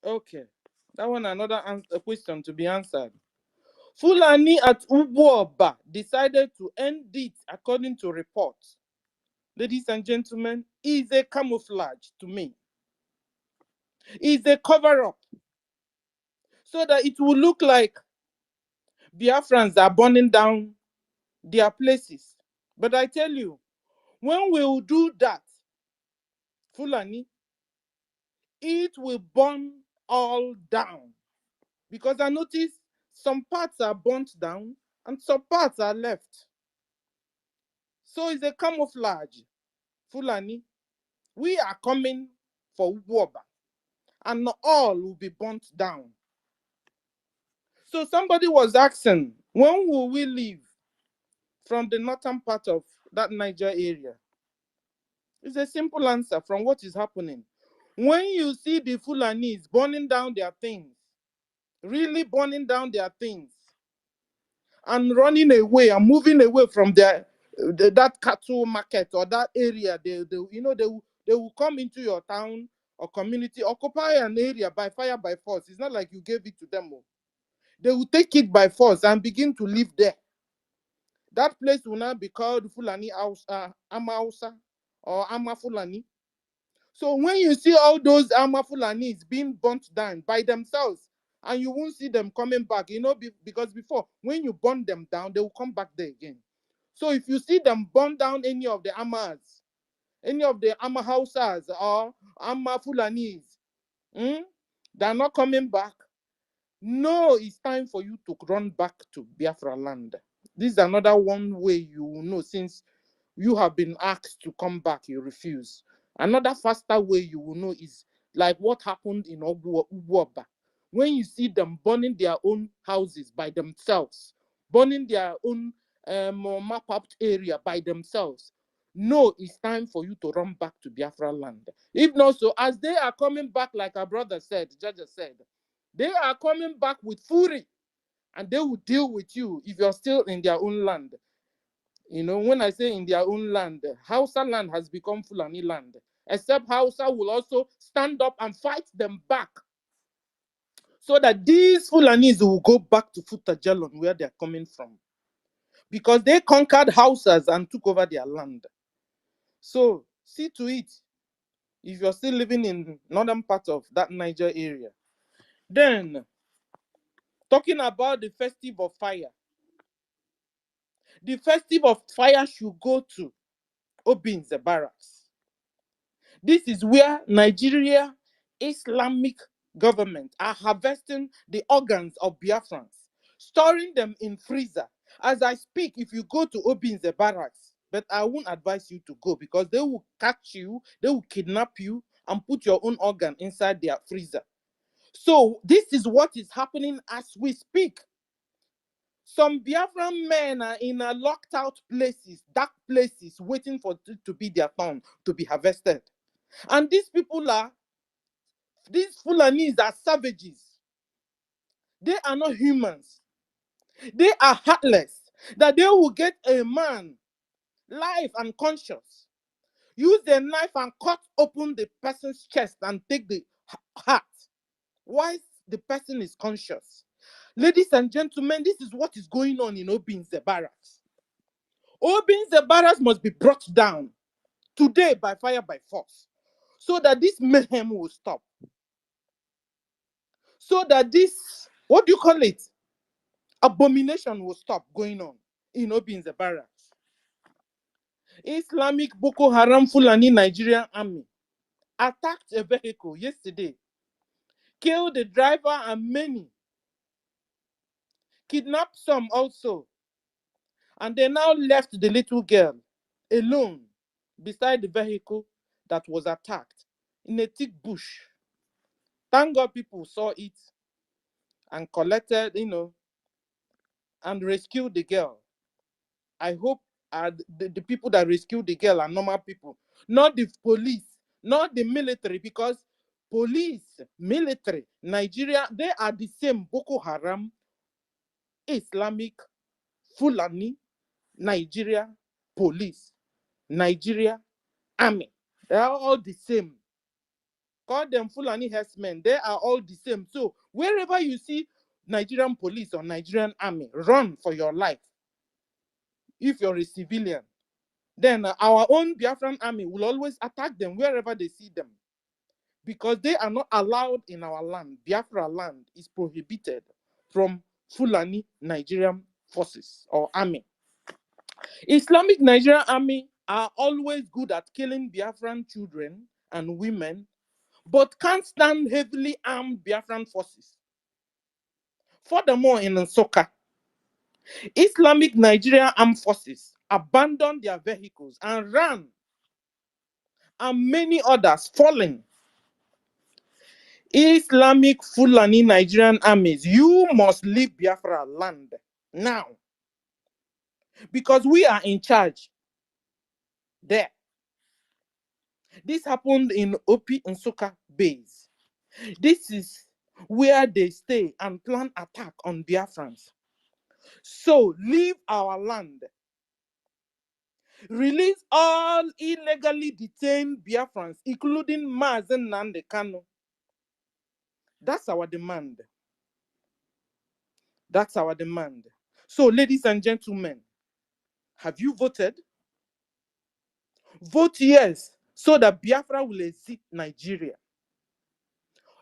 Okay. That one another question to be answered. Fulani at Ubuoba decided to end it according to reports. Ladies and gentlemen, is a camouflage to me. Is a cover up so that it will look like Biafrans are burning down their places. But I tell you, when we will do that, Fulani, it will burn all down. Because I notice some parts are burnt down and some parts are left. So it's a camouflage. Fulani, we are coming for Woba, and all will be burnt down. So somebody was asking, when will we leave from the northern part of that Niger area? It's a simple answer from what is happening. When you see the Fulanis burning down their things, really burning down their things, and running away and moving away from that cattle market or that area, they will come into your town or community, occupy an area by fire by force. It's not like you gave it to them. They will take it by force and begin to live there. That place will now be called Fulani House, Ama Hausa or Ama Fulani. So when you see all those Ama Fulanis being burnt down by themselves, and you won't see them coming back, because before, when you burn them down, they will come back there again. So if you see them burn down any of the Amas, any of the Ama Hausas or Ama Fulanis, they're not coming back. No, it's time for you to run back to Biafra land. This is another one way you will know, since you have been asked to come back, you refuse. Another faster way you will know is like what happened in Ubuoba. When you see them burning their own houses by themselves, burning their own map up area by themselves, no, it's time for you to run back to Biafra land. If not so, as they are coming back, like our brother said, Jaja said, they are coming back with fury, and they will deal with you if you're still in their own land. When I say in their own land, Hausa land has become Fulani land. Except Hausa will also stand up and fight them back, so that these Fulanis will go back to Futajalon, where they're coming from. Because they conquered Hausas and took over their land. So see to it, if you're still living in northern part of that Niger area. Then, talking about the Festival of Fire. The Festival of Fire should go to Obinze Barracks. This is where Nigeria Islamic government are harvesting the organs of Biafrans, storing them in freezer. As I speak, if you go to Obinze Barracks, but I won't advise you to go, because they will catch you, they will kidnap you, and put your own organ inside their freezer. So this is what is happening as we speak. Some Biafran men are in a locked out places, dark places, waiting for it to be their turn to be harvested. And these Fulanis are savages. They are not humans. They are heartless. That they will get a man, live and conscious, use the knife and cut open the person's chest and take the heart, whilst the person is conscious. Ladies and gentlemen, this is what is going on in Obinze Barracks. Obinze Barracks must be brought down today by fire by force, so that this mayhem will stop. So that this, what do you call it? Abomination will stop going on in Obinze Barracks. Islamic Boko Haram Fulani Nigerian Army attacked a vehicle yesterday, killed the driver and many, kidnapped some also, and they now left the little girl alone beside the vehicle that was attacked in a thick bush. Thank God people saw it and collected, and rescued the girl. I hope the people that rescued the girl are normal people, not the police, not the military, because police, military, Nigeria, they are the same. Boko Haram, Islamic, Fulani, Nigeria, police, Nigeria, army. They are all the same. Call them Fulani herdsmen. They are all the same. So wherever you see Nigerian police or Nigerian army, run for your life. If you're a civilian, then our own Biafran army will always attack them wherever they see them, because they are not allowed in our land. Biafra land is prohibited from Fulani Nigerian forces or army. Islamic Nigerian army are always good at killing Biafran children and women, but can't stand heavily armed Biafran forces. Furthermore, in Nsukka, Islamic Nigerian armed forces abandoned their vehicles and ran, and many others falling. Islamic Fulani Nigerian armies, you must leave Biafra land now, because we are in charge there. This happened in Opi Nsukka base. This is where they stay and plan attack on Biafrans. So leave our land. Release all illegally detained Biafrans, including Mazen Nnamdi Kanu. That's our demand. That's our demand. So, ladies and gentlemen, have you voted? Vote yes, so that Biafra will exit Nigeria.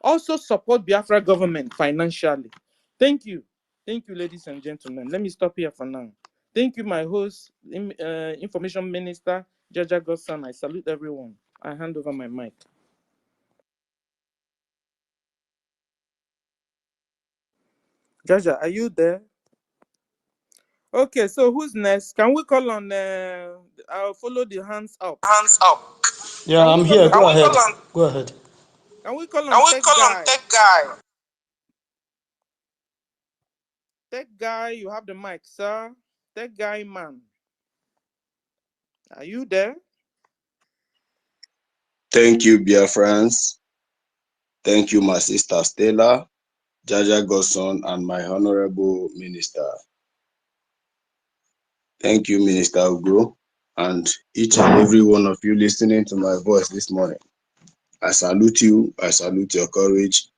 Also support Biafra government financially. Thank you. Thank you, ladies and gentlemen. Let me stop here for now. Thank you, my host, Information Minister, Jaja Godson. I salute everyone. I hand over my mic. Jaja, are you there? Okay, so who's next? Can we call on, I'll follow the hands up. Hands up. Yeah, I'm here. Go ahead. Go ahead. Can we call on Tech Guy? Tech Guy? Tech Guy, you have the mic, sir. Tech Guy man. Are you there? Thank you, Biafrans. Thank you, my sister Stella, Jaja Godson, and my honorable minister. Thank you, Minister Ugro, and each and every one of you listening to my voice this morning. I salute you. I salute your courage.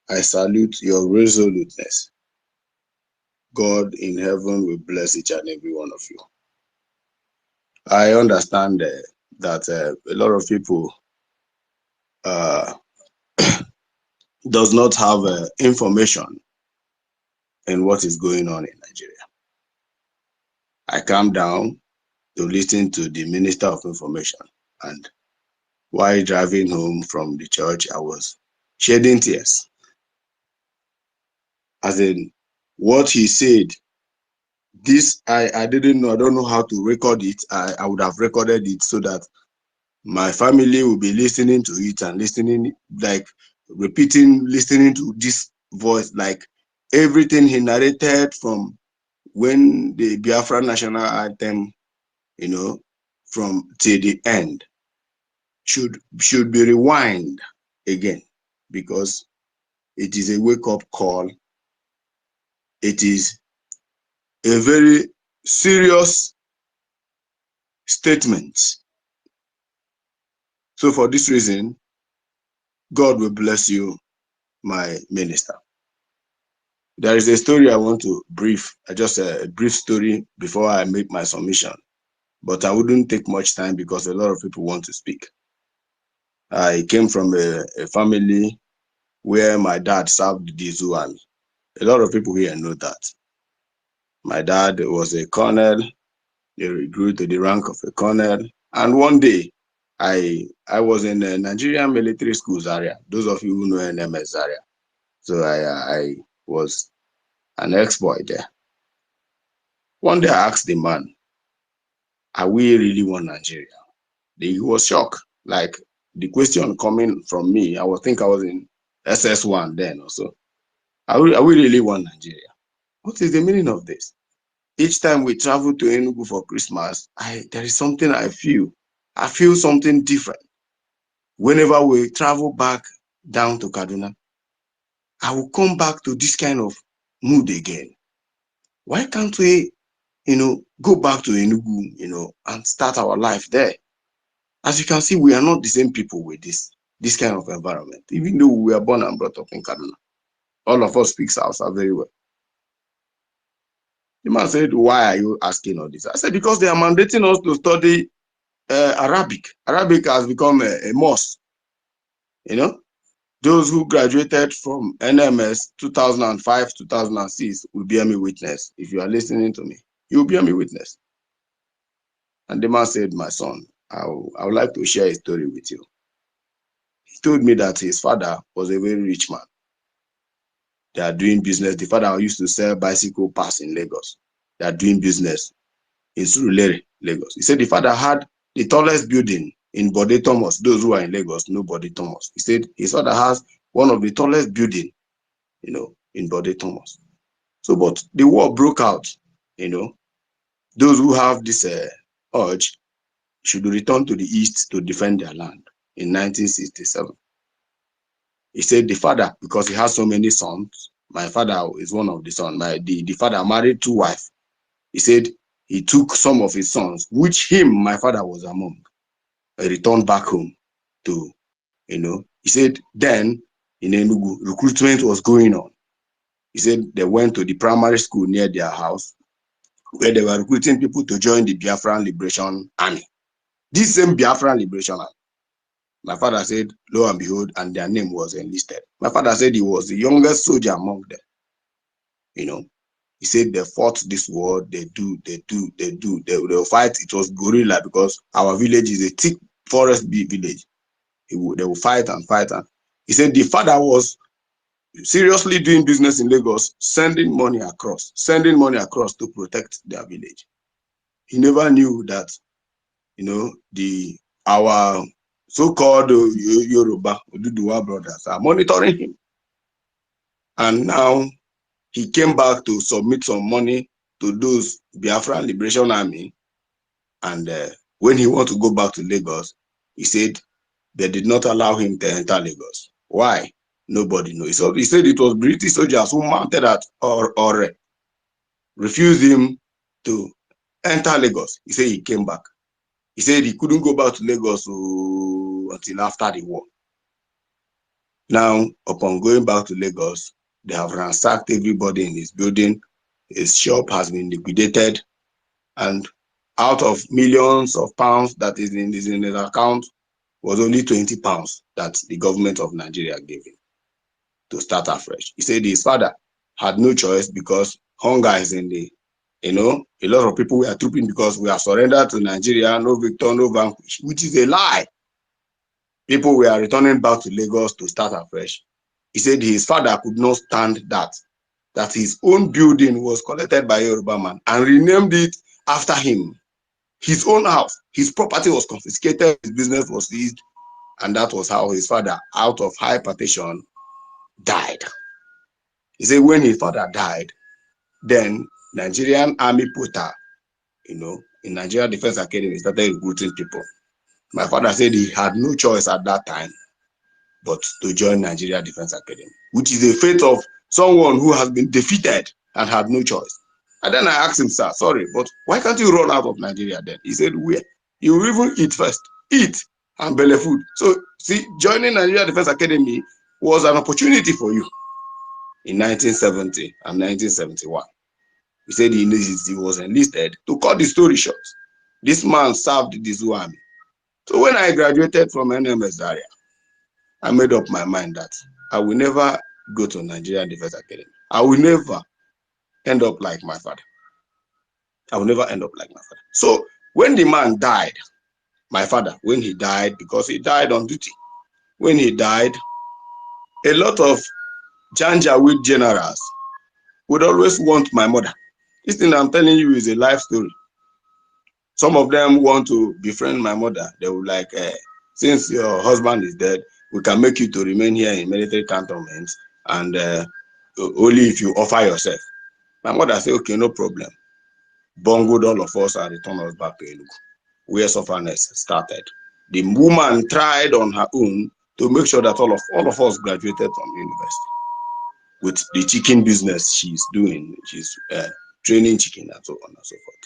I salute your resoluteness. God in heaven will bless each and every one of you. I understand that a lot of people does not have information in what is going on in Nigeria. I calmed down to listen to the Minister of Information, and while driving home from the church, I was shedding tears. As in, what he said, this I didn't know. I don't know how to record it. I would have recorded it so that my family will be listening to it and listening, like listening to this voice, like everything he narrated from when the Biafra national anthem, from till the end should be rewind again, because it is a wake-up call. It is a very serious statement. So for this reason, God will bless you, my minister. There is a story I want to brief, just a brief story before I make my submission, but I wouldn't take much time because a lot of people want to speak. I came from a family where my dad served the zoo army. A lot of people here know that. My dad was a colonel. He grew to the rank of a colonel. And one day, I was in a Nigerian military schools area. Those of you who know NMS area. So I was an ex-boy there. One day I asked the man, are we really one Nigeria? He was shocked. Like the question coming from me, I was in SS1 then also. Are we really one Nigeria? What is the meaning of this? Each time we travel to Enugu for Christmas, there is something I feel. I feel something different. Whenever we travel back down to Kaduna, I will come back to this kind of mood again. Why can't we, go back to Enugu, and start our life there? As you can see, we are not the same people with this. this kind of environment, even though we were born and brought up in Kaduna. All of us speak Hausa very well. The man said, why are you asking all this? I said, because they are mandating us to study Arabic. Arabic has become a must. You know, those who graduated from NMS 2005, 2006 will bear me witness. If you are listening to me, you will bear me witness. And the man said, my son, I would like to share a story with you. He told me that his father was a very rich man. They are doing business. The father used to sell bicycle parts in Lagos. They are doing business in Surulere, Lagos. He said the father had the tallest building in Bode Thomas. Those who are in Lagos know Bode Thomas. He said his father has one of the tallest building, you know, in Bode Thomas. So, but the war broke out, you know. Those who have this urge should return to the east to defend their land in 1967. He said the father, because he has so many sons, my father is one of the sons. The father married 2 wives. He said he took some of his sons, which my father was among, returned back home to, you know. He said then in Enugu, recruitment was going on. He said they went to the primary school near their house where they were recruiting people to join the Biafra Liberation Army. This same Biafra Liberation Army. My father said, lo and behold, and their name was enlisted. My father said he was the youngest soldier among them. You know, he said they fought this war, they'll fight. It was guerrilla because our village is a thick forest village. They will fight and fight. And he said the father was seriously doing business in Lagos, sending money across to protect their village. He never knew that, you know, our so-called Yoruba Oduduwa brothers are monitoring him. And now he came back to submit some money to those Biafra Liberation Army. And when he wanted to go back to Lagos, he said they did not allow him to enter Lagos. Why? Nobody knows. So he said it was British soldiers who mounted at or refused him to enter Lagos. He said he came back. He said he couldn't go back to Lagos until after the war. Now, upon going back to Lagos, they have ransacked everybody in his building. His shop has been liquidated. And out of millions of pounds that is in his account, was only 20 pounds that the government of Nigeria gave him to start afresh. He said his father had no choice because hunger is in the, you know, a lot of people were trooping because we have surrendered to Nigeria, no victor, no vanquish, which is a lie. People were returning back to Lagos to start afresh. He said his father could not stand that his own building was collected by a Yoruba man and renamed it after him. His own house, his property was confiscated, his business was seized, and that was how his father, out of hypertension, died. He said when his father died, then Nigerian Army Pota, you know, in Nigeria Defense Academy, started recruiting people. My father said he had no choice at that time but to join Nigeria Defense Academy, which is the fate of someone who has been defeated and had no choice. And then I asked him, sir, sorry, but why can't you run out of Nigeria then? He said, where? You will even eat first. Eat and belly food. So, see, joining Nigeria Defense Academy was an opportunity for you in 1970 and 1971. He said he was enlisted. To cut the story short, this man served the Zoo Army. So when I graduated from NMS Zaria, I made up my mind that I will never go to Nigerian Defense Academy. I will never end up like my father. I will never end up like my father. So when the man died, my father, when he died, because he died on duty, when he died, a lot of Janjaweed generals would always want my mother. This thing I'm telling you is a life story. Some of them want to befriend my mother. They will like, since your husband is dead, we can make you to remain here in military cantonments and only if you offer yourself. My mother said, okay, no problem. Bungled all of us and returned us back to Enugu, where sufferness started. The woman tried on her own to make sure that all of us graduated from university with the chicken business she's doing. She's training chicken and so on and so forth.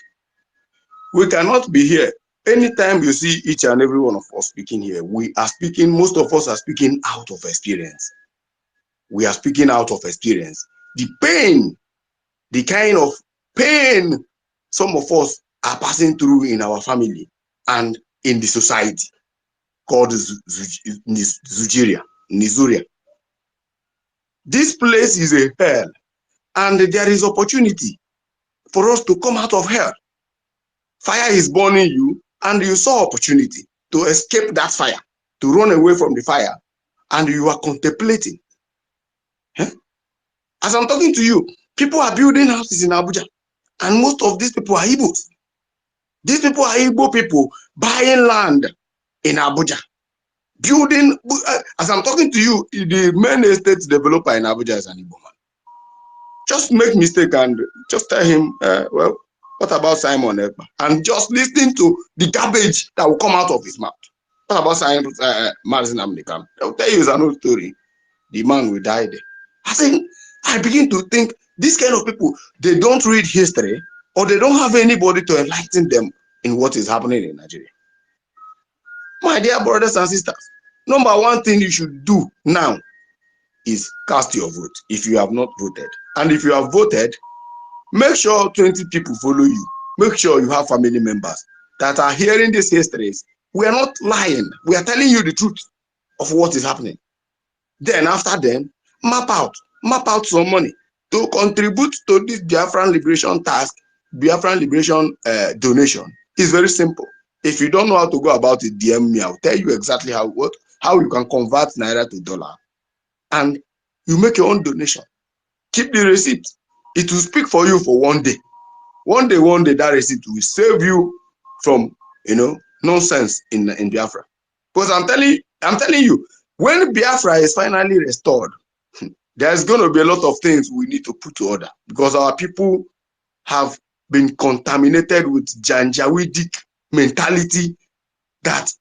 We cannot be here Anytime you see each and every one of us speaking here, we are speaking, most of us are speaking out of experience. We are speaking out of experience. The pain, the kind of pain some of us are passing through in our family and in the society called Nigeria. This place is a hell, and there is opportunity for us to come out of hell. Fire is burning you, and you saw opportunity to escape that fire, to run away from the fire, and you are contemplating. As I'm talking to you, people are building houses in Abuja, and most of these people are Igbos. These people are Igbo people buying land in Abuja, building. As I'm talking to you, the main estate developer in Abuja is an Igbo man. Just make mistake and just tell him, well, what about Simon Ekpa? And just listening to the garbage that will come out of his mouth. What about Simon Marzin Amnikam? They'll tell you it's an old story. The man will die there. I begin to think these kind of people, they don't read history, or they don't have anybody to enlighten them in what is happening in Nigeria. My dear brothers and sisters, number one thing you should do now is cast your vote if you have not voted. And if you have voted, make sure 20 people follow you. Make sure you have family members that are hearing these histories. We are not lying. We are telling you the truth of what is happening. Then after then, map out some money to contribute to this Biafran liberation task, Biafran liberation donation. It's very simple. If you don't know how to go about it, DM me. I'll tell you exactly how you can convert naira to dollar, and you make your own donation. Keep the receipt. It will speak for you for one day. One day, that receipt will save you from nonsense in Biafra. Because I'm telling you, when Biafra is finally restored, there's going to be a lot of things we need to put to order, because our people have been contaminated with Janjaweedic mentality that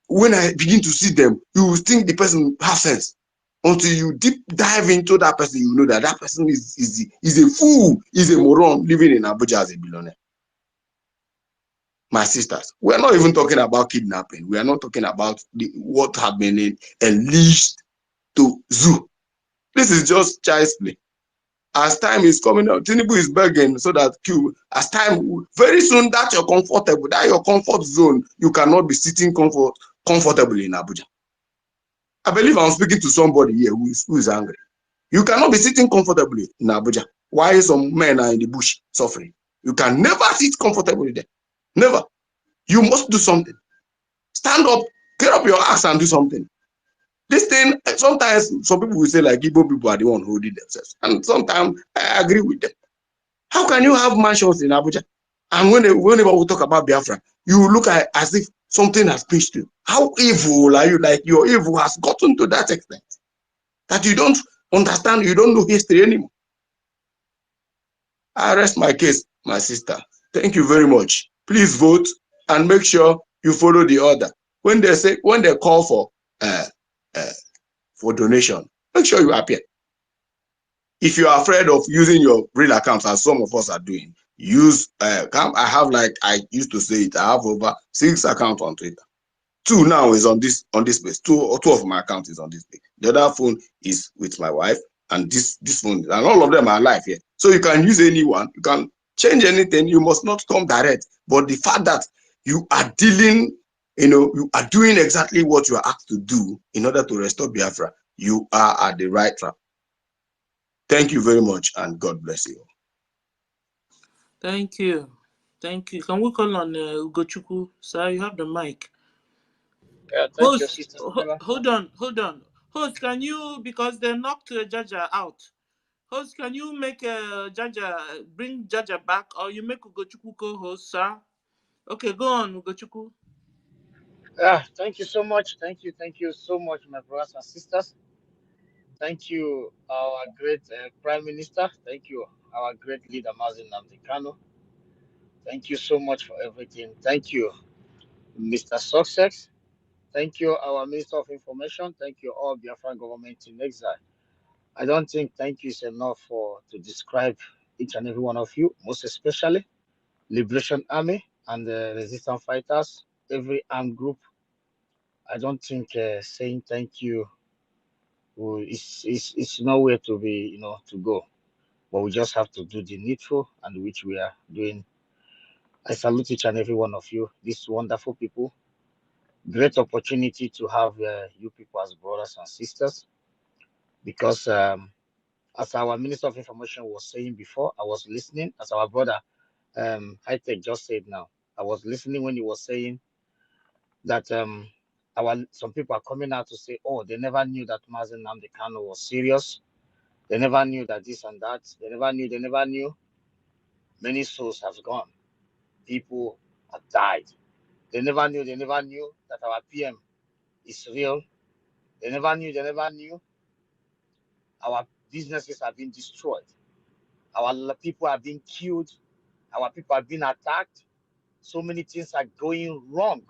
when I begin to see them, you will think the person has sense. Until you deep dive into that person, you know that person is a fool, is a moron living in Abuja as a billionaire. My sisters, we are not even talking about kidnapping. We are not talking about what have been unleashed to zoo. This is just child's play. As time is coming up, Tinubu is begging so that as time, very soon that you're comfortable, that your comfort zone, you cannot be sitting comfortably in Abuja. I believe I'm speaking to somebody here who is angry. You cannot be sitting comfortably in Abuja while some men are in the bush suffering. You can never sit comfortably there. Never. You must do something. Stand up, get up your ass and do something. This thing, sometimes some people will say like Igbo people are the one holding themselves. And sometimes I agree with them. How can you have mansions in Abuja? And whenever we talk about Biafra, you look at as if something has pinched you. How evil are you? Like your evil has gotten to that extent that you don't understand, you don't know history anymore. I rest my case, my sister. Thank you very much. Please vote and make sure you follow the order. When they call for donation, make sure you appear. If you are afraid of using your real accounts, as some of us are doing, use I have, like I used to say it, I have over 6 accounts on Twitter. 2 now is on this page. Two of my accounts is on this page. The other phone is with my wife, and this phone, and all of them are live here. So you can use anyone, you can change anything. You must not come direct. But the fact that you are dealing, you are doing exactly what you are asked to do in order to restore Biafra, you are at the right track. Thank you very much, and God bless you. Thank you. Thank you. Can we call on Ugochukwu? Sir, you have the mic. Yeah, thank you, Host, Sister Stella. hold on. Host, can you, because they knocked Jaja out. Host, can you make bring Jaja back, or you make Ugochukwu co-host, sir? Okay, go on, Ugochukwu. Yeah, thank you so much. Thank you so much, my brothers and sisters. Thank you, our great Prime Minister. Thank you, our great leader, Mazin Namdekano. Thank you so much for everything. Thank you, Mr. Success. Thank you, our Minister of Information. Thank you, all Biafran government in exile. I don't think thank you is enough to describe each and every one of you, most especially Liberation Army and the resistance fighters, every armed group. I don't think saying thank you it's nowhere to be, to go. But we just have to do the needful, and which we are doing. I salute each and every one of you, these wonderful people. Great opportunity to have you people as brothers and sisters, because as our Minister of Information was saying before, I was listening, as our brother High Tech just said now. I was listening when he was saying that some people are coming out to say, oh, they never knew that Mazen Nnamdi Kanu was serious. They never knew that this and that. They never knew. Many souls have gone. People have died. They never knew that our PM is real. They never knew our businesses have been destroyed. Our people are being killed. Our people are being attacked. So many things are going wrong.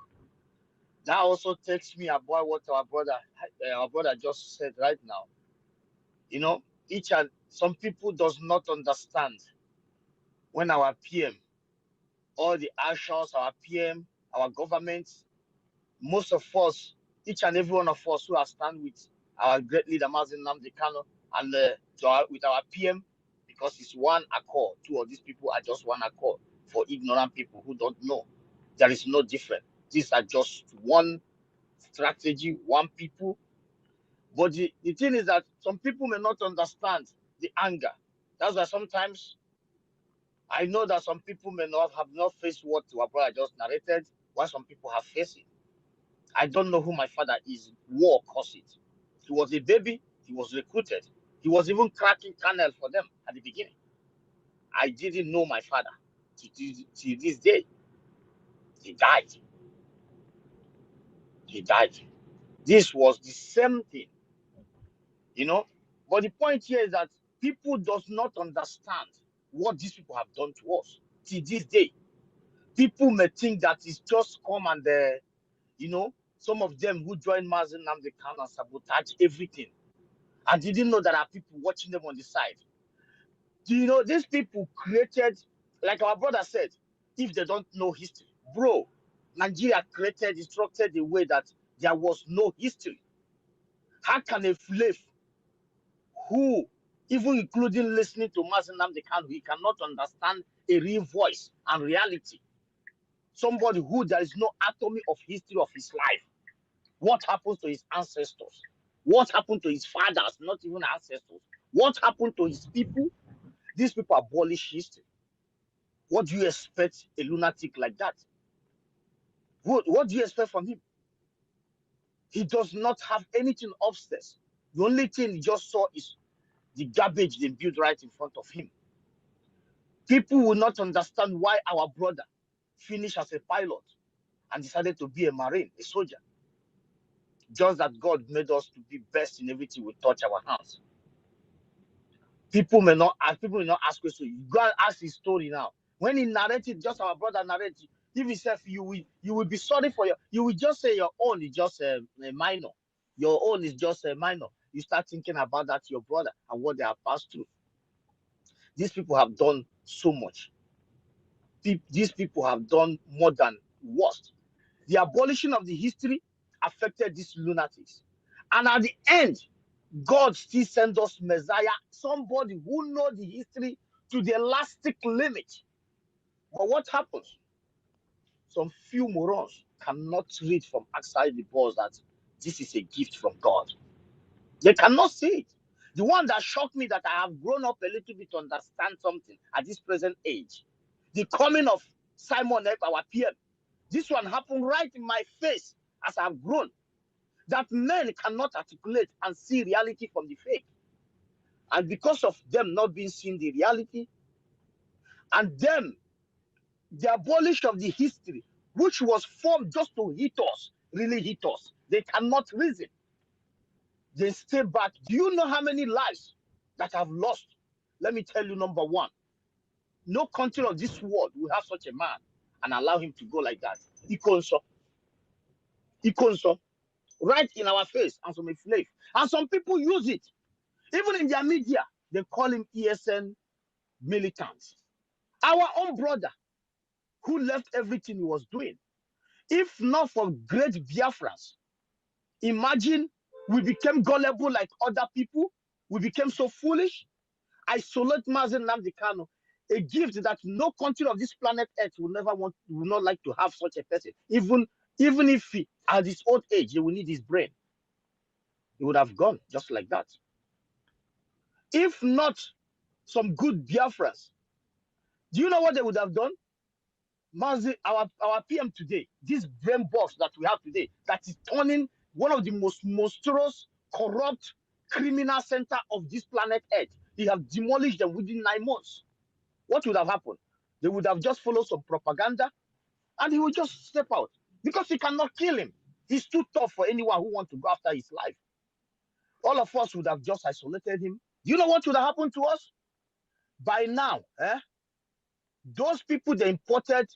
That also takes me about what our brother just said right now. Each and some people does not understand when our PM, all the actions, our PM, our government, most of us, each and every one of us who are stand with our great leader Mazen Nnamdi Kanu and with our PM, because it's one accord. Two of these people are just one accord. For ignorant people who don't know, there is no difference. These are just one strategy, one people. But the thing is that some people may not understand the anger. That's why sometimes I know that some people may not have not faced what our brother just narrated, while some people have faced it. I don't know who my father is. War caused it. He was a baby. He was recruited. He was even cracking kernel for them at the beginning. I didn't know my father till this day. He died. He died. This was the same thing, you know. But the point here is that people does not understand what these people have done to us till this day. People may think that it's just come and some of them who joined Mazen Nnamdi Kanu and sabotage everything, and didn't know there are people watching them on the side. These people created, like our brother said, if they don't know history, bro, Nigeria instructed the way that there was no history. How can a slave who, even including listening to Mazen Nnamdi Kanu, he cannot understand a real voice and reality? Somebody who there is no atomy of history of his life. What happens to his ancestors? What happened to his fathers, not even ancestors? What happened to his people? These people abolish history. What do you expect a lunatic like that? What do you expect from him? He does not have anything upstairs. The only thing he just saw is the garbage they built right in front of him. People will not understand why our brother finished as a pilot and decided to be a marine, a soldier. Just that God made us to be best in everything we touch our hands. People may not ask questions. You go and ask his story now. When he narrated, just our brother narrated, if himself, you will be sorry for you will just say your own is just a minor. Your own is just a minor. You start thinking about that, your brother, and what they have passed through. These people have done so much. These people have done more than worst. The abolition of the history affected these lunatics. And at the end, God still sent us Messiah, somebody who knows the history to the elastic limit. But what happens? Some few morons cannot read from outside the box that this is a gift from God. They cannot see it. The one that shocked me that I have grown up a little bit to understand something at this present age. The coming of Simon Ek, our PM. This one happened right in my face as I've grown. That men cannot articulate and see reality from the fake. And because of them not being seen the reality, and them, the abolish of the history, which was formed just to hit us, really hit us. They cannot reason. They stay back. Do you know how many lives that have lost? Let me tell you, number one, no country of this world will have such a man and allow him to go like that. Ikonso, right in our face, and some slave. And some people use it. Even in their media, they call him ESN militants. Our own brother, who left everything he was doing. If not for great Biafrans, imagine we became gullible like other people. We became so foolish. Isolate Mazen Nnamdi Kanu, a gift that no country of this planet Earth will not like to have such a person. Even if he, at his old age, he will need his brain. He would have gone just like that. If not some good Biafrans, do you know what they would have done? Mazi, our PM today, this brain box that we have today, that is turning one of the most monstrous, corrupt, criminal center of this planet Earth. He have demolished them within 9 months. What would have happened? They would have just followed some propaganda and he would just step out because he cannot kill him. He's too tough for anyone who wants to go after his life. All of us would have just isolated him. Do you know what would have happened to us? By now, those people they imported,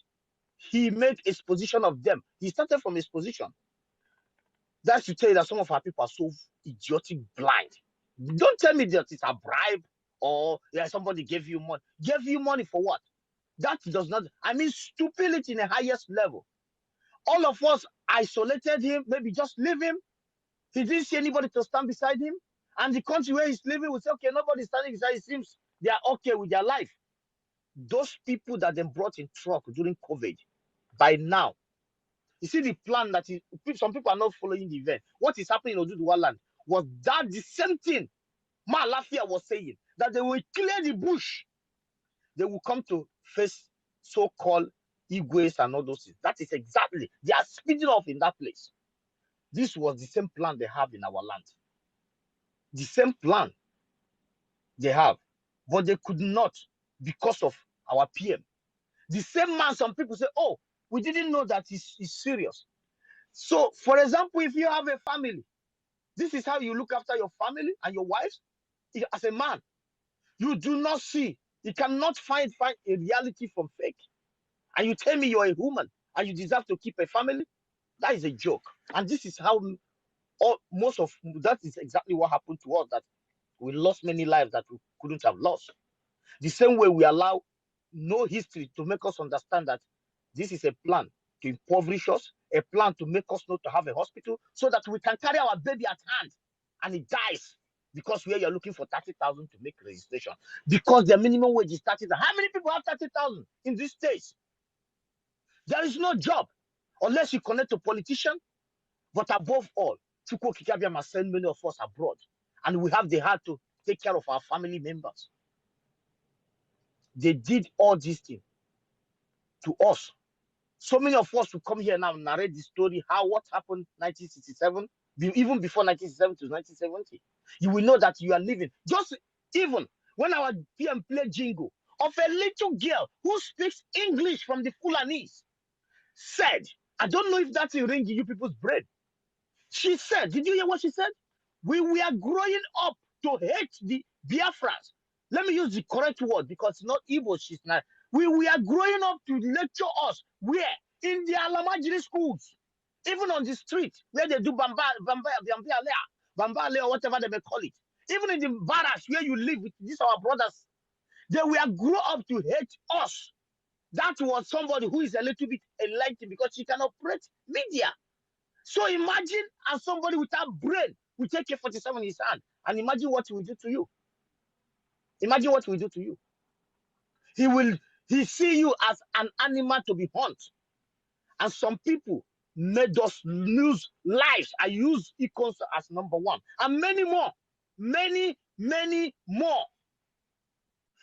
he made a position of them. He started from his position. That's to tell you that some of our people are so idiotic blind. Don't tell me that it's a bribe or somebody gave you money. Gave you money for what? That does not, I mean, stupidity in the highest level. All of us isolated him, maybe just leave him. He didn't see anybody to stand beside him. And the country where he's living, we say, okay, nobody's standing beside him. It seems they are okay with their life. Those people that they brought in truck during COVID, by now, you see the plan that some people are not following the event. What is happening in Oduduwa land was that the same thing Malafia was saying, that they will clear the bush. They will come to face so-called Igwes and all those things. That is exactly, they are speeding off in that place. This was the same plan they have in our land. The same plan they have, but they could not because of our PM. The same man, some people say, oh, we didn't know that he's serious. So, for example, if you have a family, this is how you look after your family and your wives. As a man, you do not see, you cannot find a reality from fake. And you tell me you're a woman and you deserve to keep a family? That is a joke. And this is how that is exactly what happened to us, that we lost many lives that we couldn't have lost. The same way we allow no history to make us understand that this is a plan to impoverish us, a plan to make us not to have a hospital so that we can carry our baby at hand and it dies because where you're looking for 30,000 to make registration. Because the minimum wage is 30,000. How many people have 30,000 in these states? There is no job unless you connect to politicians. But above all, Chukwu Kikabia must send many of us abroad. And we have the heart to take care of our family members. They did all these things to us. So many of us will come here now and narrate the story, what happened 1967, even before 1967 to 1970. You will know that you are living. Just even when our PM played jingle of a little girl who speaks English from the Fulanese, said, I don't know if that's a ring in you people's brain. She said, did you hear what she said? We are growing up to hate the Biafrans. Let me use the correct word because it's not Igbo, she's not. We are growing up to lecture us. Where? In the Alamajiri schools. Even on the street, where they do Bamba, or whatever they may call it. Even in the barracks where you live with these our brothers, they will grow up to hate us. That was somebody who is a little bit enlightened because she can operate media. So imagine as somebody without brain will take a 47 in his hand and imagine what he will do to you. Imagine what he will do to you. He see you as an animal to be hunted. And some people made us lose lives. I use econs as number one. And many more. Many, many more.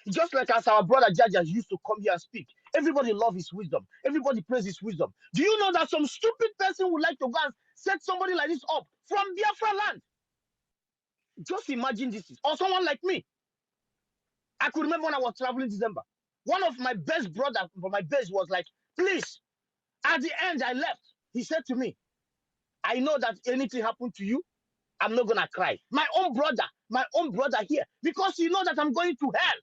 Just like as our brother Jaja used to come here and speak. Everybody loves his wisdom. Everybody praise his wisdom. Do you know that some stupid person would like to go and set somebody like this up from Biafra land? Just imagine this. Or someone like me. I could remember when I was traveling in December. One of my best brothers from my base was like, please, at the end I left. He said to me, I know that anything happened to you, I'm not going to cry. My own brother here, because you know that I'm going to hell.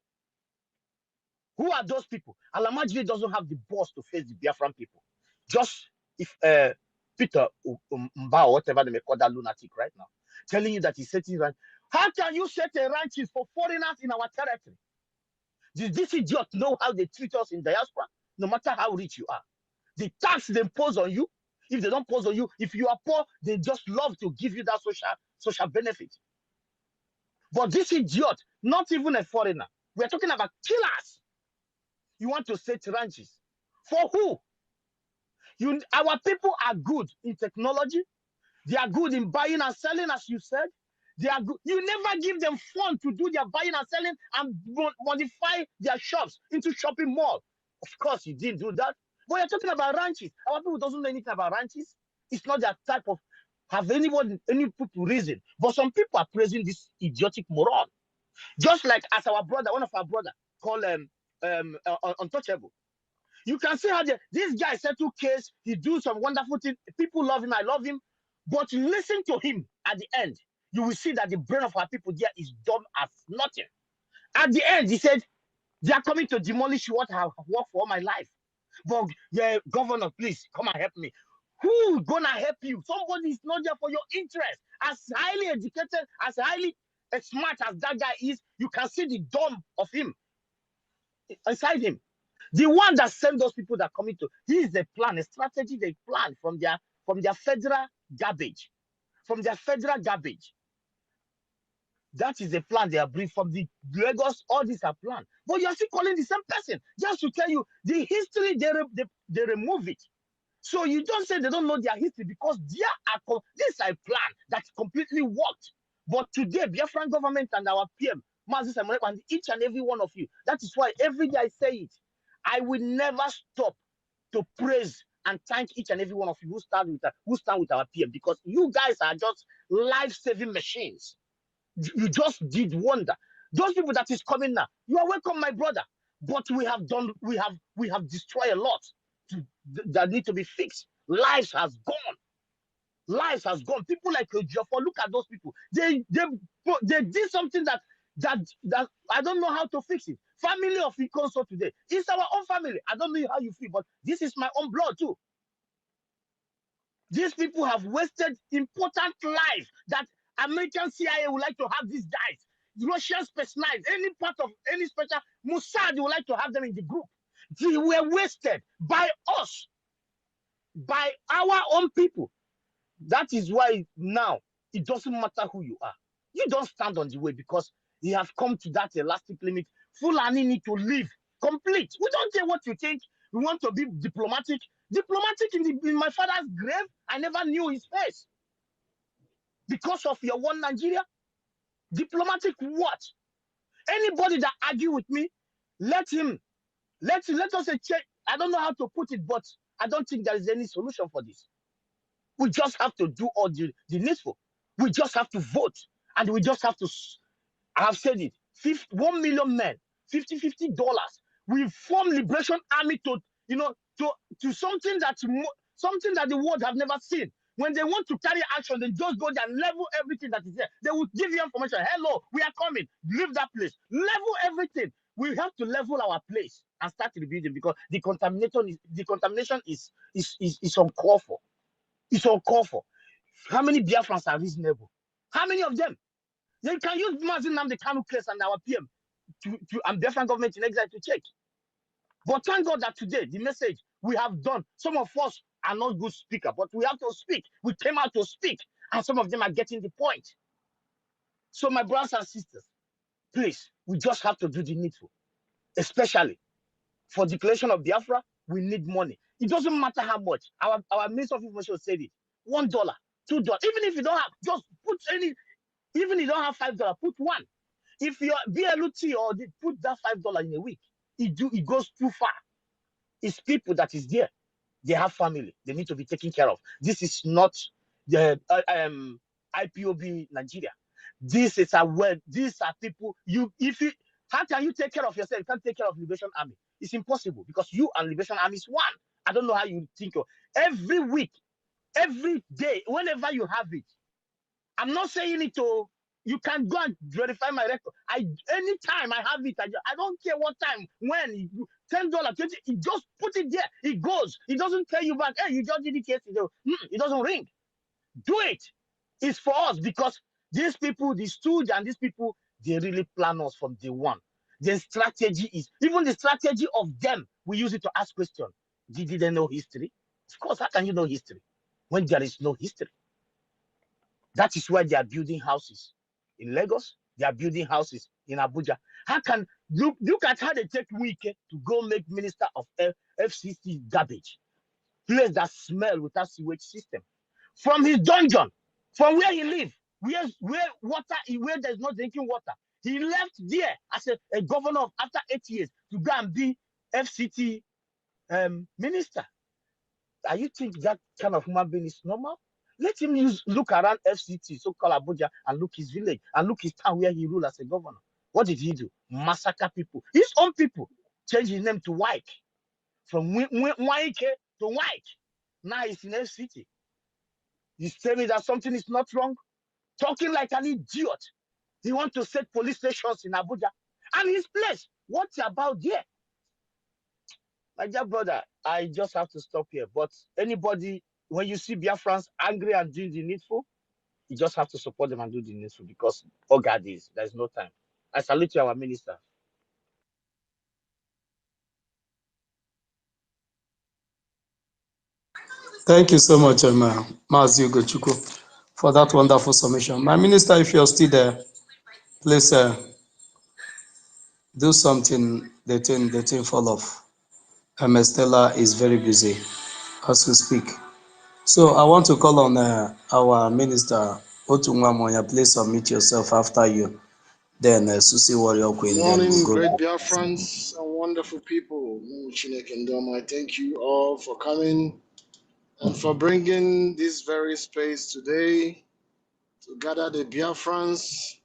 Who are those people? Alamajiri doesn't have the balls to face the Biafran people. Just if Peter Mba or whatever they may call that lunatic right now, telling you that he's setting ranch. How can you set a ranches for foreigners in our territory? Does this idiot know how they treat us in diaspora? No matter how rich you are. The tax they impose on you, If they don't pose on you, if you are poor, they just love to give you that social benefit. But this idiot, not even a foreigner, we're talking about killers. You want to set ranches. For who? Our people are good in technology. They are good in buying and selling, as you said. They are good. You never give them fund to do their buying and selling and modify their shops into shopping mall. Of course, you didn't do that. But you're talking about ranches. Our people doesn't know anything about ranches. It's not their type of any people reason. But some people are praising this idiotic moron. Just like as our brother, one of our brother called Untouchable. You can see how this guy settle case. He do some wonderful thing. People love him. I love him. But listen to him at the end. You will see that the brain of our people there is dumb as nothing. At the end, he said, they are coming to demolish what I have worked for all my life. But yeah, governor, please come and help me. Who gonna help you? Somebody is not there for your interest. As highly educated, as highly smart as that guy is, you can see the dumb of him inside him. The one that sent those people that come into, he is a plan, a strategy they plan from their federal garbage. From their federal garbage. That is the plan they are bringing from the Lagos. All these are planned. But you are still calling the same person. Just to tell you, the history, they remove it. So you don't say they don't know their history because this is a plan that completely worked. But today, Biafran government and our PM, Mazi Samuel, and each and every one of you, that is why every day I say it, I will never stop to praise and thank each and every one of you who stand with our PM, because you guys are just life-saving machines. You just did wonder. Those people that is coming now, you are welcome, my brother. But we have destroyed a lot that need to be fixed. Lives has gone. Lives has gone. People like Ejiofor, look at those people. They did something that I don't know how to fix it. Family of Ikonso today. It's our own family. I don't know how you feel, but this is my own blood too. These people have wasted important life that American CIA would like to have these guys. Russian specialized, any part of any special Mossad would like to have them in the group. They were wasted by us, by our own people. That is why now it doesn't matter who you are. You don't stand on the way because you have come to that elastic limit. Fulani need to leave complete. We don't care what you think. We want to be diplomatic. Diplomatic in my father's grave, I never knew his face. Because of your one Nigeria? Diplomatic what? Anybody that argue with me, let us check. I don't know how to put it, but I don't think there is any solution for this. We just have to do all the needful. We just have to vote. And we just have to, I have said it, 1 million men, $50. We form Liberation Army to something that the world have never seen. When they want to carry action, they just go there and level everything that is there. They will give you information. Hello, we are coming. Leave that place. Level everything. We have to level our place and start rebuilding because the contamination is uncalled for. It's uncalled for. How many Biafrans are reasonable? How many of them? They can use Mazin Namde Kanu case and our PM and Biafran government in exile to check. But thank God that today, the message we have done, some of us are not good speakers, but we have to speak. We came out to speak, and some of them are getting the point. So my brothers and sisters, please, we just have to do the needful. Especially for declaration of Biafra, we need money. It doesn't matter how much. Our Minister of Information said it. $1, $2. Even if you don't have, just put any, even if you don't have $5, put one. If you're BLUT or put that $5 in a week, it goes too far. It's people that is there. They have family. They need to be taken care of. This is not the IPOB Nigeria. This is these are people. How can you take care of yourself? You can't take care of Liberation Army. It's impossible because you and Liberation Army is one. I don't know how you think of every week, every day, whenever you have it. I'm not saying it to. You can go and verify my record. Anytime I have it, I don't care what time, when, $10, $20, you just put it there. It goes. It doesn't tell you back, hey, you just did it yesterday. It doesn't ring. Do it. It's for us because these people, the stooge and these people, they really plan us from day one. The strategy is, even the strategy of them, we use it to ask questions. Did they know history? Of course, how can you know history? when there is no history. That is why they are building houses in Lagos. They are building houses in Abuja. How can look at how they take Wike to go make minister of FCC garbage, place that smell without sewage system, from his dungeon, from where he lives, where water, where there's no drinking water. He left there as a governor after 8 years to go and be FCT minister. Are you think that kind of human being is normal? Let him look around FCT, so-called Abuja, and look his village, and look his town where he ruled as a governor. What did he do? Massacre people. His own people. Change his name to White. From White to White. Now he's in FCT. He's telling me that something is not wrong. Talking like an idiot. He wants to set police stations in Abuja. And his place. What's about there? My dear brother, I just have to stop here. But anybody, when you see Biafrans angry and doing the needful, you just have to support them and do the needful, because oh God is, there's no time. I salute you, our minister. Thank you so much, Mazi Ugochukwu, for that wonderful summation. My minister, if you're still there, please do something. The thing fall off. Stella is very busy as we speak. So I want to call on our minister, Otunwa Moya. Please submit yourself after you. Then Susie Warrior Queen. Then Morning, we'll great go. Biafrans and wonderful people. I thank you all for coming and for bringing this very space today to gather the Biafrans,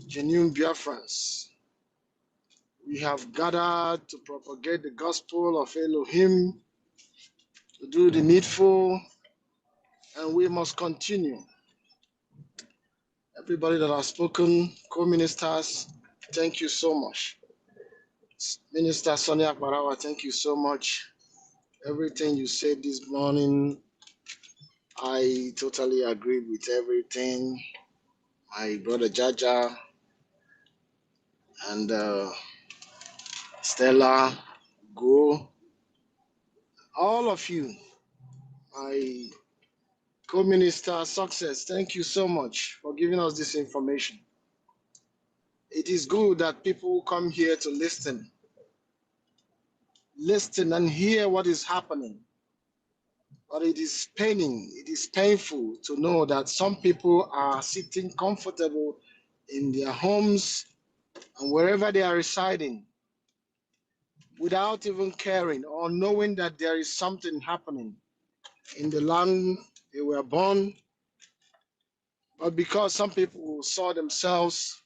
genuine Biafrans. We have gathered to propagate the gospel of Elohim, to do the needful, and we must continue. Everybody that has spoken, co-ministers, thank you so much. Minister Sonia Barawa, thank you so much. Everything you said this morning, I totally agree with everything. My brother Jaja and Stella, Go, all of you, my co-minister Success, thank you so much for giving us this information. It is good that people come here to listen and hear what is happening. But it is paining, it is painful to know that some people are sitting comfortable in their homes and wherever they are residing without even caring or knowing that there is something happening in the land they were born. But because some people saw themselves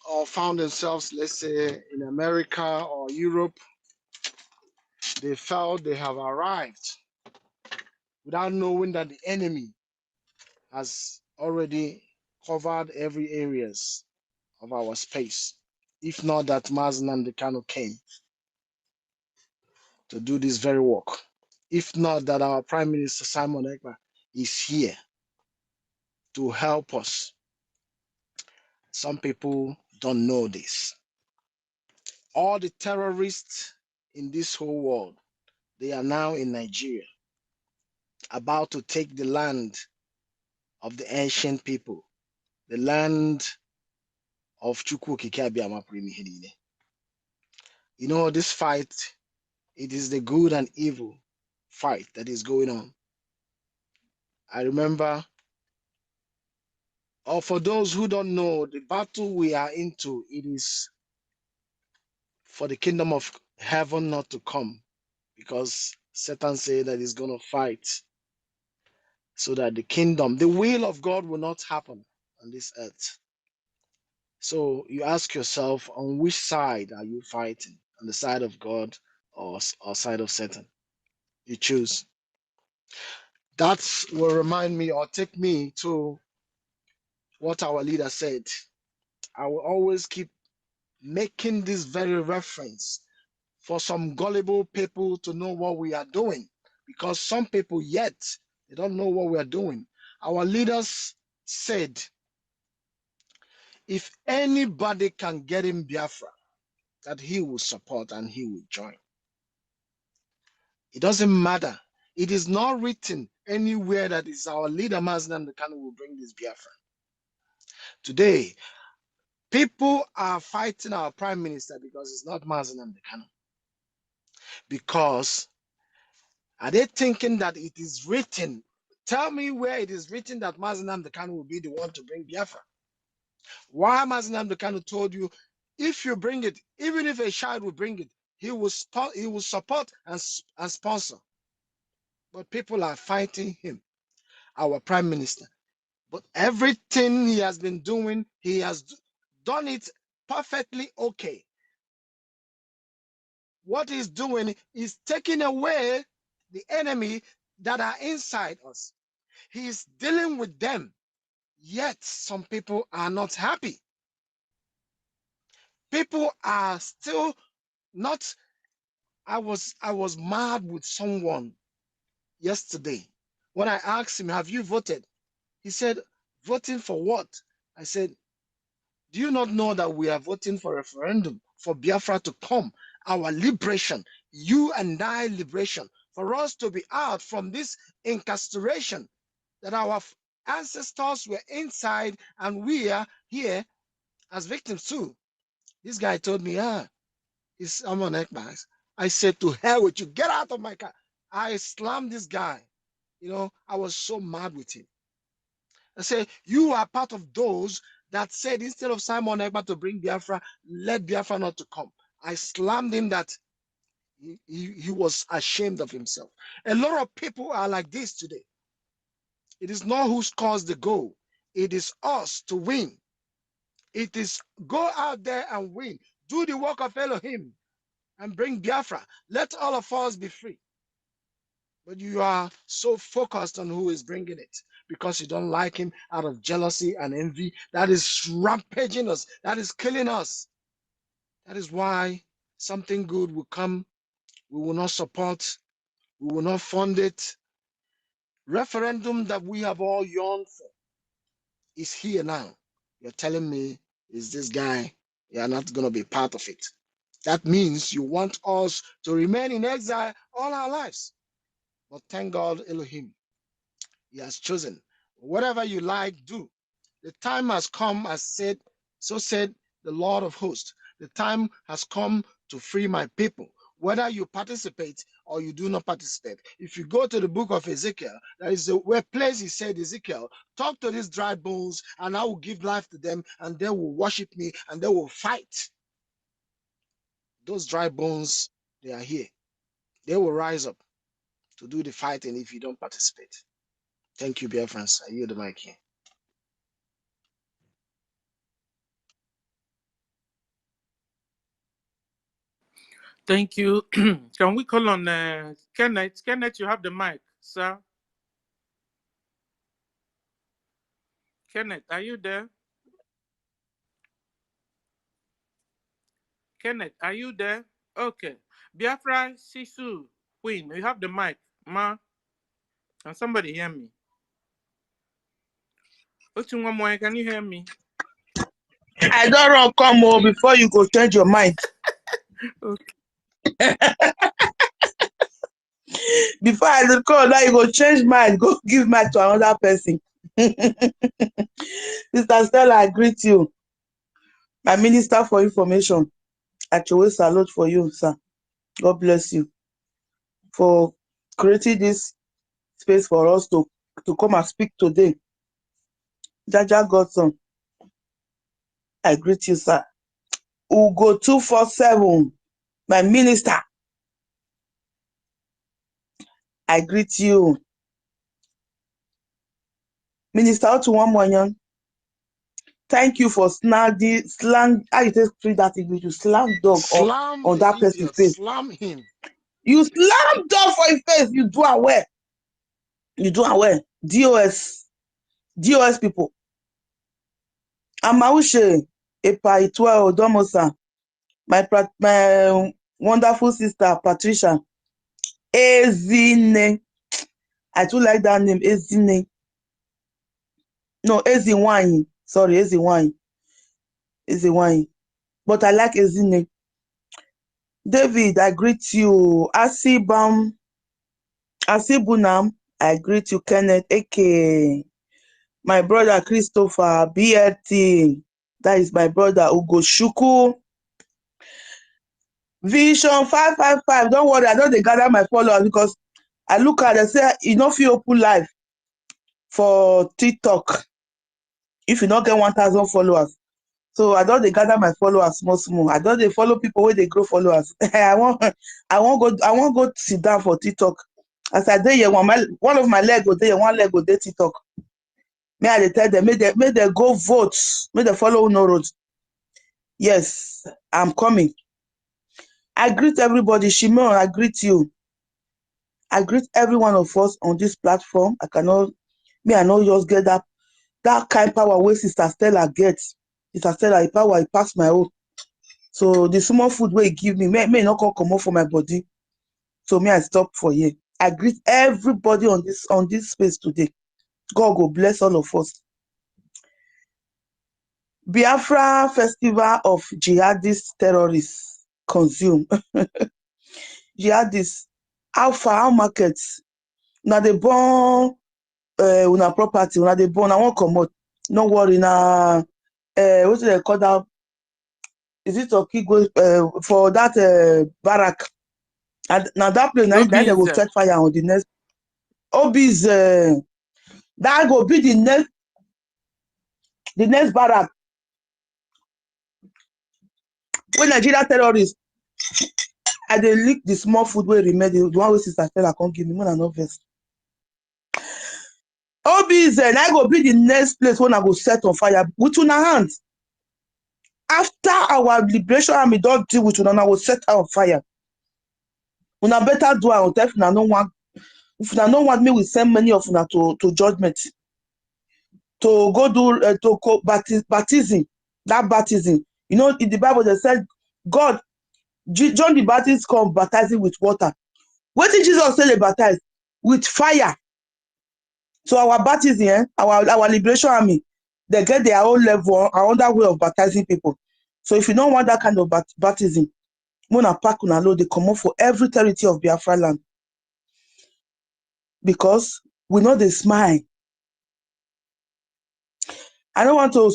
or found themselves, let's say, in America or Europe, they felt they have arrived without knowing that the enemy has already covered every areas of our space. If not that Mazen Nnamdi Kanu came to do this very work. If not that our Prime Minister Simon Ekpa is here to help us. Some people don't know this. All the terrorists in this whole world, they are now in Nigeria, about to take the land of the ancient people, the land of Chukwu Okike Abiama Primihenine. You know, this fight, it is the good and evil fight that is going on. I remember, or for those who don't know, the battle we are into, it is for the kingdom of heaven not to come, because Satan said that he's going to fight so that the kingdom, the will of God will not happen on this earth. So you ask yourself, on which side are you fighting? On the side of God or side of Satan? You choose. That will remind me or take me to what our leader said. I will always keep making this very reference for some gullible people to know what we are doing, because some people yet they don't know what we are doing. Our leaders said, if anybody can get in Biafra, that he will support and he will join. It doesn't matter. It is not written anywhere that is our leader, Mazen Kanu, will bring this Biafra. Today, people are fighting our prime minister because it's not Mazen Kanu. Because are they thinking that it is written? Tell me where it is written that Mazen Kanu will be the one to bring Biafra. Why Mazen Kanu told you, if you bring it, even if a child will bring it, he will support and sponsor. But people are fighting him, our prime minister. But everything he has been doing, he has done it perfectly okay. What he's doing is taking away the enemy that are inside us. He's dealing with them. Yet some people are not happy. People are still not. I was mad with someone yesterday when I asked him, "Have you voted?" He said, "Voting for what?" I said, "Do you not know that we are voting for a referendum for Biafra to come, our liberation, you and I liberation, for us to be out from this incarceration that our ancestors were inside and we are here as victims too?" This guy told me, I'm on Ekbas. I said, "To hell with you, get out of my car." I slammed this guy. I was so mad with him. I said, "You are part of those that said instead of Simon Ekpa to bring Biafra, let Biafra not to come." I slammed him that he was ashamed of himself. A lot of people are like this today. It is not who scores the goal. It is us to win. It is go out there and win. Do the work of Elohim and bring Biafra. Let all of us be free. But you are so focused on who is bringing it because you don't like him out of jealousy and envy. That is rampaging us. That is killing us. That is why something good will come. We will not support. We will not fund it. Referendum that we have all yearned for is here now. You're telling me, is this guy? You're not going to be part of it. That means you want us to remain in exile all our lives. But thank God, Elohim, he has chosen. Whatever you like, do. The time has come, as said, so said the Lord of hosts. The time has come to free my people. Whether you participate or you do not participate. If you go to the book of Ezekiel, there is a place he said, "Ezekiel, talk to these dry bones, and I will give life to them, and they will worship me, and they will fight." Those dry bones, they are here. They will rise up to do the fighting if you don't participate. Thank you, dear friends. I yield the mic here. Thank you. Can we call on Kenneth? Kenneth, you have the mic, sir. Kenneth, are you there? Kenneth, are you there? Okay. Biafra Sisu Queen, you have the mic, ma. Can somebody hear me? Otunwamoy, can you hear me? I don't run come before you go change your mind. Okay. Before I call now, you go change mind, go give mind to another person. Sister Stella, I greet you. My Minister for Information. I always salute for you, sir. God bless you for creating this space for us to come and speak today. Jaja Godson, I greet you, sir. Ugo 247, my minister, I greet you. Minister Otuwamoyan, thank you for slang. How you take treat that English? You slam dog Slam on the that person's idiot. face. Slam him. You slam dog for his face. You do aware. You do aware. DOS people. Amaushe Epa Itwa Odomosa. My wonderful sister Patricia. Ezine. I too like that name. Ezine. No, Eziwine. Sorry, Eziwine. Eziwine. But I like Ezine. David, I greet you. Asibunam, I greet you, Kenneth, aka my brother Christopher, BLT. That is my brother Ugoshuku. Vision 555. Don't worry, I don't dey gather my followers because I look at it, say you no fit open live for TikTok if you not get 1,000 followers. So I don't dey gather my followers small small. I don't dey follow people where they grow followers. I want go sit down for TikTok. As I dey here, one of my leg go there, one leg go there TikTok. May I dey tell them, may they go vote, may they follow no road. Yes, I'm coming. I greet everybody. Shimon, I greet you. I greet every one of us on this platform. I know just get that kind power where Sister Stella gets. Sister Stella, the power I pass my own. So the small food where he give me may not come out for my body. So I stop for here. I greet everybody on this space today. God go bless all of us. Biafra Festival of jihadist terrorists consume. Jihadists, how far, how markets? Now they burn una property, una dey burn, I won't come out. No worry, now what do they call that? Is it Okigwe for that barrack? And now that place, now they will Obize. set fire on the next. Obi's that will be the next barrack. When Nigeria terrorists, I dey lick the small food where remain, the one wey Sister Stella can't give me, more than no vex. Obi's now go be the next place when I go set on fire with una hands. After our liberation army don't deal with una, I will set her on fire. Una better do am if una no want me, we send many of una to judgment. To go do baptism. That baptism. You know, in the Bible they said God, John the Baptist come baptizing with water. What did Jesus say they baptize? With fire. So our baptism, our liberation army, they get their own level, another way of baptizing people. So if you don't want that kind of baptism, Mona pack una load, they come up for every territory of Biafra land. Because we know they smile. I don't want to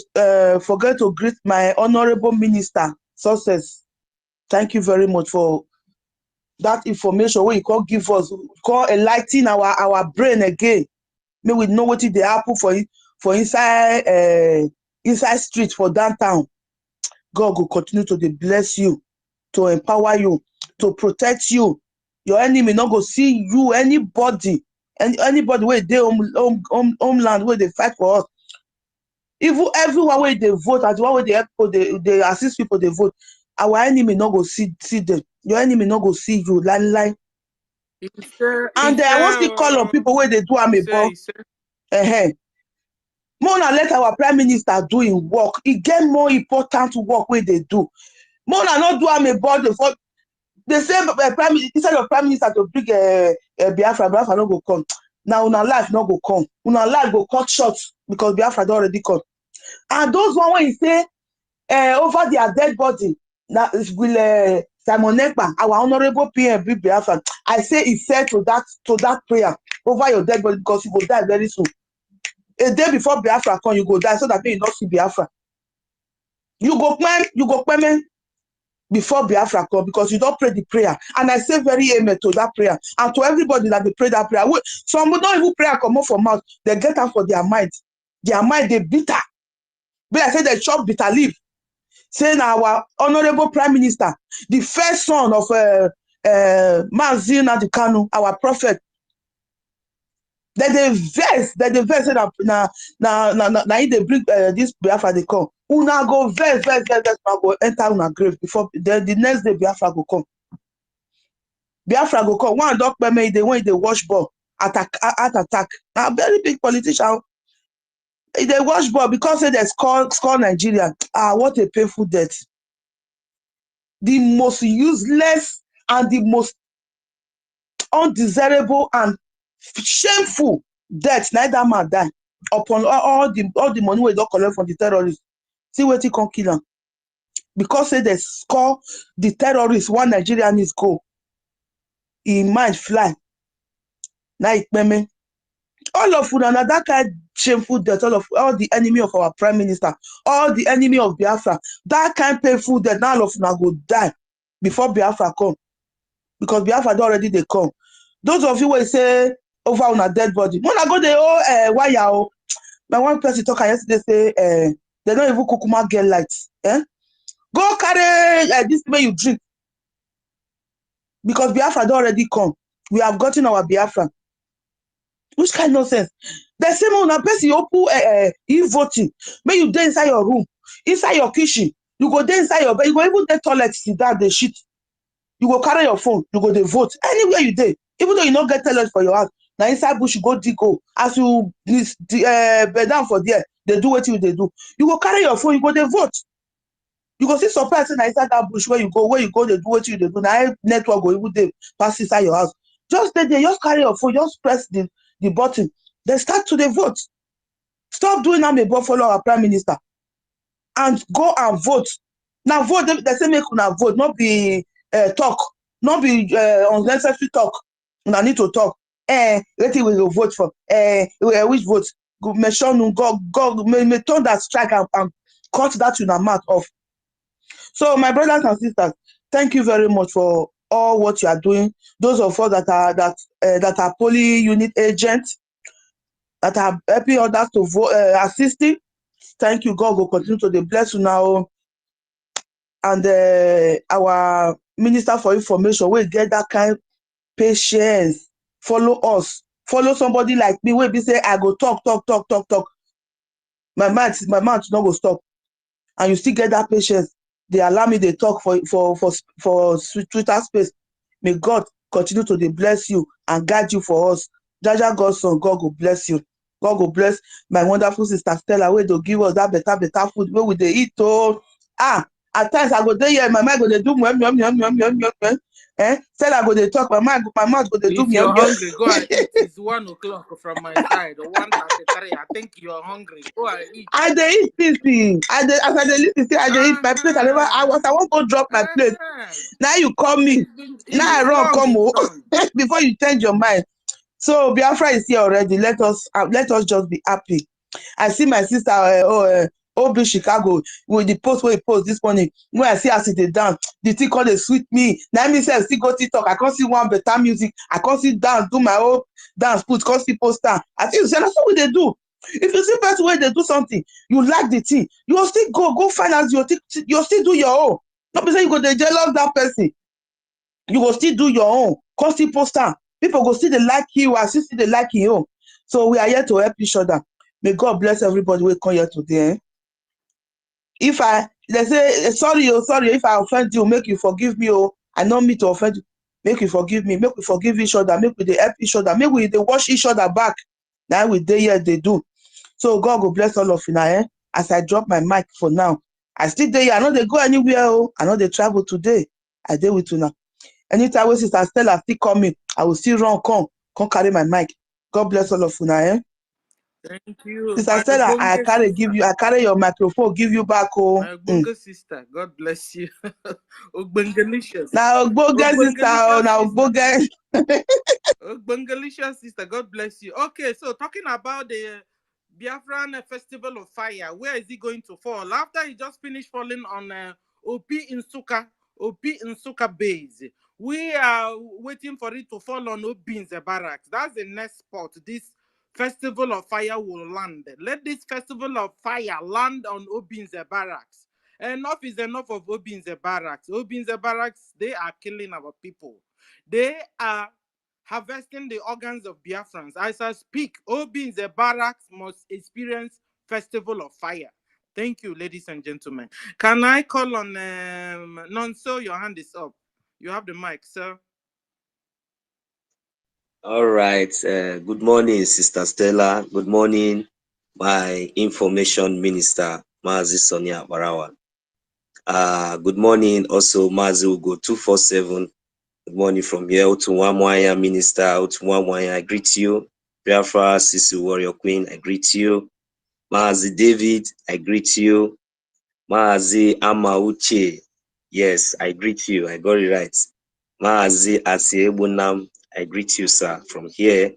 forget to greet my honorable minister, Success. Thank you very much for that information where you can give us, call enlighten our brain again. May we know what they happen for inside street for downtown. God will continue to bless you, to empower you, to protect you. Your enemy not go see you, anybody where they homeland where they fight for us. Even everyone where they vote, as one way they help people, they assist people, they vote. Our enemy not go see them. Your enemy not go see you. Line. And I want to call on people where they do amebo. Mona let our prime minister do in work. It get more important work where they do. Mona not do amebo for. They say instead of prime minister to bring Biafra no go come. Now una life no go come. Una life go cut short because Biafra don already come. And those one when you say over their dead body, now will Simon Ekpa, our honorable PM Biafra, I say he said to that prayer over your dead body because you will die very soon. A day before Biafra come, you go die so that you not see Biafra. You go payment before Biafra come because you don't pray the prayer. And I say very amen to that prayer. And to everybody that they pray that prayer. Some don't even pray come out from mouth. They get out for their mind. Their mind, they bitter. But I say they chop bitter leaf. Saying our honorable prime minister, the first son of Mazin Adikanu, our prophet, that they verse that they bring this Biafra they come. Una go verse, go enter una grave before the next day Biafra go come. Biafra go come. One dog when they watch ball attack. A very big politician. They watch ball because they score Nigeria. What a painful death. The most useless and the most undesirable and shameful death. Neither man die upon all the money we don't collect from the terrorists. See what he can kill them. Because they score the terrorists, one Nigerian is go. He might fly. Now it meme. All of una na that kind shameful death, all the enemy of our prime minister, all the enemy of Biafra, that kind painful death, now all of una go die before Biafra come. Because Biafra don already dey come. Those of you wey say over una dead body, una go dey wire o. My one person talk yesterday say they don't even kukuma get lights. Go carry this way you drink. Because Biafra don already come. We have gotten our Biafra. Which kind of nonsense? The same una person open e-voting. Make you dey inside your room, inside your kitchen. You go dey inside your bed. You go even dey toilet, sit down, dey shit. You go carry your phone, you go dey vote anywhere you dey, even though you no get toilet for your house. Na inside bush you go dig o. As you bed down for there, dey do wetin you dey do. You go carry your phone, you go dey vote. You go see surprise say na inside that bush where you go dey do wetin you dey do. Na network go even dey pass inside your house. Just dey there, just carry your phone, just press the button. Then start to dey vote. Stop doing am about follow our prime minister and go and vote. Now vote, they say make una vote, not be talk, not be unnecessary talk. Una need to talk. Wetin we go vote for? Which vote? Go make sure go may turn that strike and cut that una mouth off. So my brothers and sisters, thank you very much for all what you are doing. Those of us that are poly unit agents, that are helping others to vote, assisting. Thank you. God will continue to bless you now. And our Minister for Information will get that kind of patience. Follow us. Follow somebody like me. Will be say I go talk. My mouth not go stop. And you still get that patience. They allow me to talk for Twitter space. May God continue to bless you and guide you for us. Jaja God's son, God will bless you. God will bless my wonderful sister Stella, where to give us that better food where we dey eat. Oh, at times I go there here, my mind go dey do Stella go dey talk, my mouth go dey do If you're hungry, go and eat. It's 1 o'clock from my side, or 1:33. I think you're hungry. Go and eat. I dey eat this thing. As I dey listen, I dey eat my plate. I want to drop my plate. Now you call me. Now I run come before you change your mind. So Biafra is here already. Let us just be happy. I see my sister Obi Chicago with the post where he post this morning. When I see her sit down, the thing called dey sweet me. Now me say still go TikTok. I can't see one better music. I can't see dance, do my own dance, can't see poster. I think that's what they do. If you see person where they do something, you like the thing, you will still go find out you'll still do your own. Not because you go dey jealous that person. You will still do your own. Can't see poster. People go see they like you, I see they like you. So we are here to help each other. May God bless everybody who come here today. If they say sorry, if I offend you, make you forgive me. I don't mean to offend you. Make you forgive me. Make we forgive each other. Make we help each other. Make we wash each other back. Now we dey here, they do. So God will bless all of you now. As I drop my mic for now, I still dey here. I know they go anywhere. I know they travel today. I dey with you now. Anytime when Sister Stella still coming, I will still run, come carry my mic. God bless all of you now. Thank you. Sister Stella, I carry your microphone, give you back. My Ogbonge sister, God bless you. Ogbengelicious. Now Ogbonge sister, now Ogbonge. Ogbengelicious sister, God bless you. Okay, so talking about the Biafran Festival of Fire, where is it going to fall? After he just finished falling on OP in Suka base, we are waiting for it to fall on Obin's barracks. That's the next spot this Festival of Fire will land. Let this Festival of Fire land on Obin's barracks. Enough is enough of Obin's barracks. Obin's barracks, they are killing our people. They are harvesting the organs of Biafrans. As I speak, Obin's barracks must experience Festival of Fire. Thank you, ladies and gentlemen. Can I call on Nonso? Your hand is up. You have the mic, sir. All right. Good morning, Sister Stella. Good morning, my information minister, Mazi Sonia Barawa. Good morning, also Mazi Ugo 247. Good morning from here. Otunwamwaya minister, Otunwamwaya, I greet you. Biafra Sisi Warrior Queen, I greet you. Mazi David, I greet you. Mazi Amauche, yes, I greet you. I got it right. Mazi Asiebunam, I greet you, sir, from here.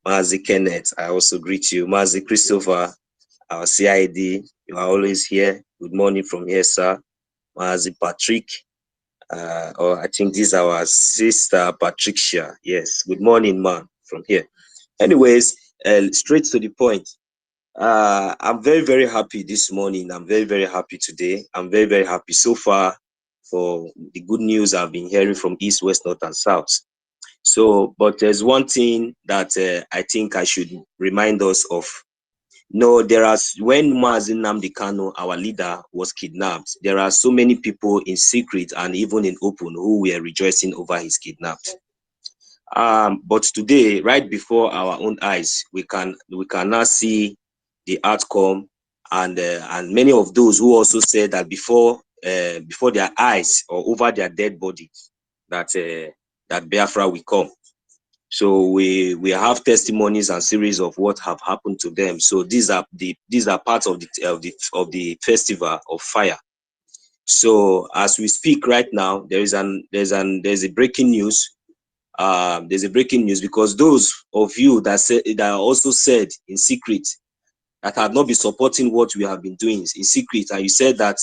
Mazi Kenneth, I also greet you. Mazi Christopher, our CID, you are always here. Good morning from here, sir. Mazi Patrick, or I think this is our sister Patricia. Yes, good morning, man, from here. Anyways, straight to the point. I'm very, very happy this morning. I'm very, very happy today. I'm very, very happy so far for the good news I've been hearing from East, West, North, and South. So, but there's one thing that I think I should remind us of. No, when Mazi Nnamdi Kanu, our leader, was kidnapped, there are so many people in secret and even in open who were rejoicing over his kidnapping. But today, right before our own eyes, we can now see the outcome, and many of those who also said that before their eyes or over their dead bodies, that Biafra will come. So we have testimonies and series of what have happened to them. So these are parts of the festival of fire. So as we speak right now, there's a breaking news. There's a breaking news, because those of you that also said in secret, that have not been supporting what we have been doing in secret, and you said that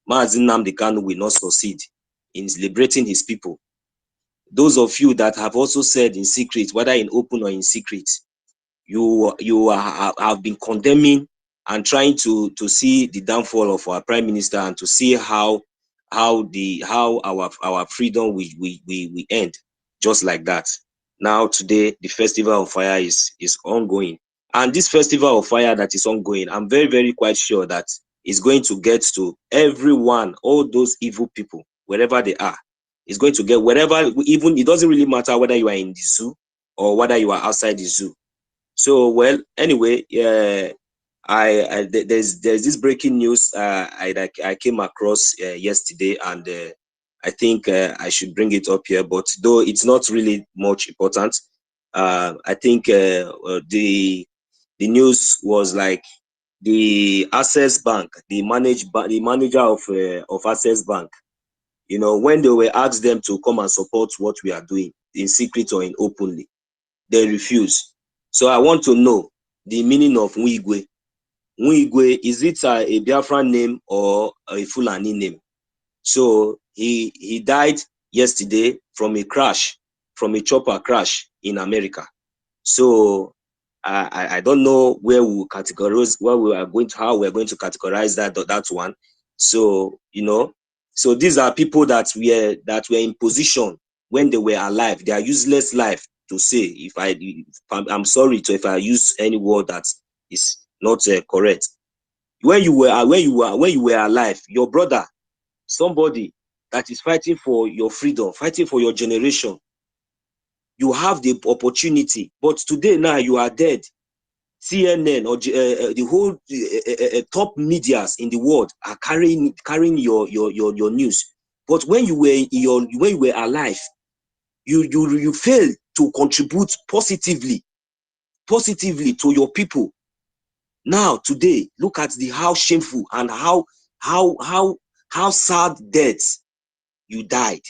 Mazi Nnamdi Kanu will not succeed in liberating his people. Those of you that have also said in secret, whether in open or in secret, you have been condemning and trying to see the downfall of our prime minister, and to see how our freedom we end just like that. Now today the festival of fire is ongoing, and this festival of fire that is ongoing, I'm very, very quite sure that it's going to get to everyone, all those evil people, wherever they are. It's going to get wherever, even it doesn't really matter whether you are in the zoo or whether you are outside the zoo. So, well, anyway, there's this breaking news I came across yesterday, and I think I should bring it up here. But though it's not really much important, I think the news was like the Access Bank, the manager of Access Bank. You know, when they were asked them to come and support what we are doing in secret or in openly, they refuse. So I want to know the meaning of Nwigwe. Nwigwe, is it a Biafran name or a Fulani name? So he died yesterday from a chopper crash in America. So I don't know where we will categorize, how we're going to categorize that one. So, you know, so these are people that were in position when they were alive. They are useless life to say. I'm sorry if I use any word that is not correct. When you were alive, your brother, somebody that is fighting for your freedom, fighting for your generation, you have the opportunity. But today now you are dead. CNN or the whole top medias in the world are carrying your news. But when you were alive, you failed to contribute positively to your people. Now today, look at how shameful and how sad death you died.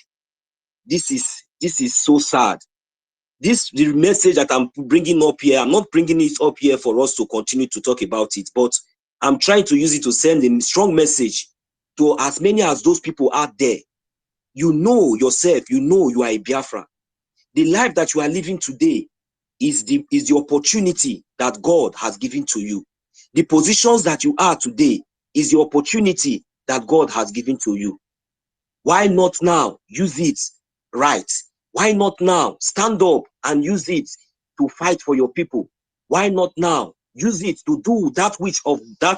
This is so sad. The message that I'm bringing up here, I'm not bringing it up here for us to continue to talk about it, but I'm trying to use it to send a strong message to as many as those people out there. You know yourself, you know you are a Biafra. The life that you are living today is the opportunity that God has given to you. The positions that you are today is the opportunity that God has given to you. Why not now use it right? Why not now stand up and use it to fight for your people? Why not now use it to do that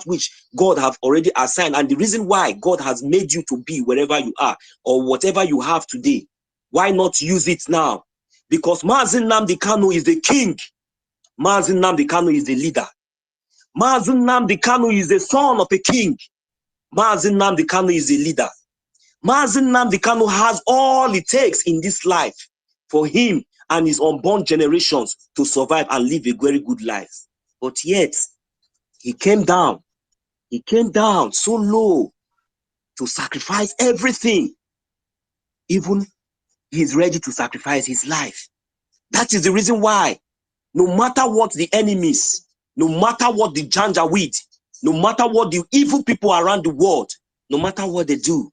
which God have already assigned? And the reason why God has made you to be wherever you are or whatever you have today, why not use it now? Because Mazi Nnamdi Kanu is the king. Mazi Nnamdi Kanu is the leader. Mazi Nnamdi Kanu is the son of a king. Mazi Nnamdi Kanu is the leader. Mazi Nnamdi Kanu has all it takes in this life for him and his unborn generations to survive and live a very good life. But yet, he came down so low to sacrifice everything. Even he's ready to sacrifice his life. That is the reason why No matter what the enemies, no matter what the Janjaweed, no matter what the evil people around the world, no matter what they do,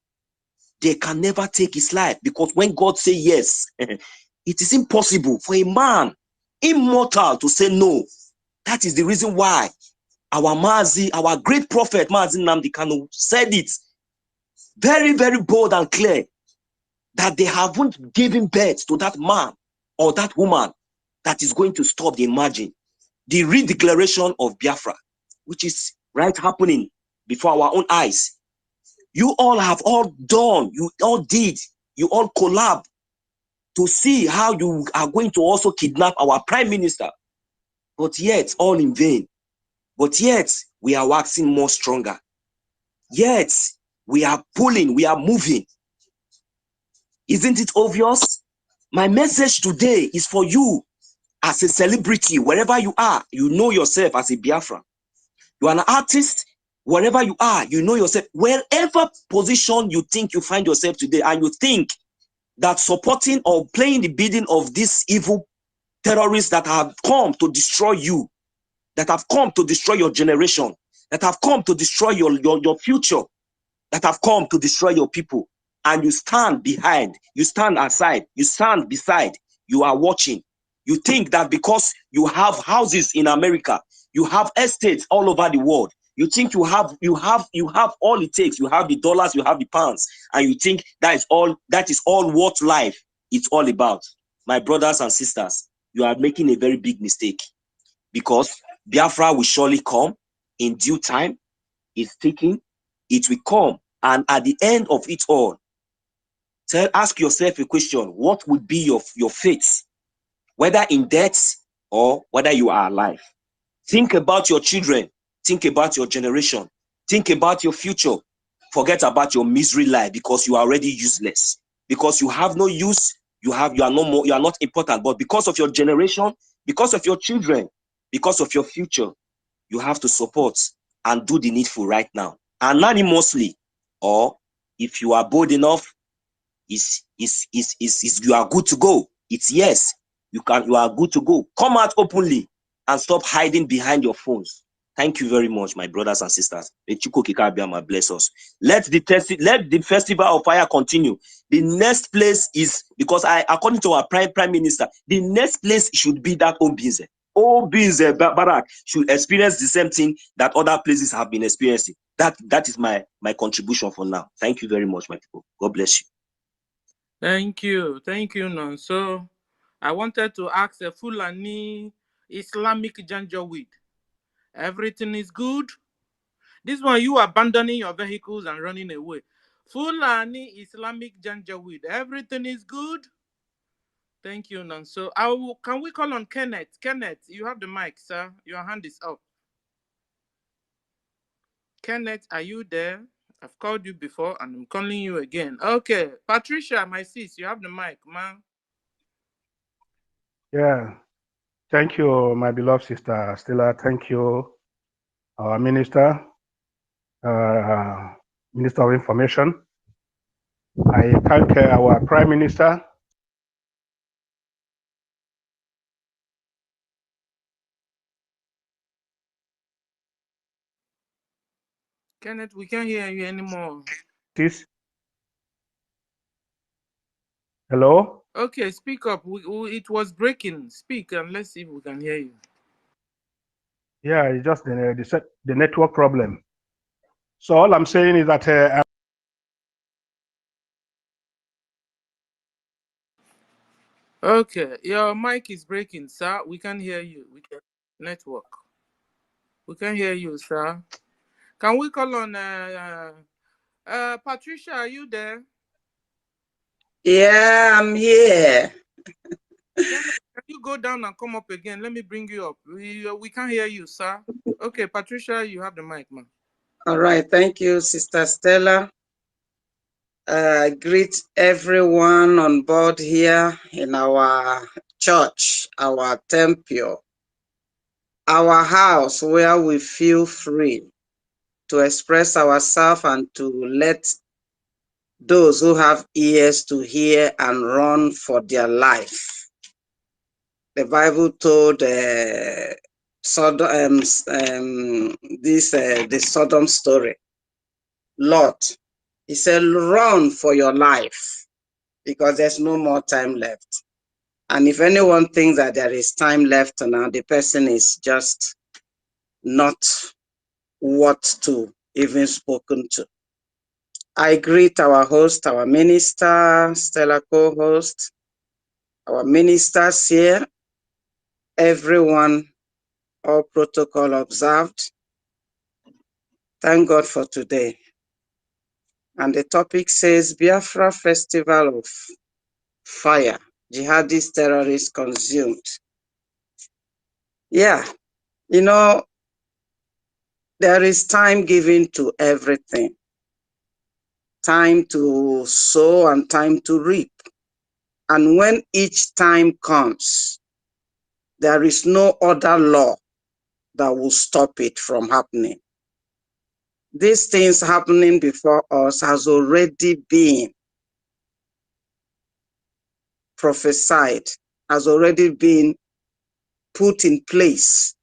they can never take his life, because when God say yes, it is impossible for a man immortal to say no. That is the reason why our Mazi, our great prophet Mazi Nnamdi Kanu said it very, very bold and clear, that they haven't given birth to that man or that woman that is going to stop the margin, the redeclaration of Biafra, which is right happening before our own eyes. You all have all done, you all did, you all collab to see how you are going to also kidnap our prime minister, but yet all in vain. But yet we are waxing more stronger. Yet we are pulling, we are moving. Isn't it obvious? My message today is for you as a celebrity, wherever you are, you know yourself as a Biafran. You are an artist, wherever you are, you know yourself. Wherever position you think you find yourself today, and you think that supporting or playing the bidding of these evil terrorists that have come to destroy you, that have come to destroy your generation, that have come to destroy your future, that have come to destroy your people, and you stand behind, you stand aside, you stand beside, you are watching. You think that because you have houses in America, you have estates all over the world, you think you have all it takes, you have the dollars, you have the pounds, and you think that is all what life is all about. My brothers and sisters, you are making a very big mistake, because Biafra will surely come in due time. It's ticking, it will come, and at the end of it all, ask yourself a question: what would be your fate, whether in death or whether you are alive? Think about your children, think about your generation, think about your future. Forget about your misery life, because you are already useless, because you have no use, you are no more, you are not important. But because of your generation, because of your children, because of your future, you have to support and do the needful right now, anonymously, or if you are bold enough, you are good to go. It's yes, you are good to go. Come out openly and stop hiding behind your phones. Thank you very much, my brothers and sisters. May Chukwu Okike Abiama bless us. Let the festival of fire continue. The next place is, because according to our prime minister, the next place should be that Obinze. Obinze Barak should experience the same thing that other places have been experiencing. That is my contribution for now. Thank you very much, my people. God bless you. Thank you, Nonso. I wanted to ask a Fulani Islamic Janjaweed. Everything is good. This one, you abandoning your vehicles and running away. Fulani Islamic Janjaweed. Everything is good. Thank you, Nonso. Can we call on Kenneth? Kenneth, you have the mic, sir. Your hand is up. Kenneth, are you there? I've called you before and I'm calling you again. Okay. Patricia, my sis, you have the mic, man. Yeah. Thank you, my beloved sister Stella. Thank you, our minister, Minister of Information. I thank our Prime Minister. Kenneth, we can't hear you anymore. Hello? Okay, speak up. It was breaking. Speak and let's see if we can hear you. Yeah, it's just the network problem. So all I'm saying is that Okay, your mic is breaking, sir. We can hear you. Network. We can hear you, sir. Can we call on Patricia? Are you there? Yeah, I'm here. Can you go down and come up again? Let me bring you up. We can't hear you, sir. Okay, Patricia, you have the mic, man. All right. Thank you, Sister Stella. Greet everyone on board here in our church, our temple, our house where we feel free to express ourselves and to let those who have ears to hear and run for their life. The Bible told Sodom, the Sodom story. Lot, he said, run for your life because there's no more time left. And if anyone thinks that there is time left now, the person is just not what to even spoken to. I greet our host, our minister, Stella co-host, our ministers here, everyone, all protocol observed. Thank God for today. And the topic says Biafra Festival of Fire, jihadist terrorists consumed. Yeah, you know, there is time given to everything. Time to sow and time to reap. And when each time comes, there is no other law that will stop it from happening. These things happening before us has already been prophesied, has already been put in place.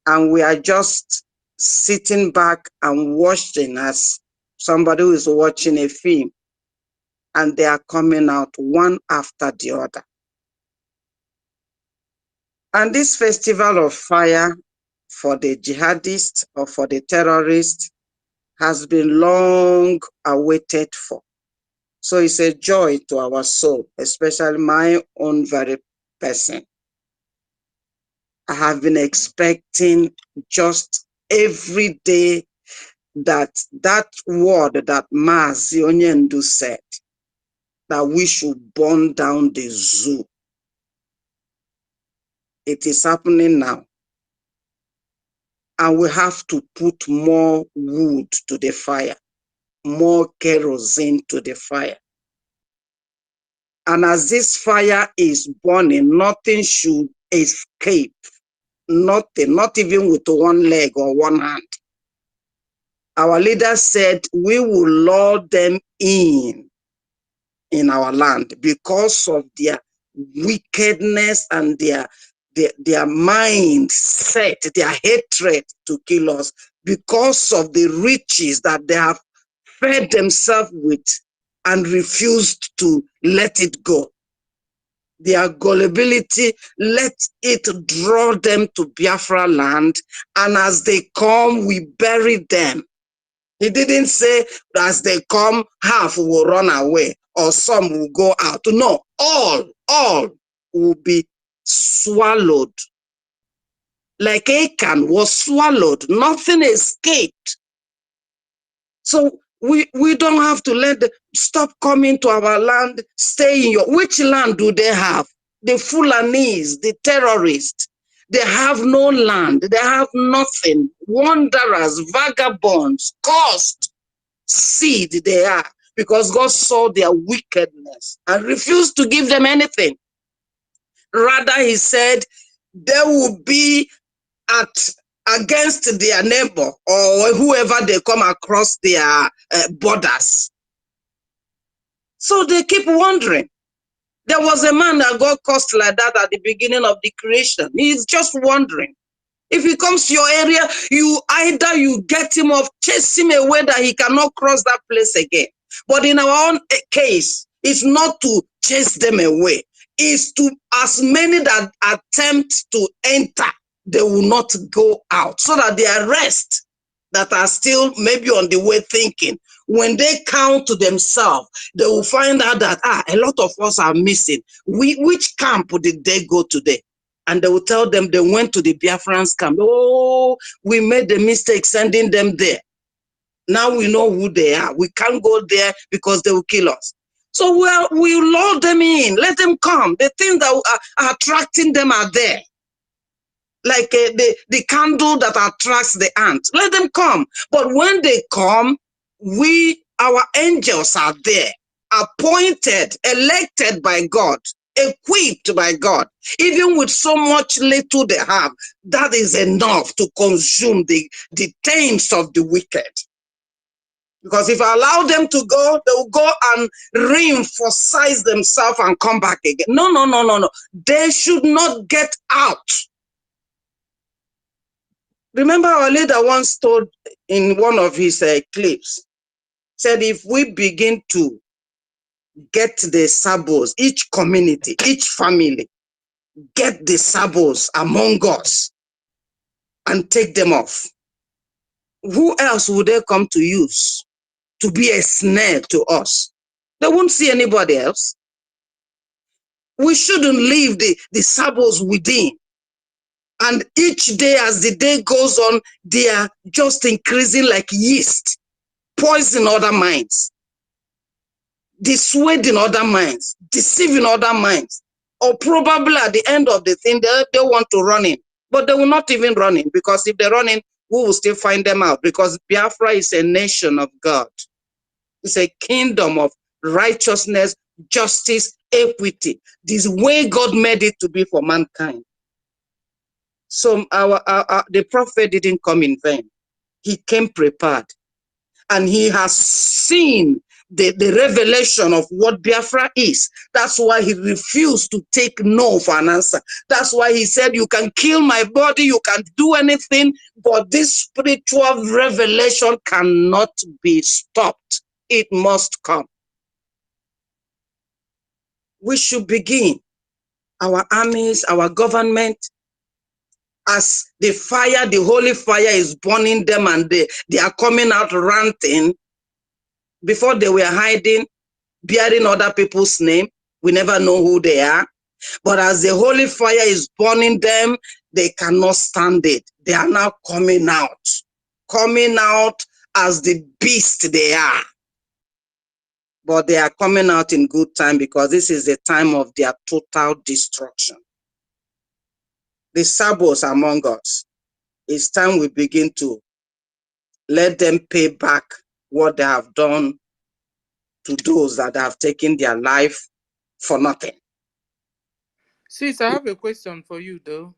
And we are just sitting back and watching as somebody who is watching a film, and they are coming out one after the other. And this festival of fire for the jihadists or for the terrorists has been long awaited for. So it's a joy to our soul, especially my own very person. I have been expecting just every day that word that Mazi Onyendu said, that we should burn down the zoo. It is happening now. And we have to put more wood to the fire, more kerosene to the fire. And as this fire is burning, nothing should escape. Nothing, not even with one leg or one hand. Our leader said, we will lure them in our land because of their wickedness and their mindset, their hatred to kill us, because of the riches that they have fed themselves with and refused to let it go. Their gullibility, let it draw them to Biafra land, and as they come, we bury them. He didn't say as they come, half will run away or some will go out. No, all will be swallowed. Like Achan was swallowed, nothing escaped. So we don't have to let them stop coming to our land, stay in your, which land do they have? The Fulanese, the terrorists. They have no land, they have nothing. Wanderers, vagabonds, cursed seed they are, because God saw their wickedness and refused to give them anything. Rather, he said, they will be against their neighbor or whoever they come across their borders. So they keep wondering. There was a man that got cursed like that at the beginning of the creation. He's just wondering. If he comes to your area, either you get him off, chase him away that he cannot cross that place again. But in our own case, it's not to chase them away. It's to, as many that attempt to enter, they will not go out. So that the rest that are still maybe on the way thinking, when they count to themselves, they will find out that, a lot of us are missing. Which camp did they go today? And they will tell them they went to the Biafran's camp. Oh, we made the mistake sending them there. Now we know who they are. We can't go there because they will kill us. So we lure them in. Let them come. The things that are attracting them are there. Like the candle that attracts the ant. Let them come. But when they come, our angels are there, appointed, elected by God, equipped by God. Even with so much little they have, that is enough to consume the thames of the wicked. Because if I allow them to go, they will go and re-emphasize themselves and come back again. No, no, no, no, no. They should not get out. Remember our leader once told in one of his clips, said if we begin to get the sabos, each community, each family, get the sabos among us and take them off, who else would they come to use to be a snare to us? They won't see anybody else. We shouldn't leave the sabos within. And each day as the day goes on, they are just increasing like yeast, poison other minds, dissuading other minds, deceiving other minds. Or probably at the end of the thing, they want to run in. But they will not even run in, because if they run in, we will still find them out, because Biafra is a nation of God. It's a kingdom of righteousness, justice, equity. This way God made it to be for mankind. So the prophet didn't come in vain. He came prepared, and he has seen the revelation of what Biafra is. That's why he refused to take no for an answer. That's why he said, you can kill my body, you can do anything, but this spiritual revelation cannot be stopped. It must come. We should begin. Our armies, our government, as the fire, the holy fire is burning them, and they are coming out ranting. Before they were hiding, bearing other people's name. We never know who they are. But as the holy fire is burning them, they cannot stand it. They are now coming out as the beast they are. But they are coming out in good time, because this is the time of their total destruction. The sabos among us, it's time we begin to let them pay back what they have done to those that have taken their life for nothing. Sis, I have a question for you, though.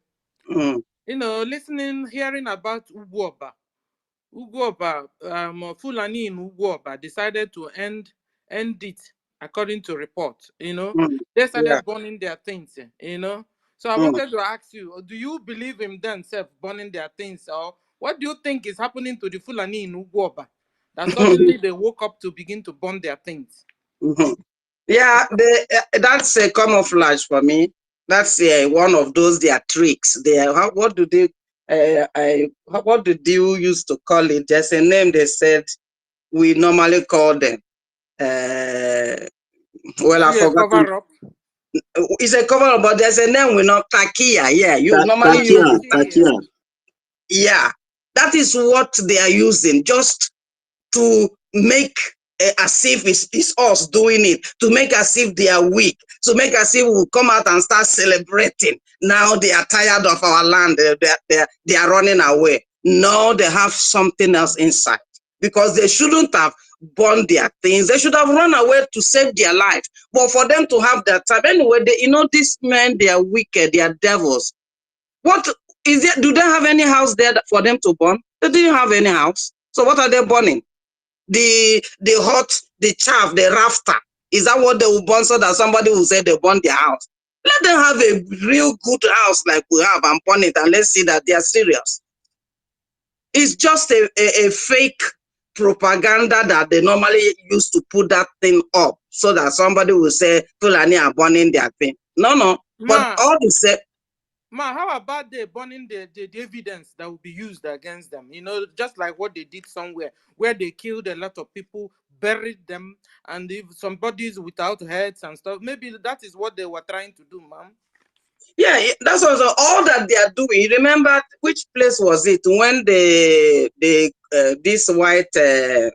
Mm. You know, hearing about Ugwoba, Fulani in Ugwoba decided to end it according to report. You know, Mm. they Yeah. started burning their things. You know, so I Mm. wanted to ask you: do you believe in themselves burning their things, or what do you think is happening to the Fulani in Ugwoba that suddenly they woke up to begin to burn their things? Mhm. Yeah, that's a camouflage for me. That's one of those their tricks. What do they? What did you used to call it? There's a name they said we normally call them. Well, Is I it a forgot. cover up? It's a cover, but there's a name we know, Takia. Yeah, you normally Oh, use Kakia, it. Kakia. Kakia. Yeah, that is what they are using, just to make as if it's us doing it, to make as if they are weak, to make as if we'll come out and start celebrating. Now they are tired of our land, they are running away. No, they have something else inside, because they shouldn't have burned their things. They should have run away to save their life. But for them to have that time, anyway, these men, they are wicked, they are devils. What is it? Do they have any house there for them to burn? They didn't have any house. So what are they burning? The hot, the chaff, the rafter. Is that what they will burn, so that somebody will say they burn their house? Let them have a real good house like we have and burn it, and let's see that they are serious. It's just a fake propaganda that they normally use to put that thing up, so that somebody will say Fulani are burning their thing. No. But Ma, all the same. how about they burning the evidence that will be used against them? You know, just like what they did somewhere where they killed a lot of people, buried them, and if some bodies without heads and stuff. Maybe that is what they were trying to do, ma'am. Yeah, that's also all that they are doing. Remember, which place was it when these white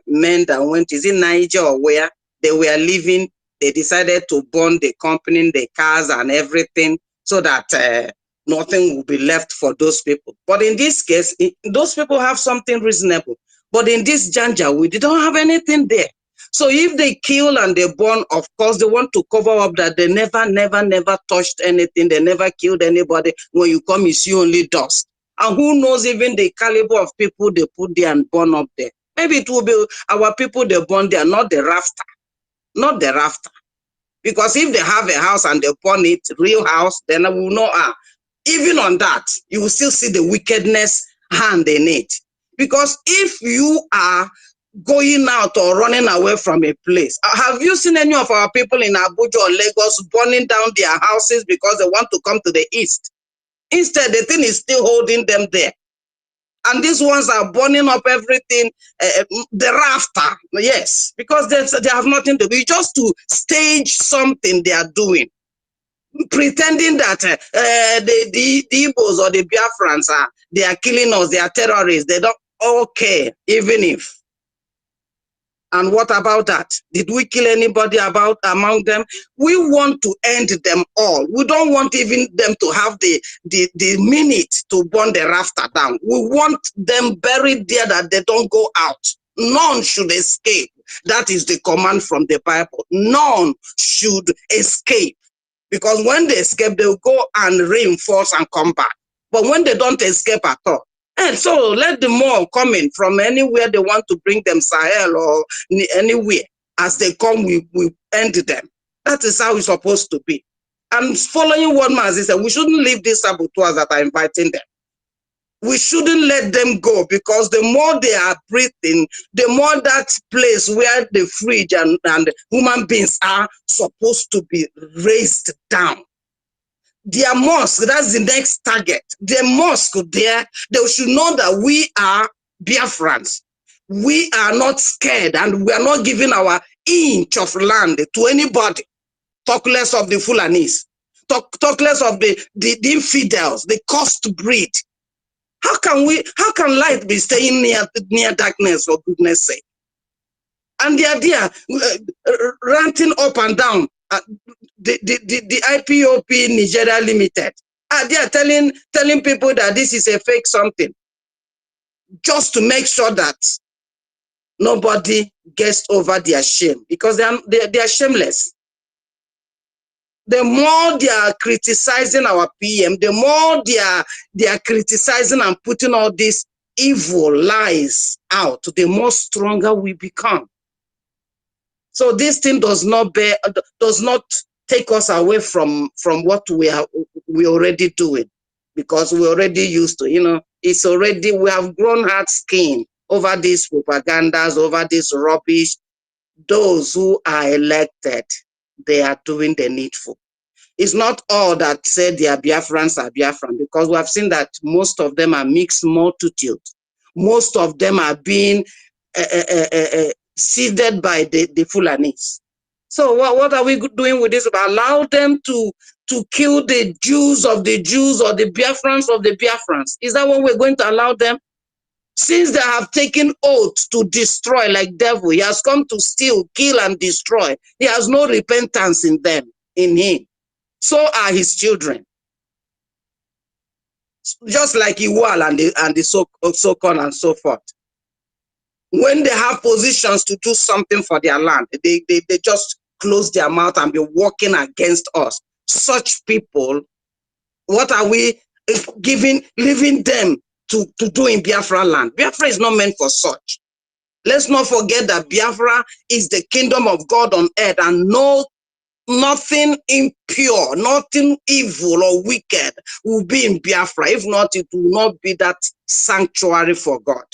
men that went, is it Niger or where they were living? They decided to burn the company, the cars and everything, so that nothing will be left for those people. But in this case, those people have something reasonable. But in this Janjaweed, they don't have anything there. So if they kill and they burn, of course, they want to cover up that they never touched anything. They never killed anybody. When you come, you see only dust. And who knows even the caliber of people they put there and burn up there. Maybe it will be our people they burn there, not the rafter. Not the rafter. Because if they have a house and they burn it, real house, then I will know, even on that, you will still see the wickedness hand in it. Because if you are going out or running away from a place, have you seen any of our people in Abuja or Lagos burning down their houses because they want to come to the east? Instead, the thing is still holding them there. And these ones are burning up everything, the rafter, yes, because they have nothing to do. Just to stage something they are doing, pretending that the Igbos or the Biafrans they are killing us, they are terrorists. They don't, okay, even if. And what about that? Did we kill anybody among them? We want to end them all. We don't want even them to have the minute to burn the rafter down. We want them buried there that they don't go out. None should escape. That is the command from the Bible. None should escape. Because when they escape, they'll go and reinforce and come back. But when they don't escape at all, and so let them all come in from anywhere they want to bring them, Sahel or anywhere. As they come, we end them. That is how it's supposed to be. And following what Mazi said, we shouldn't leave these saboteurs that are inviting them. We shouldn't let them go, because the more they are breathing, the more that place where the fridge and human beings are supposed to be raised down. Their mosque, that's the next target. Their mosque there, they should know that we are Biafrans. We are not scared, and we are not giving our inch of land to anybody. Talk less of the Fulanis. Talk less of the infidels, the cursed breed. How can light be staying near darkness, for goodness sake? And they are there ranting up and down. The IPOP Nigeria Limited. They are telling people that this is a fake something, just to make sure that nobody gets over their shame, because they are shameless. The more they are criticizing our PM, the more they are criticizing and putting all these evil lies out, the more stronger we become. So this thing does not take us away from what we already doing, because we already used to, it's already, we have grown hard skin over these propagandas, over this rubbish. Those who are elected, they are doing the needful. It's not all that said they are Biafrans are Biafran, because we have seen that most of them are mixed multitude. Most of them are being seeded by the Fulanis. So what are we doing with this? Allow them to kill the Jews of the Jews, or the Biafrans of the Biafrans. Is that what we're going to allow them? Since they have taken oath to destroy like devil, he has come to steal, kill, and destroy. He has no repentance in him. So are his children. Just like Iwal and the so-called and so forth. When they have positions to do something for their land, they just close their mouth and be working against us. Such people, what are we leaving them to do in Biafra land? Biafra is not meant for such. Let's not forget that Biafra is the kingdom of God on earth, and nothing impure, nothing evil or wicked will be in Biafra. If not, it will not be that sanctuary for God.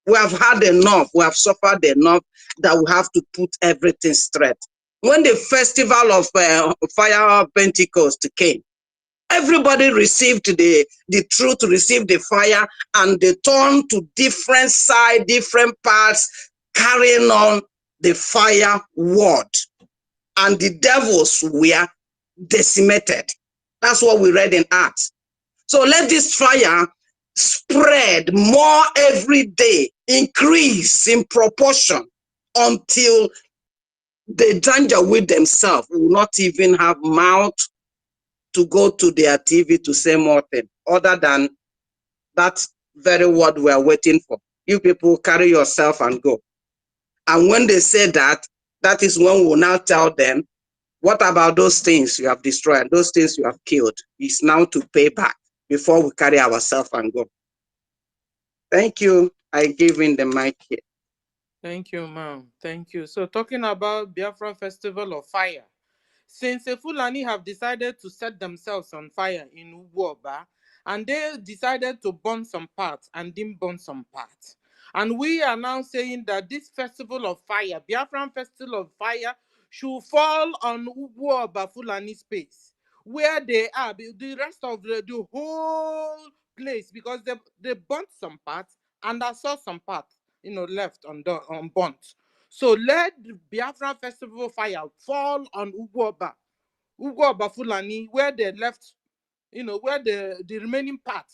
We have had enough. We have suffered enough that we have to put everything straight. When the festival of fire Pentecost came, everybody received the truth, received the fire, and they turned to different sides, different parts, carrying on the fire word. And the devils were decimated. That's what we read in Acts. So let this fire spread more every day, increase in proportion, until the danger with themselves will not even have mouth to go to their TV to say more thing, other than that very word we are waiting for. You people carry yourself and go. And when they say that, that is when we will now tell them, what about those things you have destroyed, those things you have killed? It's now to pay back before we carry ourselves and go. Thank you. I give in the mic here. Thank you, ma'am. Thank you. So talking about Biafra Festival of Fire. Since the Fulani have decided to set themselves on fire in Ubuoba, and they decided to burn some parts and didn't burn some parts. And we are now saying that this festival of fire, Biafran Festival of Fire, should fall on Ubuoba Fulani space, where they are, the rest of the whole place, because they burnt some parts and I saw some parts, left unburnt. So let the Biafra Festival fire fall on Uguoba Fulani, where they left, where the remaining part,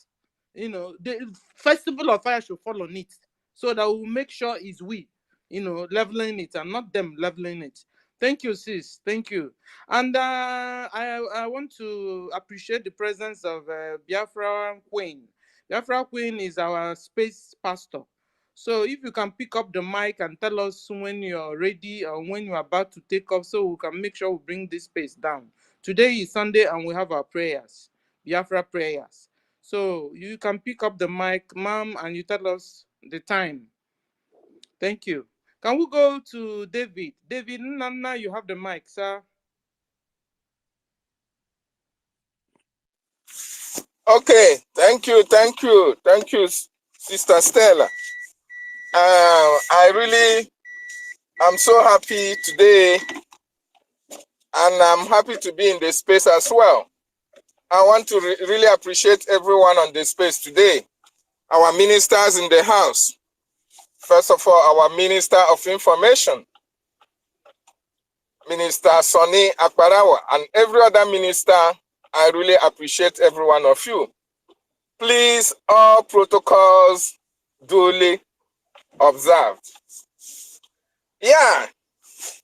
the Festival of Fire should fall on it. So that we'll make sure it's we, leveling it and not them leveling it. Thank you, sis. Thank you. And I want to appreciate the presence of Biafra Queen. Biafra Queen is our space pastor. So if you can pick up the mic and tell us when you're ready or when you're about to take off, so we can make sure we bring this space down. Today is Sunday and we have our prayers, Biafra prayers. So you can pick up the mic, ma'am, and you tell us the time. Thank you. Can we go to David? David Nana, you have the mic, sir. Okay, thank you, Sister Stella. I'm so happy today, and I'm happy to be in this space as well. I want to really appreciate everyone on this space today. Our ministers in the house. First of all, our Minister of Information, Minister Sonny Akbarawa, and every other minister. I really appreciate every one of you. Please, all protocols duly observed. Yeah,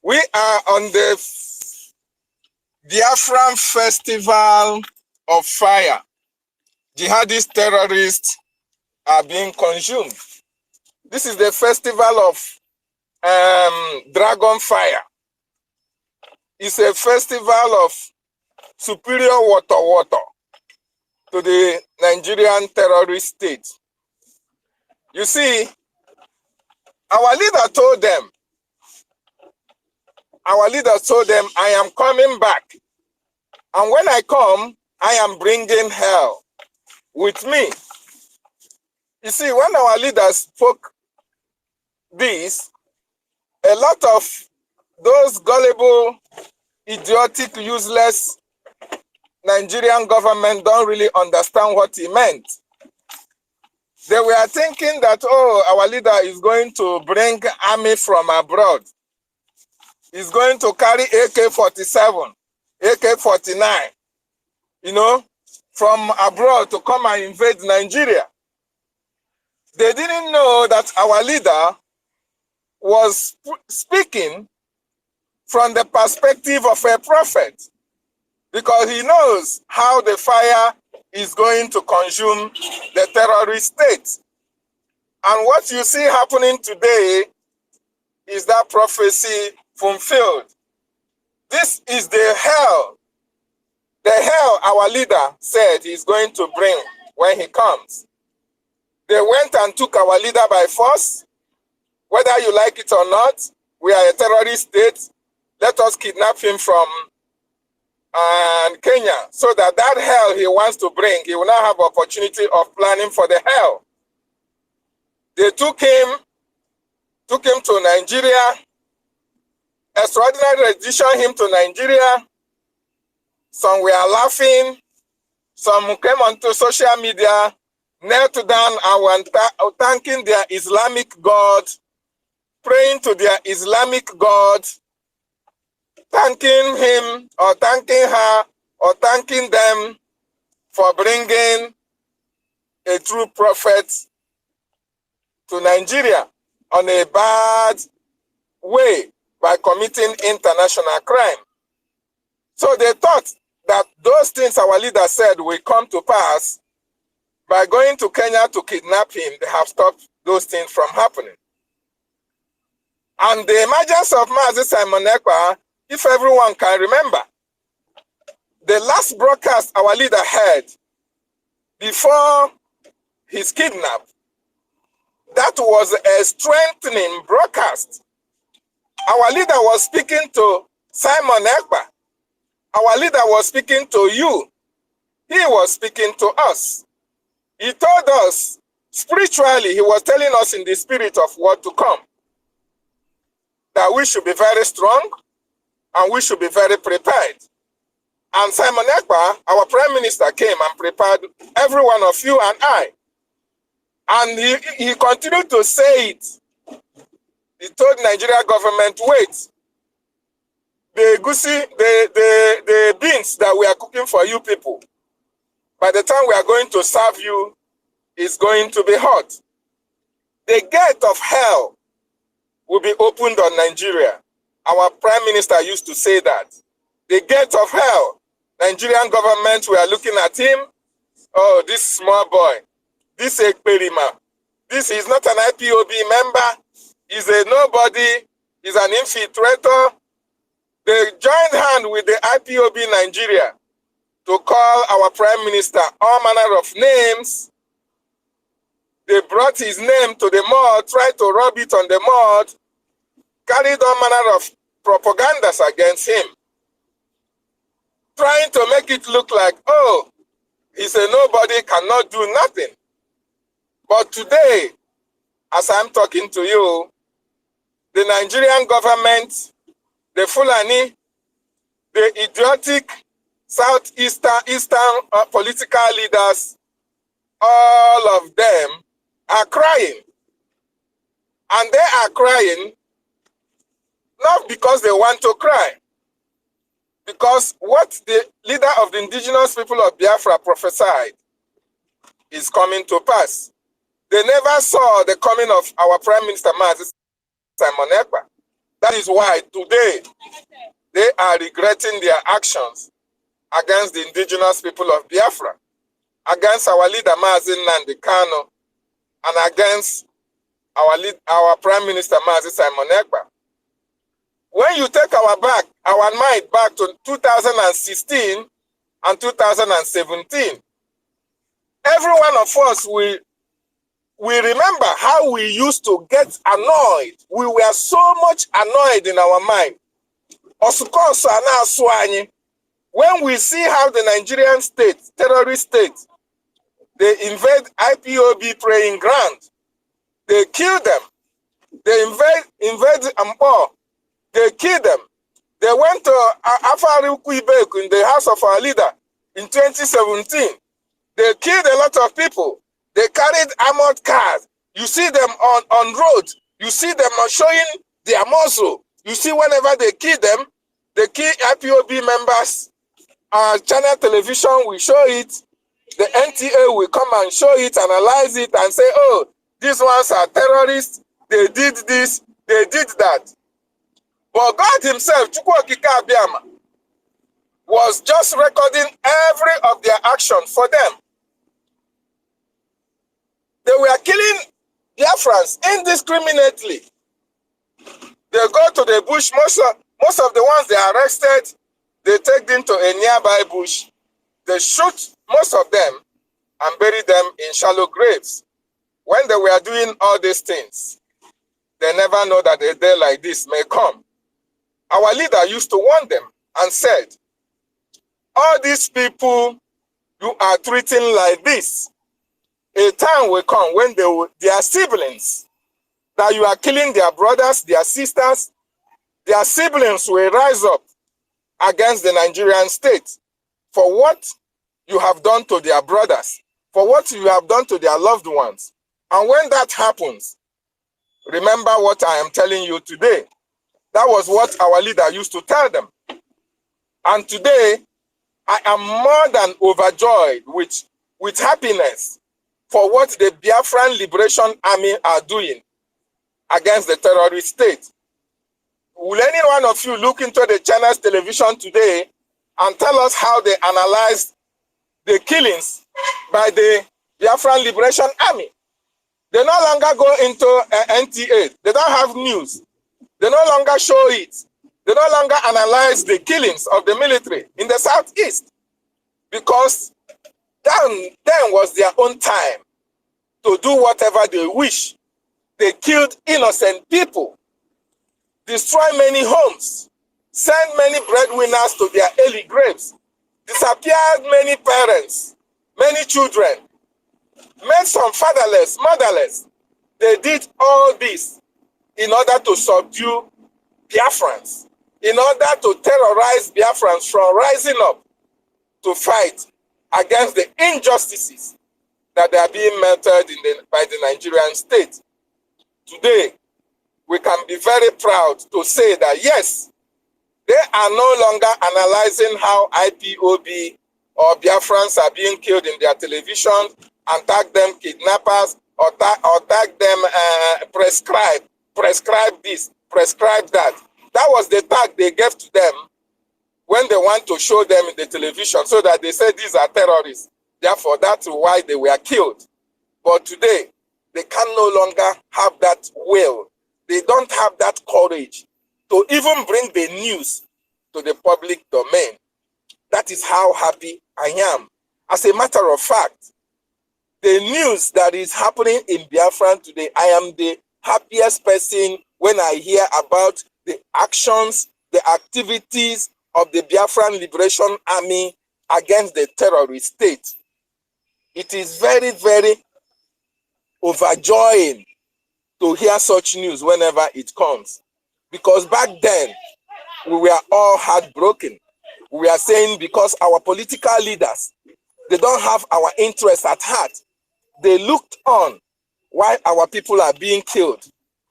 we are on the Biafra Festival of Fire. Jihadist terrorists are being consumed. This is the festival of dragon fire. It's a festival of superior water to the Nigerian terrorist state. You see, our leader told them, I am coming back. And when I come, I am bringing hell with me. You see, when our leaders spoke this, a lot of those gullible, idiotic, useless Nigerian government don't really understand what he meant. They were thinking that, oh, our leader is going to bring army from abroad. He's going to carry AK-47, AK-49, from abroad to come and invade Nigeria. They didn't know that our leader was speaking from the perspective of a prophet, because he knows how the fire is going to consume the terrorist state. And what you see happening today is that prophecy fulfilled. This is the hell our leader said he's going to bring when he comes. They went and took our leader by force. Whether you like it or not, we are a terrorist state. Let us kidnap him from Kenya, so that hell he wants to bring, he will now have opportunity of planning for the hell. They took him to Nigeria, extraordinarily edition him to Nigeria. Some were laughing, some came onto social media, knelt down and were thanking their Islamic God, praying to their Islamic God, thanking him or thanking her or thanking them for bringing a true prophet to Nigeria on a bad way by committing international crime. So they thought that those things our leader said will come to pass. By going to Kenya to kidnap him, they have stopped those things from happening. And the emergence of Mazi Simon Ekpa, if everyone can remember, the last broadcast our leader had before his kidnap, That was a strengthening broadcast. Our leader was speaking to Simon Ekpa. Our leader was speaking to you. He was speaking to us. He told us spiritually, he was telling us in the spirit of what to come, that we should be very strong and we should be very prepared. And Simon Ekpa, our prime minister, came and prepared every one of you and I. And he continued to say it. He told Nigeria government, wait, the beans that we are cooking for you people, by the time we are going to serve you, is going to be hot. The gate of hell will be opened on Nigeria. Our prime minister used to say that. The gate of hell. Nigerian government, we are looking at him. Oh, this small boy. This Ekperima. This is not an IPOB member. He's a nobody. He's an infiltrator. They joined hand with the IPOB Nigeria to call our prime minister all manner of names. They brought his name to the mud, tried to rub it on the mud, carried all manner of propagandas against him, trying to make it look like, oh, he's a nobody, cannot do nothing. But today, as I'm talking to you, the Nigerian government, the Fulani, the idiotic Southeastern political leaders, all of them are crying. And they are crying not because they want to cry, because what the leader of the indigenous people of Biafra prophesied is coming to pass. They never saw the coming of our Prime Minister Simon Ekpa. That is why today they are regretting their actions against the indigenous people of Biafra, against our leader Mazi Nnamdi Kanu, and against our Prime Minister Simon Ekpa. When you take our mind back to 2016 and 2017, every one of us we remember how we used to get annoyed. We were so much annoyed in our mind. When we see how the Nigerian state, terrorist state, they invade IPOB praying ground, they kill them, they invade Ampo, they kill them. They went to Afari Kuibek in the house of our leader in 2017. They killed a lot of people. They carried armored cars. You see them on road. You see them showing their muscle. You see whenever they kill them, they kill IPOB members. Channel television will show it. The NTA will come and show it, analyze it, and say, oh, these ones are terrorists. They did this, they did that. But God himself, Chukwokika Abiyama, was just recording every of their action for them. They were killing Biafrans indiscriminately. They go to the bush. Most of the ones they arrested, they take them to a nearby bush. They shoot most of them and bury them in shallow graves. When they were doing all these things, they never know that a day like this may come. Our leader used to warn them and said, all these people you are treating like this, a time will come when their siblings, that you are killing their brothers, their sisters, their siblings will rise up against the Nigerian state for what you have done to their brothers, for what you have done to their loved ones. And when that happens, remember what I am telling you today. That was what our leader used to tell them. And today, I am more than overjoyed with happiness for what the Biafran Liberation Army are doing against the terrorist state. Will any one of you look into the channel's television today and tell us how they analyzed the killings by the Biafran Liberation Army? They no longer go into NTA. They don't have news. They no longer show it. They no longer analyze the killings of the military in the Southeast, because then was their own time to do whatever they wish They killed innocent people, destroyed many homes, sent many breadwinners to their early graves, disappeared many parents, many children, made some fatherless, motherless. They did all this in order to subdue Biafrans, in order to terrorize Biafrans from rising up to fight against the injustices that they are being meted by the Nigerian state. Today, we can be very proud to say that yes, they are no longer analyzing how IPOB or Biafrans are being killed in their television and tag them kidnappers or tag them prescribe this, prescribe that. That was the tag they gave to them when they want to show them in the television, so that they say these are terrorists. Therefore, that's why they were killed. But today, they can no longer have that will. They don't have that courage to even bring the news to the public domain. That is how happy I am. As a matter of fact, the news that is happening in Biafra today, I am the happiest person when I hear about the actions, the activities of the Biafran Liberation Army against the terrorist state. It is very, very overjoying to hear such news whenever it comes. Because back then, we were all heartbroken. We are saying because our political leaders, they don't have our interests at heart. They looked on while our people are being killed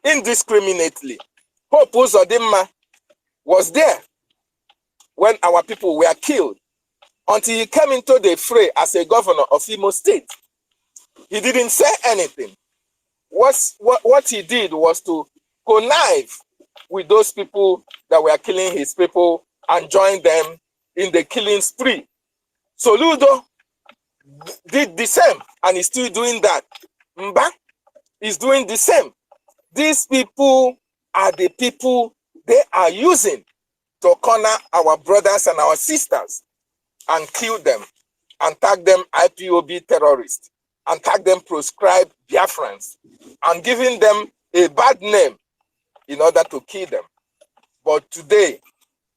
indiscriminately. Hope Uzodimma was there when our people were killed until he came into the fray as a governor of Imo State. He didn't say anything. What he did was to connive with those people that were killing his people and join them in the killing spree. Soludo did the same and is still doing that. Mba is doing the same. These people are the people they are using to corner our brothers and our sisters and kill them and tag them IPOB terrorists and tag them proscribed Biafrans and giving them a bad name in order to kill them. But today,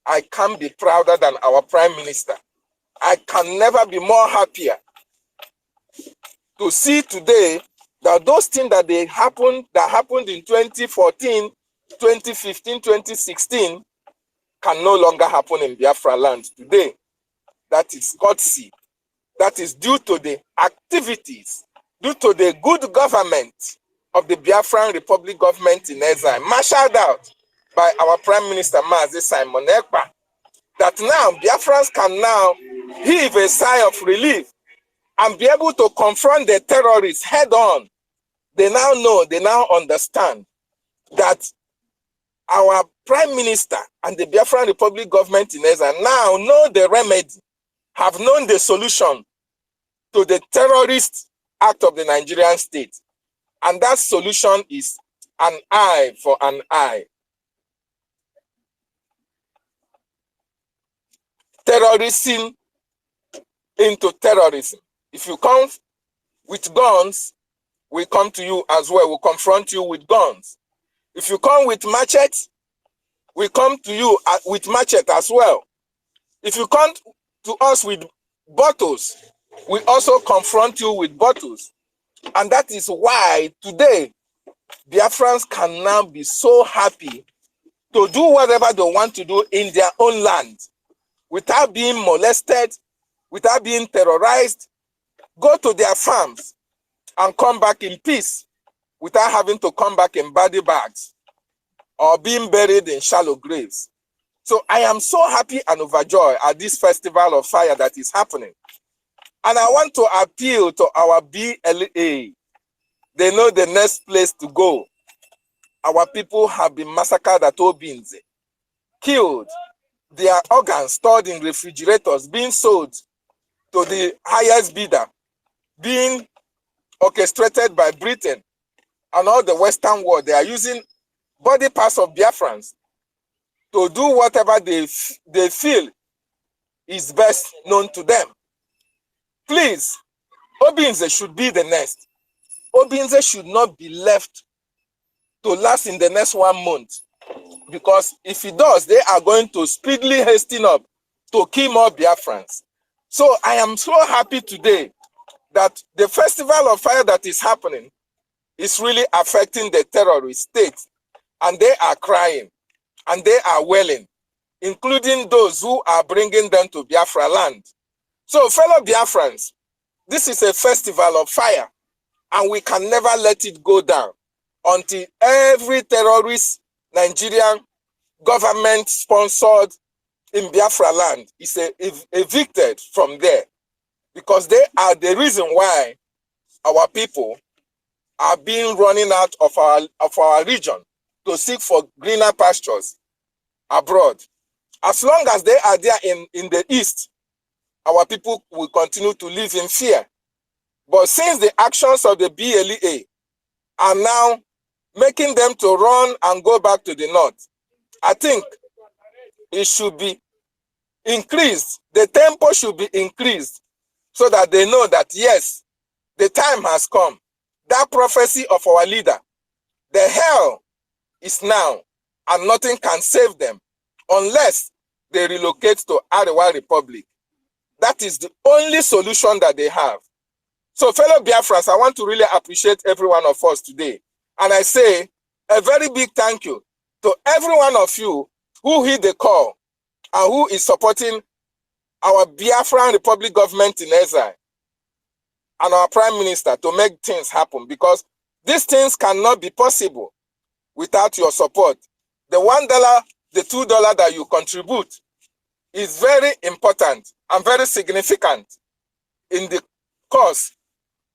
I can't be prouder than our Prime Minister. I can never be more happier to see today that those things that happened in 2014, 2015, 2016 can no longer happen in Biafra land today. That is courtesy. That is due to the activities, due to the good government of the Biafran Republic government in exile, marshaled out by our Prime Minister Mazi Simon Ekpa, that now Biafrans can now heave a sigh of relief and be able to confront the terrorists head on. They now know, they now understand that our Prime Minister and the Biafran Republic government in exile now know the remedy, have known the solution to the terrorist act of the Nigerian state. And that solution is an eye for an eye. Terrorism into terrorism. If you come with guns, we come to you as well. We'll confront you with guns. If you come with machetes, we come to you with machete as well. If you come to us with bottles, we also confront you with bottles. And that is why today, Biafrans can now be so happy to do whatever they want to do in their own land without being molested, without being terrorized, go to their farms and come back in peace without having to come back in body bags or being buried in shallow graves. So I am so happy and overjoyed at this festival of fire that is happening. And I want to appeal to our BLA. They know the next place to go. Our people have been massacred at Obinze, killed, their organs stored in refrigerators, being sold to the highest bidder, being orchestrated by Britain and all the Western world. They are using body parts of Biafrans to do whatever they feel is best known to them. Please, Obinze should be the next. Obinze should not be left to last in the next 1 month. Because if it does, they are going to speedily hasten up to kill more Biafrans. So I am so happy today that the festival of fire that is happening is really affecting the terrorist state. And they are crying and they are wailing, including those who are bringing them to Biafra land. So fellow Biafrans, this is a festival of fire and we can never let it go down until every terrorist Nigerian government sponsored in Biafra land is evicted from there, because they are the reason why our people are being running out of our region to seek for greener pastures abroad. As long as they are there in the east, our people will continue to live in fear. But since the actions of the BLEA are now making them to run and go back to the north, I think it should be increased. The tempo should be increased so that they know that, yes, the time has come. That prophecy of our leader, the hell is now, and nothing can save them unless they relocate to Arewa Republic. That is the only solution that they have. So fellow Biafrans, I want to really appreciate every one of us today. And I say a very big thank you to every one of you who heed the call and who is supporting our Biafran Republic government in exile and our Prime Minister to make things happen, because these things cannot be possible without your support. The $1, the $2 that you contribute is very important and very significant in the cause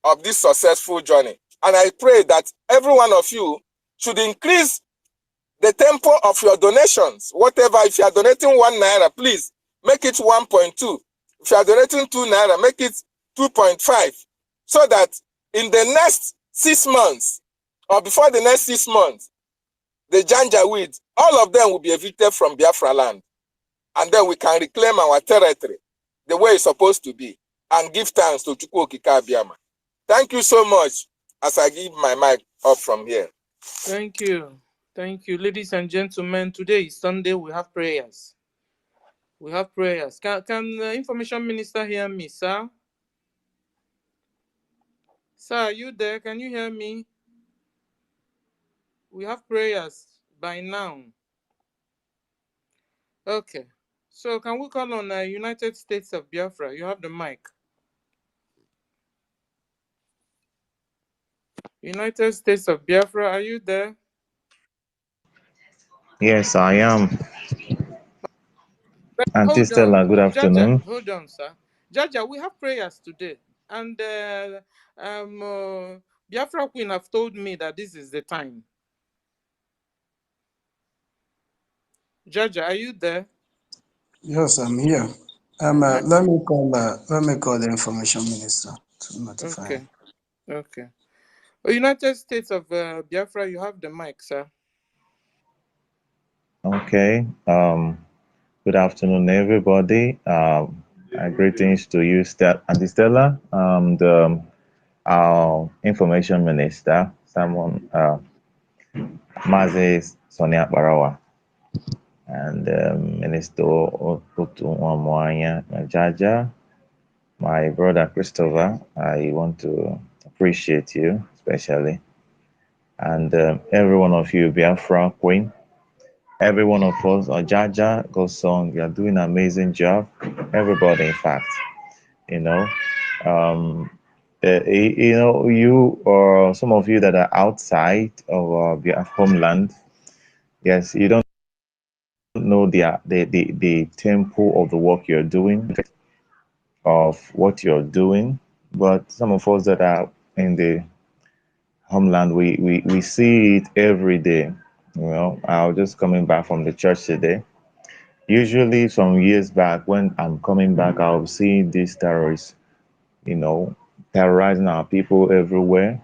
of this successful journey. And I pray that every one of you should increase the tempo of your donations. Whatever, if you are donating 1 naira, please make it 1.2. If you are donating 2 naira, make it 2.5. So that in the next 6 months, or before the next 6 months, the Janjaweed, all of them will be evicted from Biafra land. And then we can reclaim our territory the way it's supposed to be and give thanks to Chukwu Okike Abiyama. Thank you so much as I give my mic up from here. Thank you. Thank you. Ladies and gentlemen, today is Sunday. We have prayers. We have prayers. Can the Information Minister hear me, sir? Sir, are you there? Can you hear me? We have prayers by now. Okay. So can we call on United States of Biafra? You have the mic. United States of Biafra, are you there? Yes, I am. Auntie Hold on. Stella, good Jaja, afternoon. hold on, sir. Jaja, we have prayers today. And Biafra Queen have told me that this is the time. Jaja, are you there? Yes, I'm here. Uh-huh. Let me call the information minister to notify him. Okay. Okay. United States of Biafra, you have the mic, sir. Okay. Good afternoon, everybody. Greetings to you, Auntie Stella, and our information minister, someone, Mazi Sonia Barawa, and Minister Otu Mwanya Jaja, my brother Christopher. I want to appreciate you, especially, and every one of you, Biafra Queen. Every one of us, or Jaja, Gosong, you're doing an amazing job. Everybody, in fact, you know, um, you or some of you that are outside of your homeland, yes, you don't know the tempo of the work you're doing, of what you're doing. But some of us that are in the homeland, we see it every day. You know, I was just coming back from the church today. Usually, some years back, when I'm coming back, I'll see these terrorists, terrorizing our people everywhere,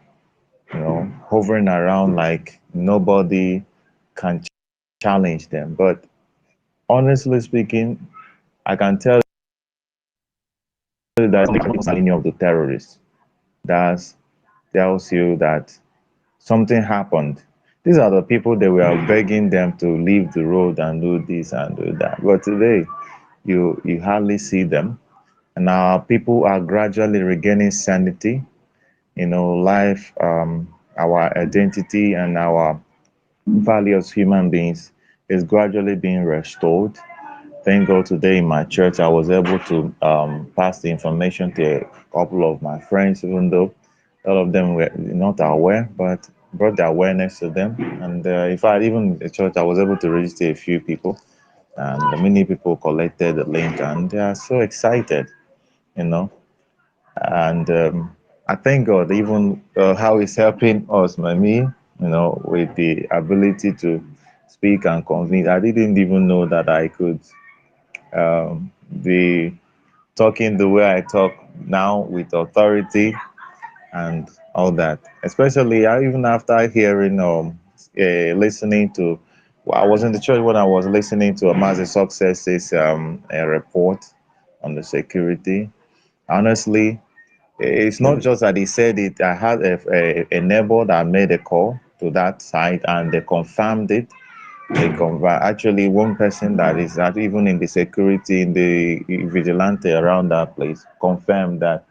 hovering around like nobody can challenge them. But honestly speaking, I can tell you that any of the terrorists that tells you that something happened. These are the people that we are begging them to leave the road and do this and do that. But today, you hardly see them, and our people are gradually regaining sanity. Life, our identity, and our value as human beings is gradually being restored. Thank God today in my church, I was able to pass the information to a couple of my friends, even though all of them were not aware, but brought the awareness to them. And in fact, even in the church, I was able to register a few people, and many people collected the link, and they are so excited, you know. And I thank God, even how He's helping us, me, with the ability to speak and convince. I didn't even know that I could be talking the way I talk now with authority and all that. Especially even after hearing listening to, well, I was in the church when I was listening to Amazi Success's a report on the security. Honestly, it's not just that he said it. I had a neighbor that made a call to that site and they confirmed it. Actually, one person that is not even in the security, in the vigilante around that place, confirmed that,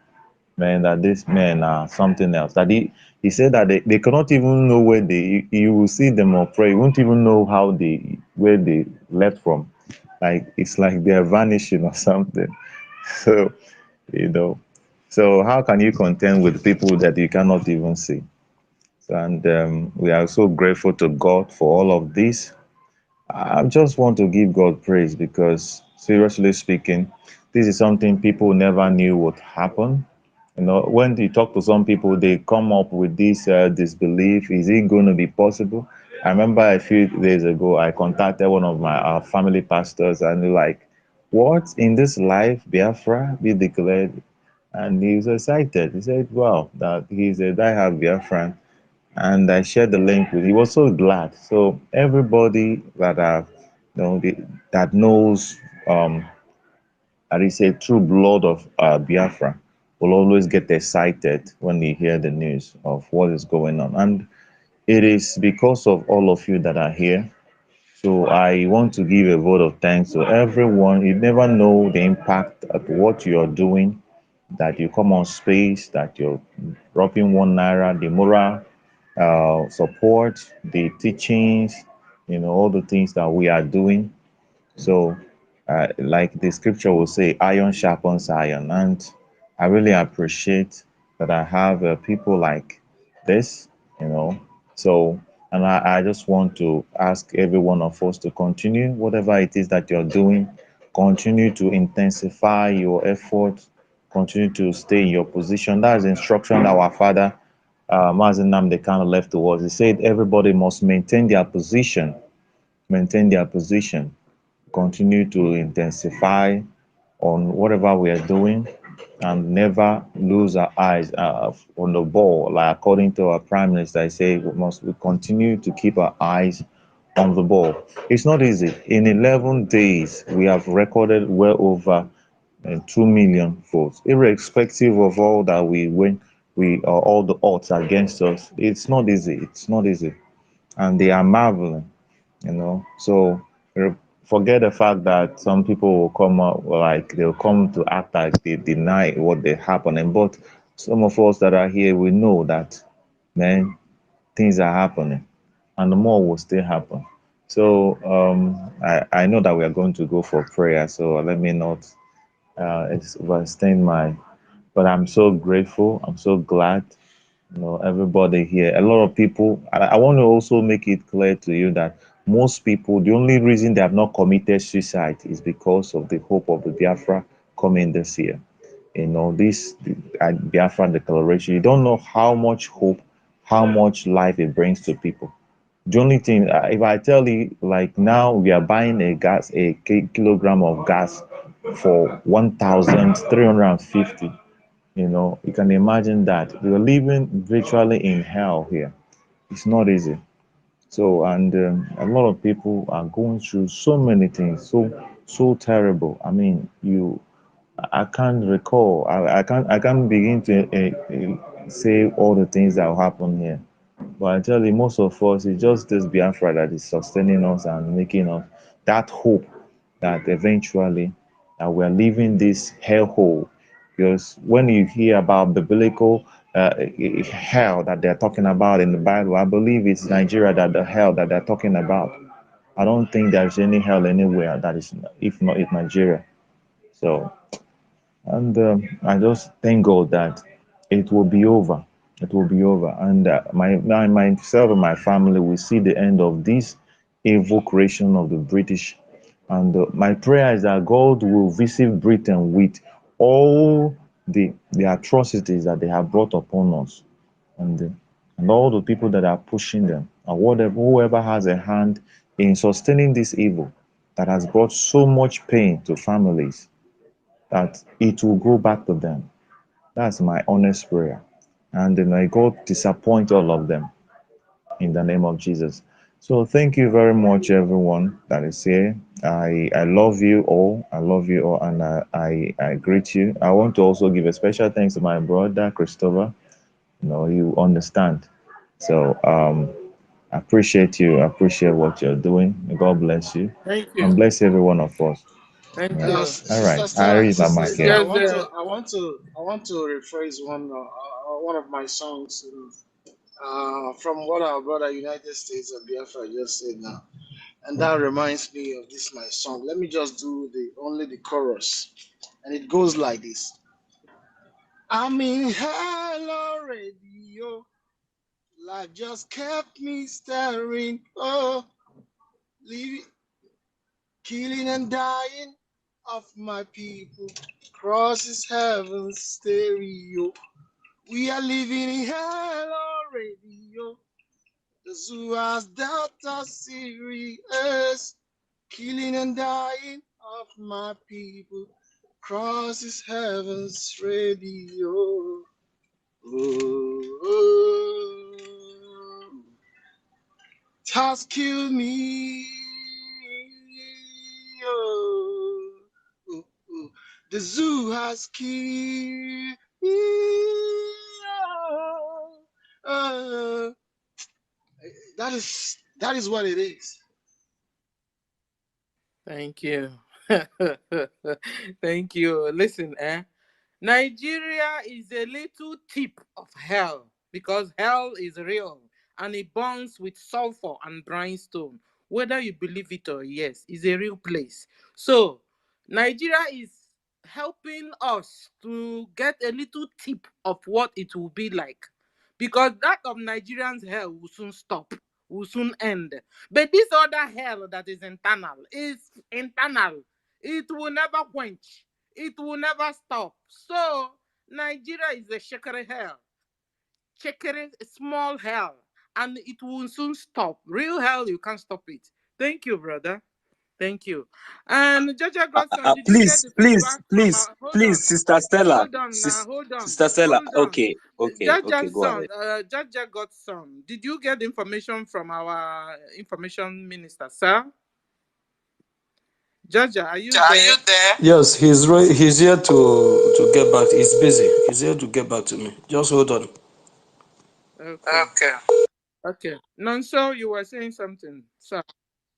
man, that these men are something else. That he said that they cannot even know where you will see them or pray. You won't even know where they left from. Like it's like they're vanishing or something. So, you know, so how can you contend with people that you cannot even see? And we are so grateful to God for all of this. I just want to give God praise because, seriously speaking, this is something people never knew would happen. When you talk to some people, they come up with this disbelief. Is it going to be possible? I remember a few days ago, I contacted one of my family pastors, and they're like, "What in this life, Biafra, be declared?" And he was excited. He said, "Wow, that he's a diehard Biafran." And I shared the link with. He was so glad. So everybody that that knows that is a true blood of Biafra will always get excited when they hear the news of what is going on, and it is because of all of you that are here. So I want to give a vote of thanks to everyone. You never know the impact of what you are doing, that you come on space, that you're dropping 1 naira, the moral support, the teachings, all the things that we are doing. So, like the scripture will say, iron sharpens iron. And I really appreciate that I have people like this, you know. So, and I just want to ask every one of us to continue whatever it is that you're doing, continue to intensify your effort, continue to stay in your position. That's the instruction that our father, Mazin Namde, kind of left to us. He said everybody must maintain their position, continue to intensify on whatever we are doing, and never lose our eyes on the ball. Like according to our prime minister, I say we continue to keep our eyes on the ball. It's not easy. In 11 days, we have recorded well over 2 million votes, irrespective of all that we win. We all the odds against us. It's not easy. It's not easy, and they are marveling. So forget the fact that some people will come out like they'll come to act like they deny what they happening, but some of us that are here, we know that, man, things are happening, and the more will still happen. So I know that we are going to go for prayer, so let me not overstand but I'm so grateful, I'm so glad, everybody here, a lot of people. I want to also make it clear to you that most people, the only reason they have not committed suicide is because of the hope of the Biafra coming this year. This Biafra declaration, you don't know how much hope, how much life it brings to people. The only thing, if I tell you, like now we are buying a kilogram of gas for 1,350. You can imagine that we are living virtually in hell here. It's not easy. So, and a lot of people are going through so many things, so terrible. I mean, I can't recall. I can't begin to say all the things that will happen here. But I tell you, most of us, it's just this Biafra that is sustaining us and making us that hope that eventually that we're leaving this hellhole. Because when you hear about biblical hell that they're talking about in the Bible, I believe it's Nigeria that the hell that they're talking about. I don't think there's any hell anywhere that is, if not in Nigeria. So, and I just thank God that it will be over. It will be over, and myself and my family will see the end of this evil creation of the British. And my prayer is that God will visit Britain with all the atrocities that they have brought upon us, and uh, and all the people that are pushing them, and whatever whoever has a hand in sustaining this evil that has brought so much pain to families, that it will go back to them. That's my honest prayer. And then may God disappoint all of them in the name of Jesus. So thank you very much, everyone that is here. I love you all. I love you all, and I greet you. I want to also give a special thanks to my brother Christopher. You know, you understand. So I appreciate you. I appreciate what you're doing. May God bless you Thank you. and bless every one of us. Thank Yeah. you. All right. Sister I Stella, read my Sister mic Stella, here. Just I want to rephrase one of my songs from what our brother United States of Biafra just said now, and that reminds me of this my song. Let me just do the chorus, and it goes like this. I'm in hell already, oh. Life just kept me staring, oh, leaving, killing and dying of my people. Crosses heaven's stereo. We are living in hell already, oh. The zoo has data serious, killing and dying of my people. Crosses heaven's radio. Oh, oh. It has killed me. Oh, oh, oh. The zoo has killed me. Oh, oh. That is what it is. thank you. Thank you. Listen, Nigeria is a little tip of hell because hell is real and it burns with sulfur and brimstone. Whether you believe it or yes, it's a real place. So, Nigeria is helping us to get a little tip of what it will be like because that of Nigerians' hell will soon stop, will soon end. But this other hell that is internal. It will never quench. It will never stop. So Nigeria is a shekere hell, shekere small hell, and it will soon stop. Real hell, you can't stop it. Thank you, brother. Thank you. And Jaja Godson, did you get Please, the please, feedback from please, our? Hold please, on, Sister Stella. hold on now, hold on, Sister Stella. hold on. Okay, okay, okay. Jaja's Go son, ahead. Jaja Godson, did you get information from our information minister, sir? Jaja, are you Are there? you there? Yes, he's here to get back. He's busy. He's here to get back to me. Just hold on. Okay. Okay. Okay. Nonso, you were saying something, sir.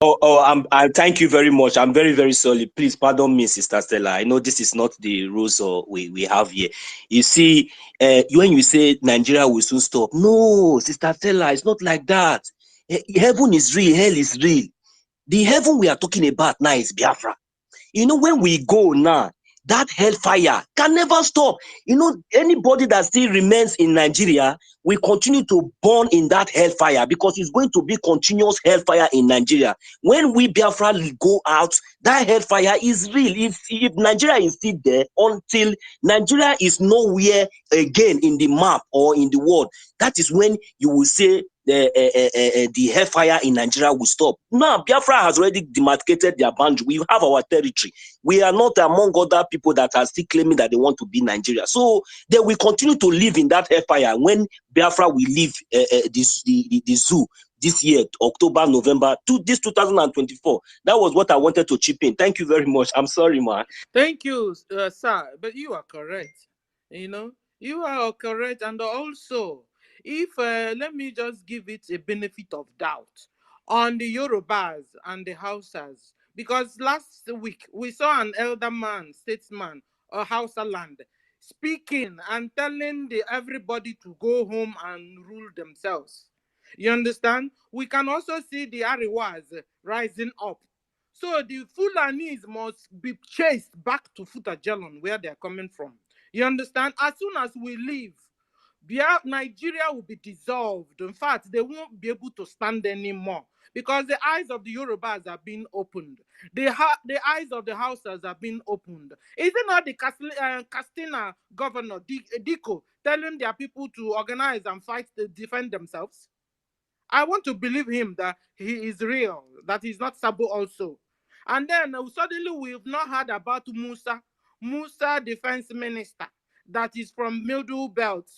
I thank you very much. I'm very, very sorry. Please pardon me, Sister Stella. I know this is not the rules or we have here. You see, when you say Nigeria will soon stop, no, Sister Stella, it's not like that. Heaven is real, hell is real. The heaven we are talking about now is Biafra. You know, when we go now, that hellfire can never stop. You know, anybody that still remains in Nigeria will continue to burn in that hellfire because it's going to be continuous hellfire in Nigeria. When we Biafra go out, that hellfire is real. If Nigeria is still there until Nigeria is nowhere again in the map or in the world, that is when you will say the hellfire in Nigeria will stop. Now, Biafra has already demarcated their boundary. We have our territory. We are not among other people that are still claiming that they want to be Nigeria. So they will continue to live in that hellfire when Biafra will leave the zoo this year, October, November, this 2024. That was what I wanted to chip in. Thank you very much. I'm sorry, man. Thank you, sir. But you are correct. You know, you are correct. And also, if let me just give it a benefit of doubt on the Yorubas and the Hausas, because last week we saw an elder man, statesman, a Hausa land, speaking and telling everybody to go home and rule themselves. You understand? We can also see the Ariwas rising up. So the Fulanis must be chased back to Futajalon, where they are coming from. You understand? As soon as we leave, Nigeria will be dissolved. In fact, they won't be able to stand anymore because the eyes of the Yorubas are being opened. The eyes of the Hausas are being opened. Isn't not the Castina governor, Diko, telling their people to organize and fight to defend themselves? I want to believe him that he is real, that he's not Sabo also. And then suddenly we've not heard about Musa defense minister, that is from Middle Belt.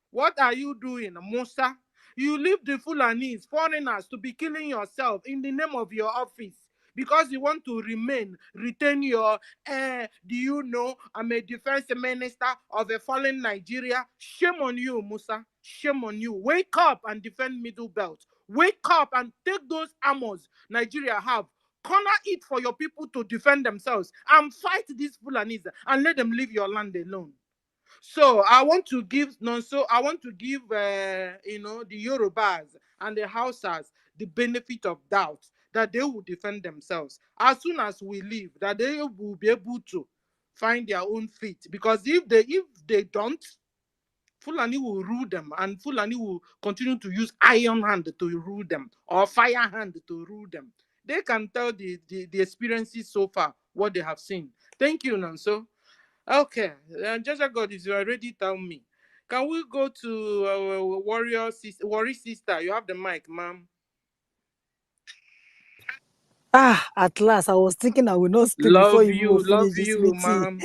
What are you doing, Musa? You leave the Fulanese, foreigners, to be killing yourself in the name of your office because you want to retain your, do you know, I'm a defense minister of a fallen Nigeria. Shame on you, Musa. Shame on you. Wake up and defend Middle Belt. Wake up and take those armors Nigeria have. Corner it for your people to defend themselves and fight these Fulanese and let them leave your land alone. So I want to give the Yorubas and the Hausas the benefit of doubt that they will defend themselves as soon as we leave, that they will be able to find their own feet. Because if they don't, Fulani will rule them, and Fulani will continue to use iron hand to rule them or fire hand to rule them. They can tell the experiences so far, what they have seen. Thank you, Nanso. Okay, Jaja God is already tell me. Can we go to our warrior sister? You have the mic, ma'am. At last, I was thinking I will not speak before you will finish this meeting. Ma'am.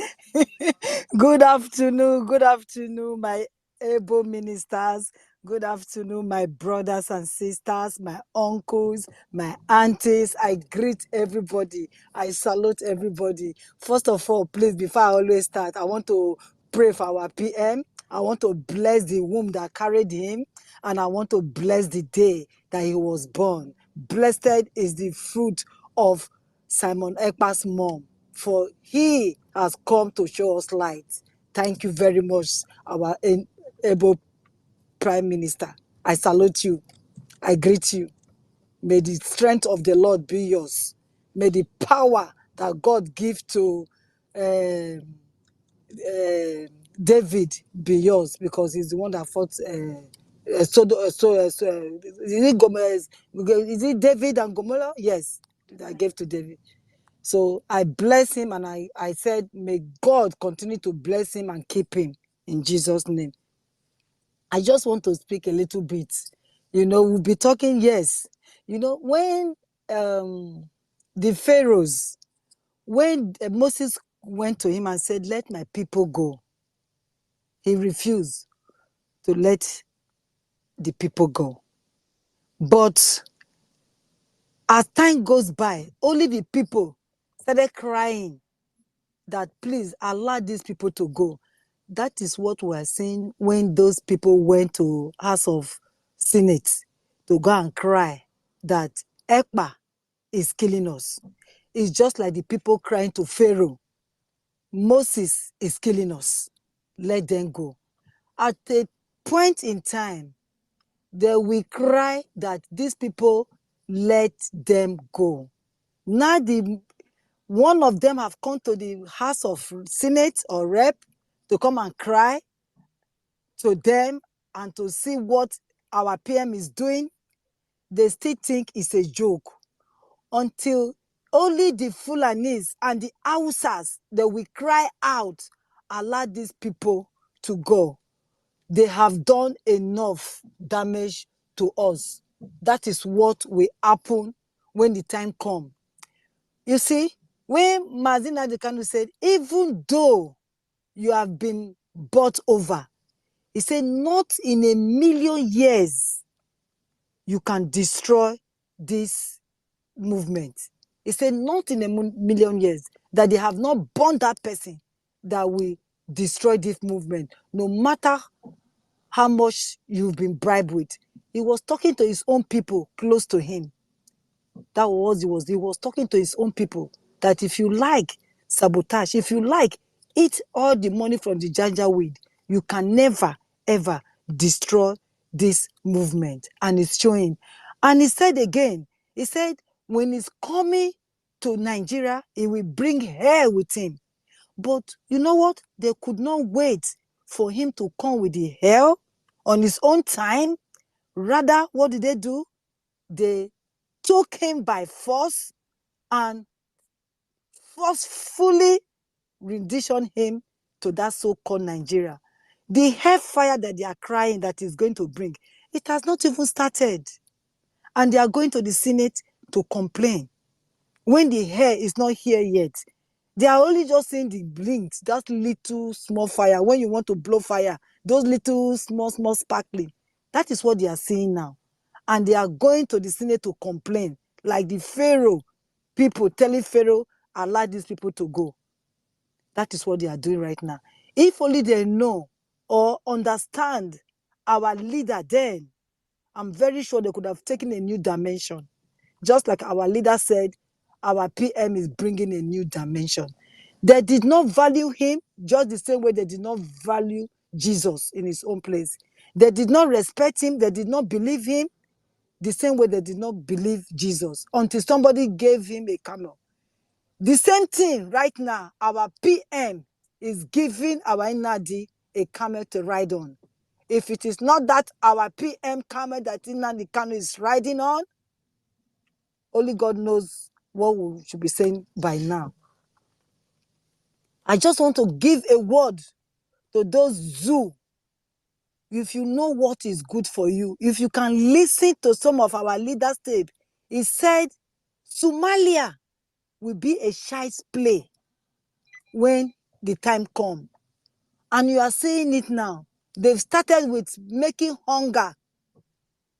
Good afternoon, my able ministers. Good afternoon, my brothers and sisters, my uncles, my aunties. I greet everybody. I salute everybody. First of all, please, before I always start, I want to pray for our PM. I want to bless the womb that carried him, and I want to bless the day that he was born. Blessed is the fruit of Simon Ekpa's mom, for he has come to show us light. Thank you very much, our able Prime Minister. I salute you. I greet you. May the strength of the Lord be yours. May the power that God give to David be yours, because he's the one that fought. Is it David and Gomorrah? Yes, I gave to David. So I bless him, and I said, may God continue to bless him and keep him in Jesus' name. I just want to speak a little bit. We'll be talking, yes. When the Pharaohs, when Moses went to him and said, let my people go, he refused to let the people go. But as time goes by, only the people started crying that, please allow these people to go. That is what we are seeing when those people went to House of Senate to go and cry that Ekpa is killing us. It's just like the people crying to Pharaoh, Moses is killing us. Let them go. At a point in time, they will cry that these people, let them go. Now one of them have come to the House of Senate or Rep to come and cry to them and to see what our PM is doing. They still think it's a joke, until only the Fulanis and the Hausas, they will cry out, allow these people to go. They have done enough damage to us. That is what will happen when the time comes. You see, when Mazina Dekanu said, even though you have been bought over, he said, not in a million years you can destroy this movement. He said, not in a million years, that they have not born that person that will destroy this movement. No matter how much you've been bribed with. He was talking to his own people close to him. That was he was talking to his own people that if you like sabotage, if you like eat all the money from the janjaweed, you can never ever destroy this movement. And it's showing. And he said again, he said when he's coming to Nigeria, he will bring hair with him. But you know what? They could not wait for him to come with the hair on his own time. Rather, what did they do? They took him by force and forcefully rendition him to that so-called Nigeria. The hellfire that they are crying that is going to bring, it has not even started. And they are going to the Senate to complain when the hair is not here yet. They are only just seeing the blinks, that little small fire. When you want to blow fire, those little small sparkling. That is what they are seeing now. And they are going to the Senate to complain, like the Pharaoh people telling Pharaoh, allow these people to go. That is what they are doing right now. If only they know or understand our leader, then I'm very sure they could have taken a new dimension. Just like our leader said, our PM is bringing a new dimension. They did not value him just the same way they did not value Jesus in his own place. They did not respect him. They did not believe him the same way they did not believe Jesus until somebody gave him a camel. The same thing right now, our PM is giving our Nnadi a camel to ride on. If it is not that our PM camel that Nnadi Kanu is riding on, only God knows what we should be saying by now. I just want to give a word to those zoo. If you know what is good for you, if you can listen to some of our leaders' tape, he said Somalia will be a child's play when the time comes. And you are seeing it now. They've started with making hunger.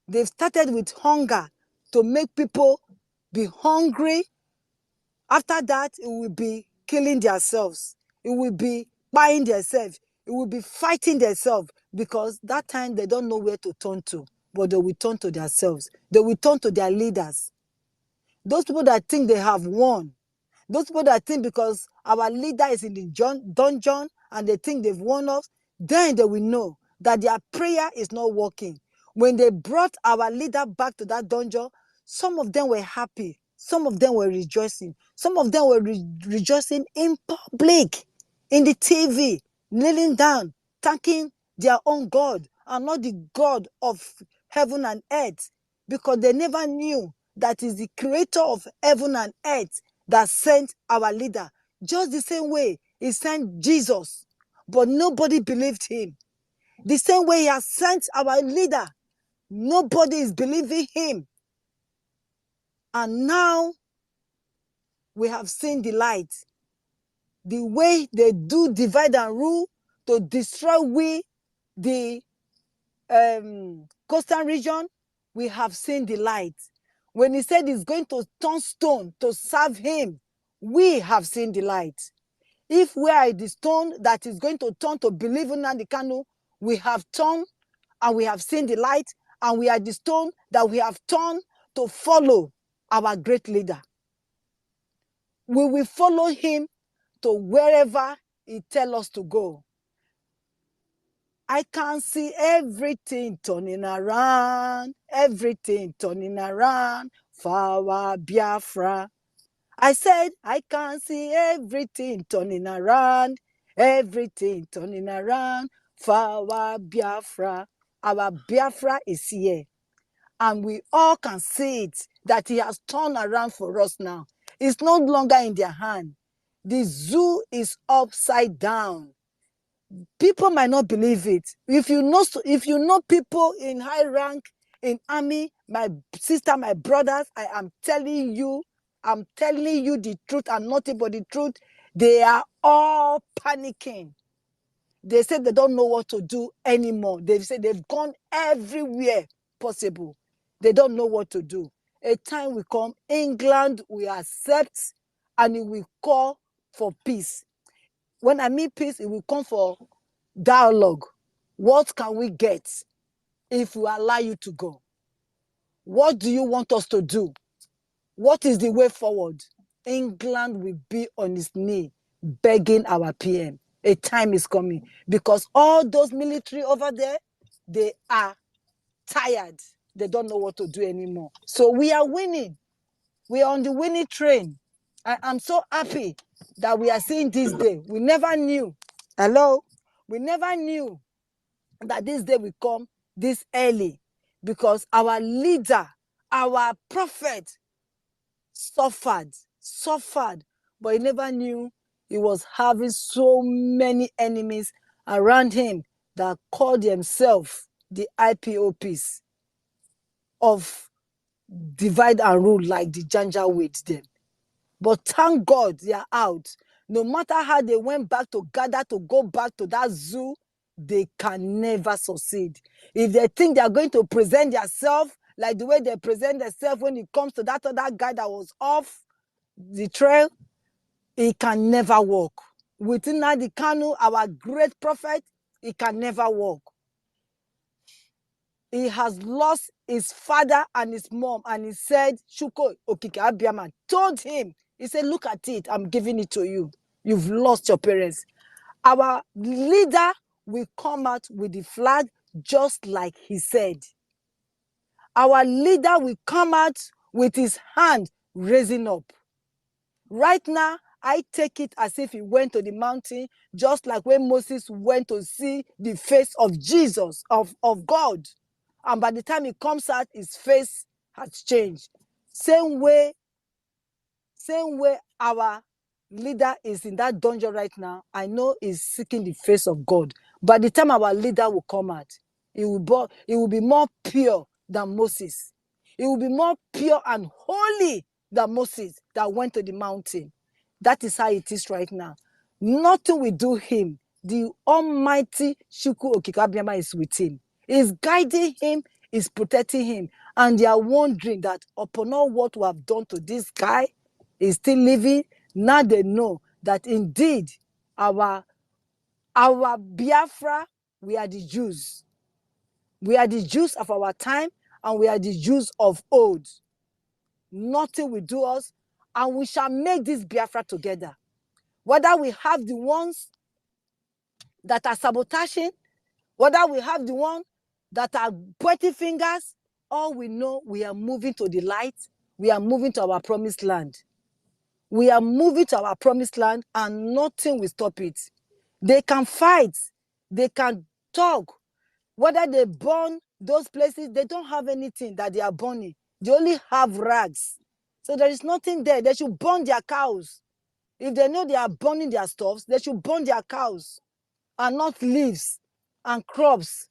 They've started with hunger to make people be hungry. After that, it will be killing themselves. It will be buying themselves. It will be fighting themselves because that time they don't know where to turn to, but they will turn to themselves. They will turn to their leaders. Those people that think they have won, those people that think because our leader is in the dungeon and they think they've won us, then they will know that their prayer is not working. When they brought our leader back to that dungeon, some of them were happy. Some of them were rejoicing. Some of them were rejoicing in public, in the TV, kneeling down, thanking their own God and not the God of heaven and earth, because they never knew that is the creator of heaven and earth that sent our leader. Just the same way he sent Jesus, but nobody believed him. The same way he has sent our leader, nobody is believing him. And now we have seen the light. The way they do divide and rule to destroy the coastal region, we have seen the light. When he said he's going to turn stone to serve him, we have seen the light. If we are the stone that is going to turn to believe in Nnamdi Kanu, we have turned and we have seen the light, and we are the stone that we have turned to follow our great leader. We will follow him to wherever he tells us to go. I can see everything turning around for our Biafra. I said, I can see everything turning around for our Biafra. Our Biafra is here. And we all can see it, that he has turned around for us now. It's no longer in their hand. The zoo is upside down. People might not believe it. If you know people in high rank, in army, my sister, my brothers, I am telling you the truth and nothing but the truth. They are all panicking. They said they don't know what to do anymore. They said they've gone everywhere possible. They don't know what to do. A time will come, England will accept and it will call for peace. When I mean peace, it will come for dialogue. What can we get if we allow you to go? What do you want us to do? What is the way forward? England will be on its knee begging our PM. A time is coming because all those military over there, they are tired. They don't know what to do anymore. So we are winning. We are on the winning train. I'm so happy that we are seeing this day. We never knew. Hello? We never knew that this day will come this early because our leader, our prophet, suffered, but he never knew he was having so many enemies around him that called themselves the IPOPs of divide and rule like the Janjaweed them. But thank God they are out. No matter how they went back to gather to go back to that zoo, they can never succeed. If they think they are going to present themselves like the way they present themselves when it comes to that other guy that was off the trail, it can never work. Within the Kanu, our great prophet, it can never work. He has lost his father and his mom, and he said, Shuko Okike Abiaman told him, he said, look at it, I'm giving it to you. You've lost your parents. Our leader will come out with the flag just like he said. Our leader will come out with his hand raising up. Right now, I take it as if he went to the mountain, just like when Moses went to see the face of Jesus, of God. And by the time he comes out, his face has changed. Same way our leader is in that dungeon right now, I know he's seeking the face of God. By the time our leader will come out, he will be more pure than Moses. He will be more pure and holy than Moses that went to the mountain. That is how it is right now. Nothing will do him. The Almighty Shuku Okikabiama is with him. He's guiding him, is protecting him. And they are wondering that upon all what we have done to this guy, he's still living. Now they know that indeed our Biafra, we are the Jews. We are the Jews of our time, and we are the Jews of old. Nothing will do us, and we shall make this Biafra together. Whether we have the ones that are sabotaging, whether we have the ones that are pointing fingers, all we know, we are moving to the light. We are moving to our promised land. We are moving to our promised land, and nothing will stop it. They can fight. They can talk. Whether they burn those places, they don't have anything that they are burning. They only have rags. So there is nothing there. They should burn their cows. If they know they are burning their stuffs, they should burn their cows and not leaves and crops.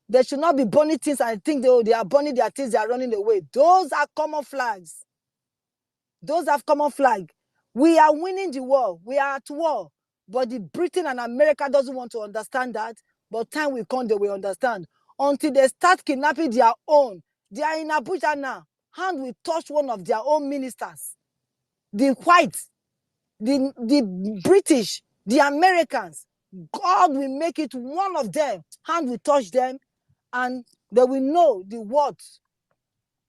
They should not be burning things and think they are burning their things, they are running away. Those are common flags. Those have common flag. We are winning the war. We are at war. But the Britain and America doesn't want to understand that. But time will come, they will understand. Until they start kidnapping their own. They are in Abuja now. Hand will touch one of their own ministers. The whites, the British, the Americans. God will make it one of them. Hand will touch them, and they will know the words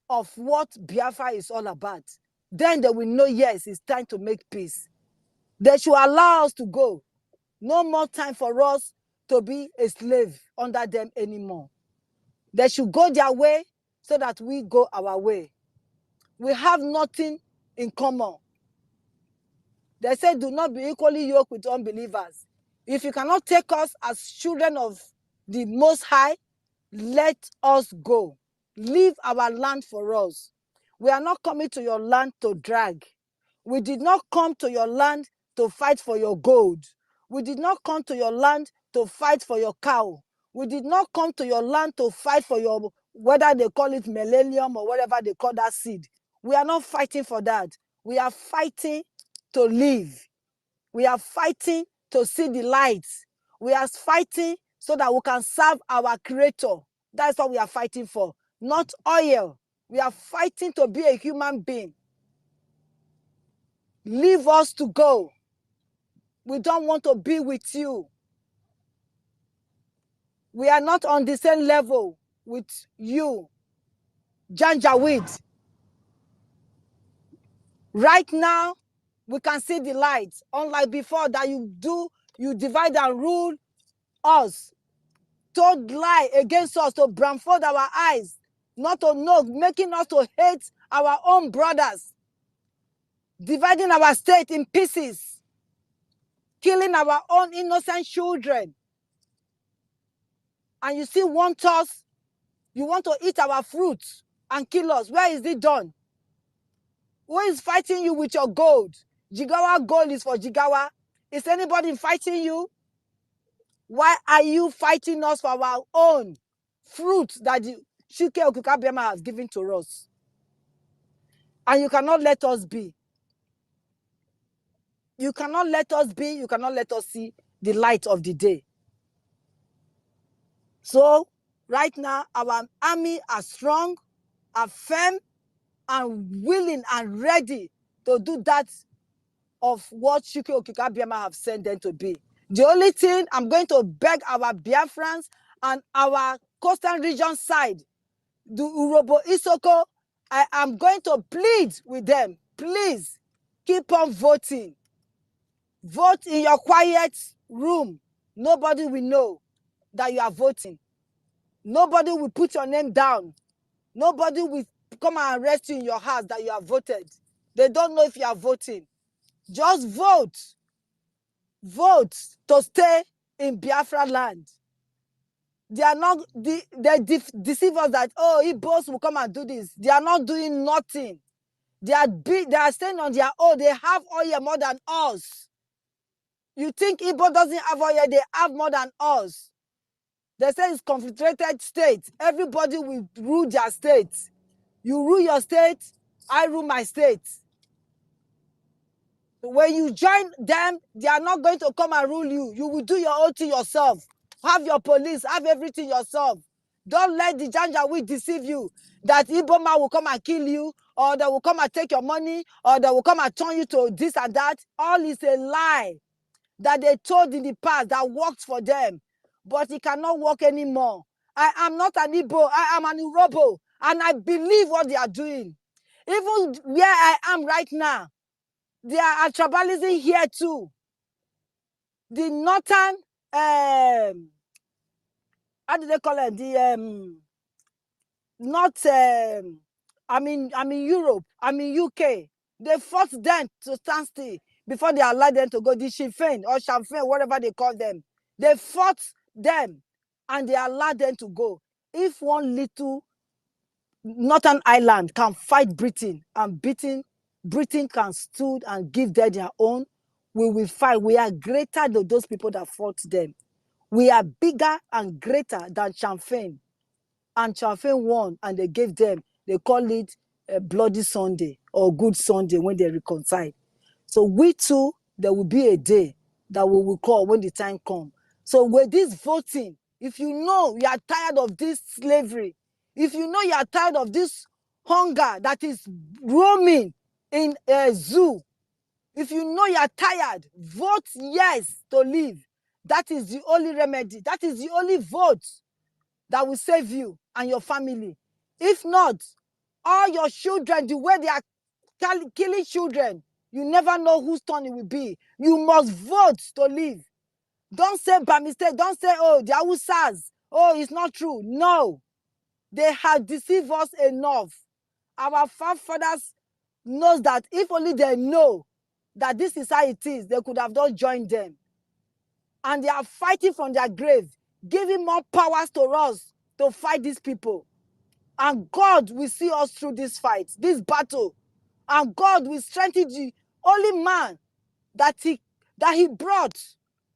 of what Biafra is all about. Then they will know, yes, it's time to make peace. They should allow us to go. No more time for us to be a slave under them anymore. They should go their way so that we go our way. We have nothing in common. They say, do not be equally yoked with unbelievers. If you cannot take us as children of the Most High, let us go. Leave our land for us. We are not coming to your land to drag. We did not come to your land to fight for your gold. We did not come to your land to fight for your cow. We did not come to your land to fight for your, whether they call it millennium or whatever they call that seed. We are not fighting for that. We are fighting to live. We are fighting to see the light. We are fighting so that we can serve our Creator. That's what we are fighting for, not oil. We are fighting to be a human being. Leave us to go. We don't want to be with you. We are not on the same level with you, Janjaweed. Right now, we can see the light. Unlike before that you divide and rule us, told lie against us to blindfold our eyes, not to know, making us to hate our own brothers, dividing our state in pieces, killing our own innocent children. And you still want us, you want to eat our fruits and kill us. Where is it done? Who is fighting you with your gold? Jigawa gold is for Jigawa. Is anybody fighting you? Why are you fighting us for our own fruit that the Shike Okukabiama has given to us? And you cannot let us be. You cannot let us be. You cannot let us see the light of the day. So right now, our army are strong, are firm, and willing and ready to do that of what Shike Okukabiama have sent them to be. The only thing I'm going to beg our Biafrans and our coastal region side, the Urobo Isoko, I am going to plead with them. Please keep on voting. Vote in your quiet room. Nobody will know that you are voting. Nobody will put your name down. Nobody will come and arrest you in your house that you have voted. They don't know if you are voting. Just vote. Vote to stay in Biafra land. They are not, they deceive us that, oh, Igbos will come and do this. They are not doing nothing. They are staying on their own. They have oil more than us. You think Igbo doesn't have oil? They have more than us. They say it's confederated state. Everybody will rule their state. You rule your state, I rule my state. When you join them, they are not going to come and rule you. You will do your own thing yourself. Have your police, have everything yourself. Don't let the Janjaweed deceive you that Igbo man will come and kill you, or they will come and take your money, or they will come and turn you to this and that. All is a lie that they told in the past that worked for them, but it cannot work anymore. I am not an Igbo, I am an Urobo, and I believe what they are doing. Even where I am right now, they are tribalism here too. The northern, how do they call it? The not, I'm in Europe, I'm in UK. They fought them to stand still before they allowed them to go. The Sinn Féin or Sinn Féin, whatever they call them, they fought them and they allowed them to go. If one little Northern Ireland can fight Britain and Britain can stood and give them their own, we will fight. We are greater than those people that fought them. We are bigger and greater than Sinn Féin. And Sinn Féin won and they gave them, they call it a Bloody Sunday or Good Sunday when they reconcile. So we too, there will be a day that we will call when the time comes. So with this voting, if you know you are tired of this slavery, if you know you are tired of this hunger that is roaming in a zoo, if you know you are tired, vote yes to live. That is the only remedy. That is the only vote that will save you and your family. If not, all your children, the way they are killing children, you never know whose turn it will be. You must vote to live. Don't say by mistake, don't say, oh, the Awusas, oh, it's not true. No, they have deceived us enough. Our forefathers knows that if only they know that this is how it is, they could have not joined them. And they are fighting from their grave, giving more powers to us to fight these people. And God will see us through this fight, this battle. And God will strengthen the only man that he brought.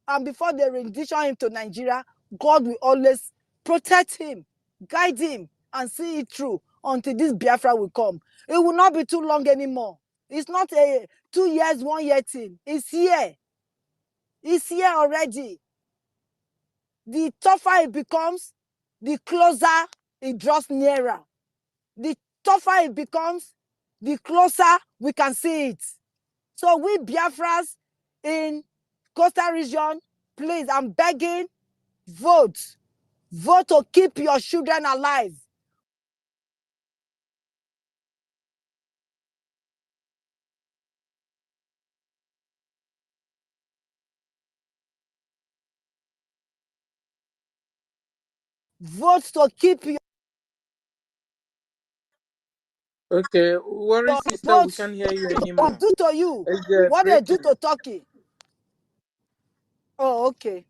And before they rendition him to Nigeria, God will always protect him, guide him, and see it through until this Biafra will come. It will not be too long anymore. It's not a 2 years, 1 year thing. It's here. It's here already. The tougher it becomes, the closer it draws nearer. The tougher it becomes, the closer we can see it. So we Biafras in coastal region, please, I'm begging, vote. Vote to keep your children alive. Vote to keep your Okay, worry sister, we vote can't hear you what anymore. do to you. It's What they do breaking. to Turkey. Oh, okay.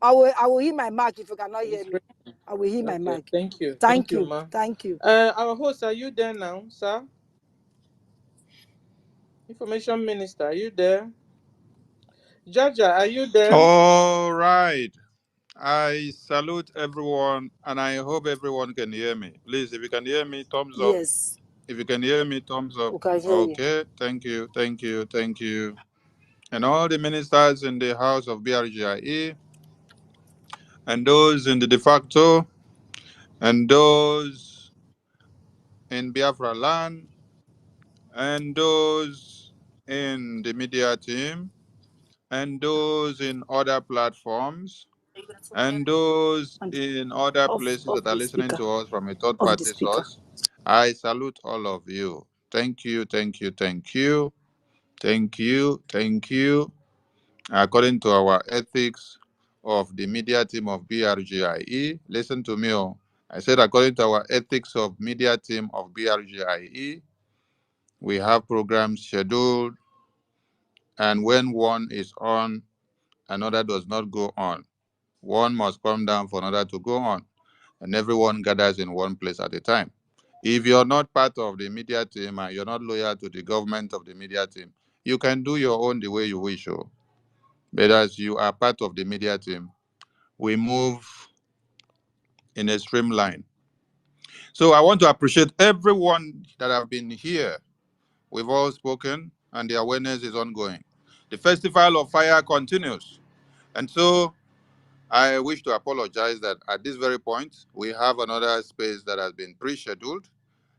I will hear my mic if you cannot hear It's me. breaking. I will hear my Okay, mic. thank you. Thank Thank you, you. ma. Thank you. Our host, are you there now, sir? Information Minister, are you there? Jaja, are you there? All right. I salute everyone and I hope everyone can hear me. Please, if you can hear me, thumbs up. Yes, If you can hear me, thumbs up. we can hear you. Okay. Thank you. Thank you. Thank you. And all the ministers in the house of BRGIE and those in the de facto and those in Biafra land and those in the media team and those in other platforms and those And in other off places that are the listening speaker. to us from a third Off the party speaker. source, I salute all of you. Thank you, thank you, thank you, thank you, thank you. According to our ethics of the media team of BRGIE, listen to me. I said, according to our ethics of media team of BRGIE, we have programs scheduled, and when one is on, another does not go on. One must come down for another to go on, and everyone gathers in one place at a time. If you're not part of the media team and you're not loyal to the government of the media team, you can do your own the way you wish. But as you are part of the media team, we move in a streamline. So I want to appreciate everyone that have been here. We've all spoken, and the awareness is ongoing. The Festival of Fire continues. And so I wish to apologize that at this very point, we have another space that has been pre-scheduled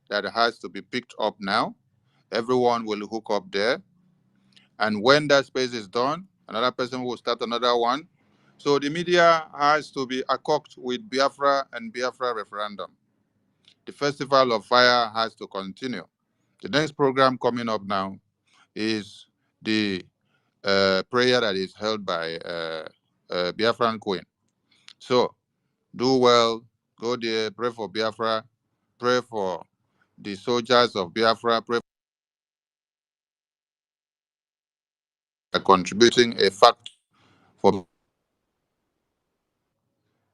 that has to be picked up now. Everyone will hook up there. And when that space is done, another person will start another one. So the media has to be accoked with Biafra and Biafra referendum. The Festival of Fire has to continue. The next program coming up now is the prayer that is held by Biafran Queen. So do well, go there, pray for Biafra, pray for the soldiers of Biafra, pray for contributing a fact for.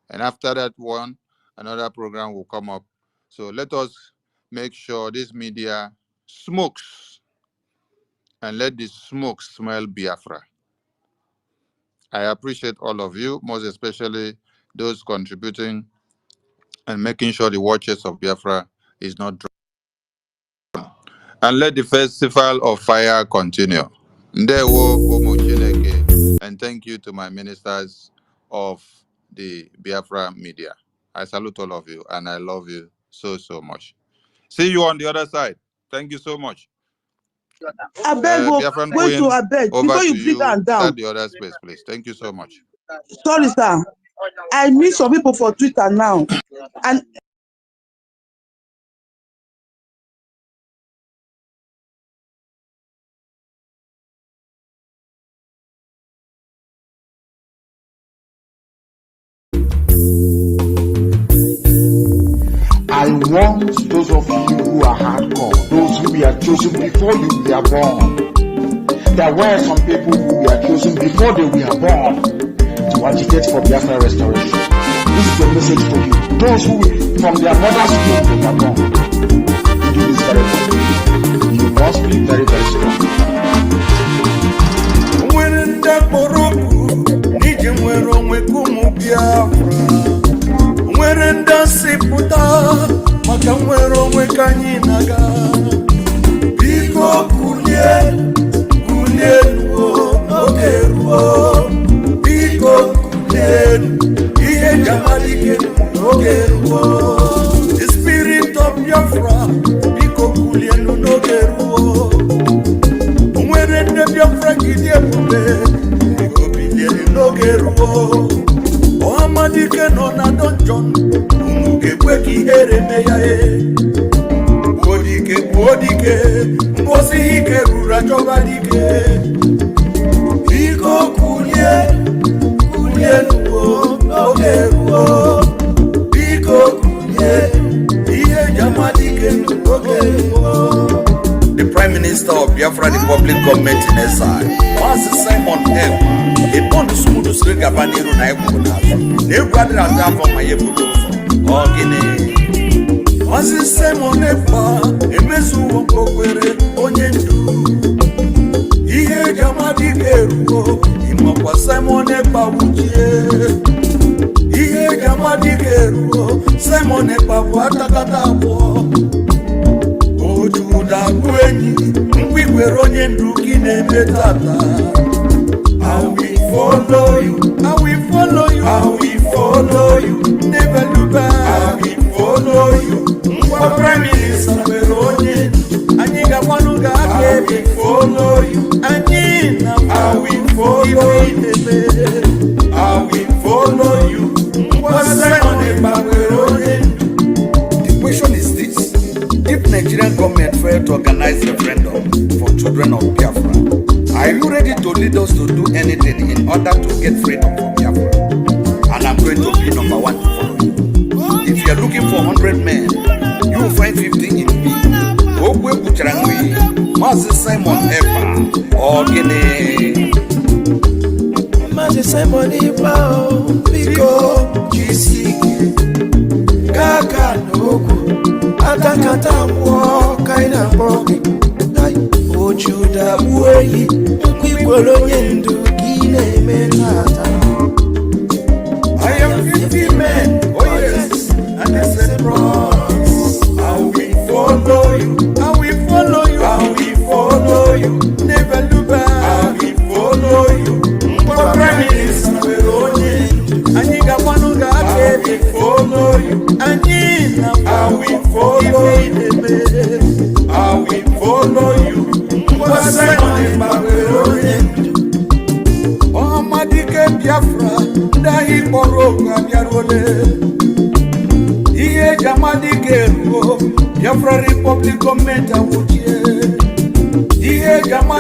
And after that one, another program will come up. So let us make sure this media smokes and let the smoke smell Biafra. I appreciate all of you, most especially those contributing and making sure the watches of Biafra is not drowned. And let the festival of fire continue. Ndewo Omo Chineke. And thank you to my ministers of the Biafra media. I salute all of you and I love you so, so much. See you on the other side. Thank you so much. Abeg o, Biafran wait to Queen, abeg over before to you bring you. am down. Start the other space, please. Thank you so much. Sorry, sir. I meet some people for Twitter now, and I want those of you who are hardcore, those who were chosen before you were born. There were some people who were chosen before they were born to agitate for Biafra restoration. This is a message for you. Those who, from their mother's womb, they were born. Do this very well. You must be very, very strong. When the Boroku, Nijim were on with Kumu Biafra. When the Siputa, Makam were on with Kaninaga. Biko Kulien, Kulien, Ogeruo. Biko Kulien, Iye Jamalikin, Ogeruo. The spirit of Biafra, Biko Kulien, Ogeruo. When the Biafra Gideon, Biko Kulien, Ogeruo. Amadike nọ na dungeon unu ga-ekwe ka ihere mee ya gbuo dike mbosi ike ruru achọba dike biko kulie nuwo n'oge ruo biko kulie ihe jamadike n'oge ruo. The Prime Minister of Biafra Republic Government in exile, Mazi Simon M. Ebondu sumudu siri gabaniru na ekwu n'azụ. Na-egwu adịrị ata afọ ma ya ebudo ụzọ. Ọ gịnị? Mazi Simon Ekpa emezuwo mkpokwere onye ndu. Ihe jamadike erugo ịmakwa Simon Ekpa wuchie. Ihe jamadike erugo Simon Ekpa bụ atakata abụọ. Ojuda kwenyi mkwikwere onye ndu gị na-eme tata. I will follow you, I will follow you, I will follow you, never look back. I will follow you. Mkwa Prime Minister nwere onye ndu anyị ga-agbanụ ga-aga ebe. I will follow you, anyị na I will follow you, I will follow you. Mkwa Simon Ekpa nwere onye ndu. The question is this: if Nigerian government failed to organize referendum for children of Biafra, are you ready to lead us to do anything in order to get freedom from Biafra? And I'm going to be number one to follow you. If you're looking for 100 men, you will find 50 in me. Okwe Bucharangwe, Mazi Simon Ekpa, Ogene. Mazi Simon Ekpa, Biko, Jisiki, Kaka Noku. Atakata walk in a pocket. Ojuda way, we will into Guinea Menata. I am 50 men, oh yes, and I said, Bros, I will follow you, I will follow you, I will follow you, never look back. I will follow you. But Prime Minister, and you got one who got I follow you, and I will follow you. I will follow you. What's Simon Oh, Madike Biafra, Dahi Boroga Biarole. Iye Jamadike Biafra Republic Government, I would hear. Iye Jamad.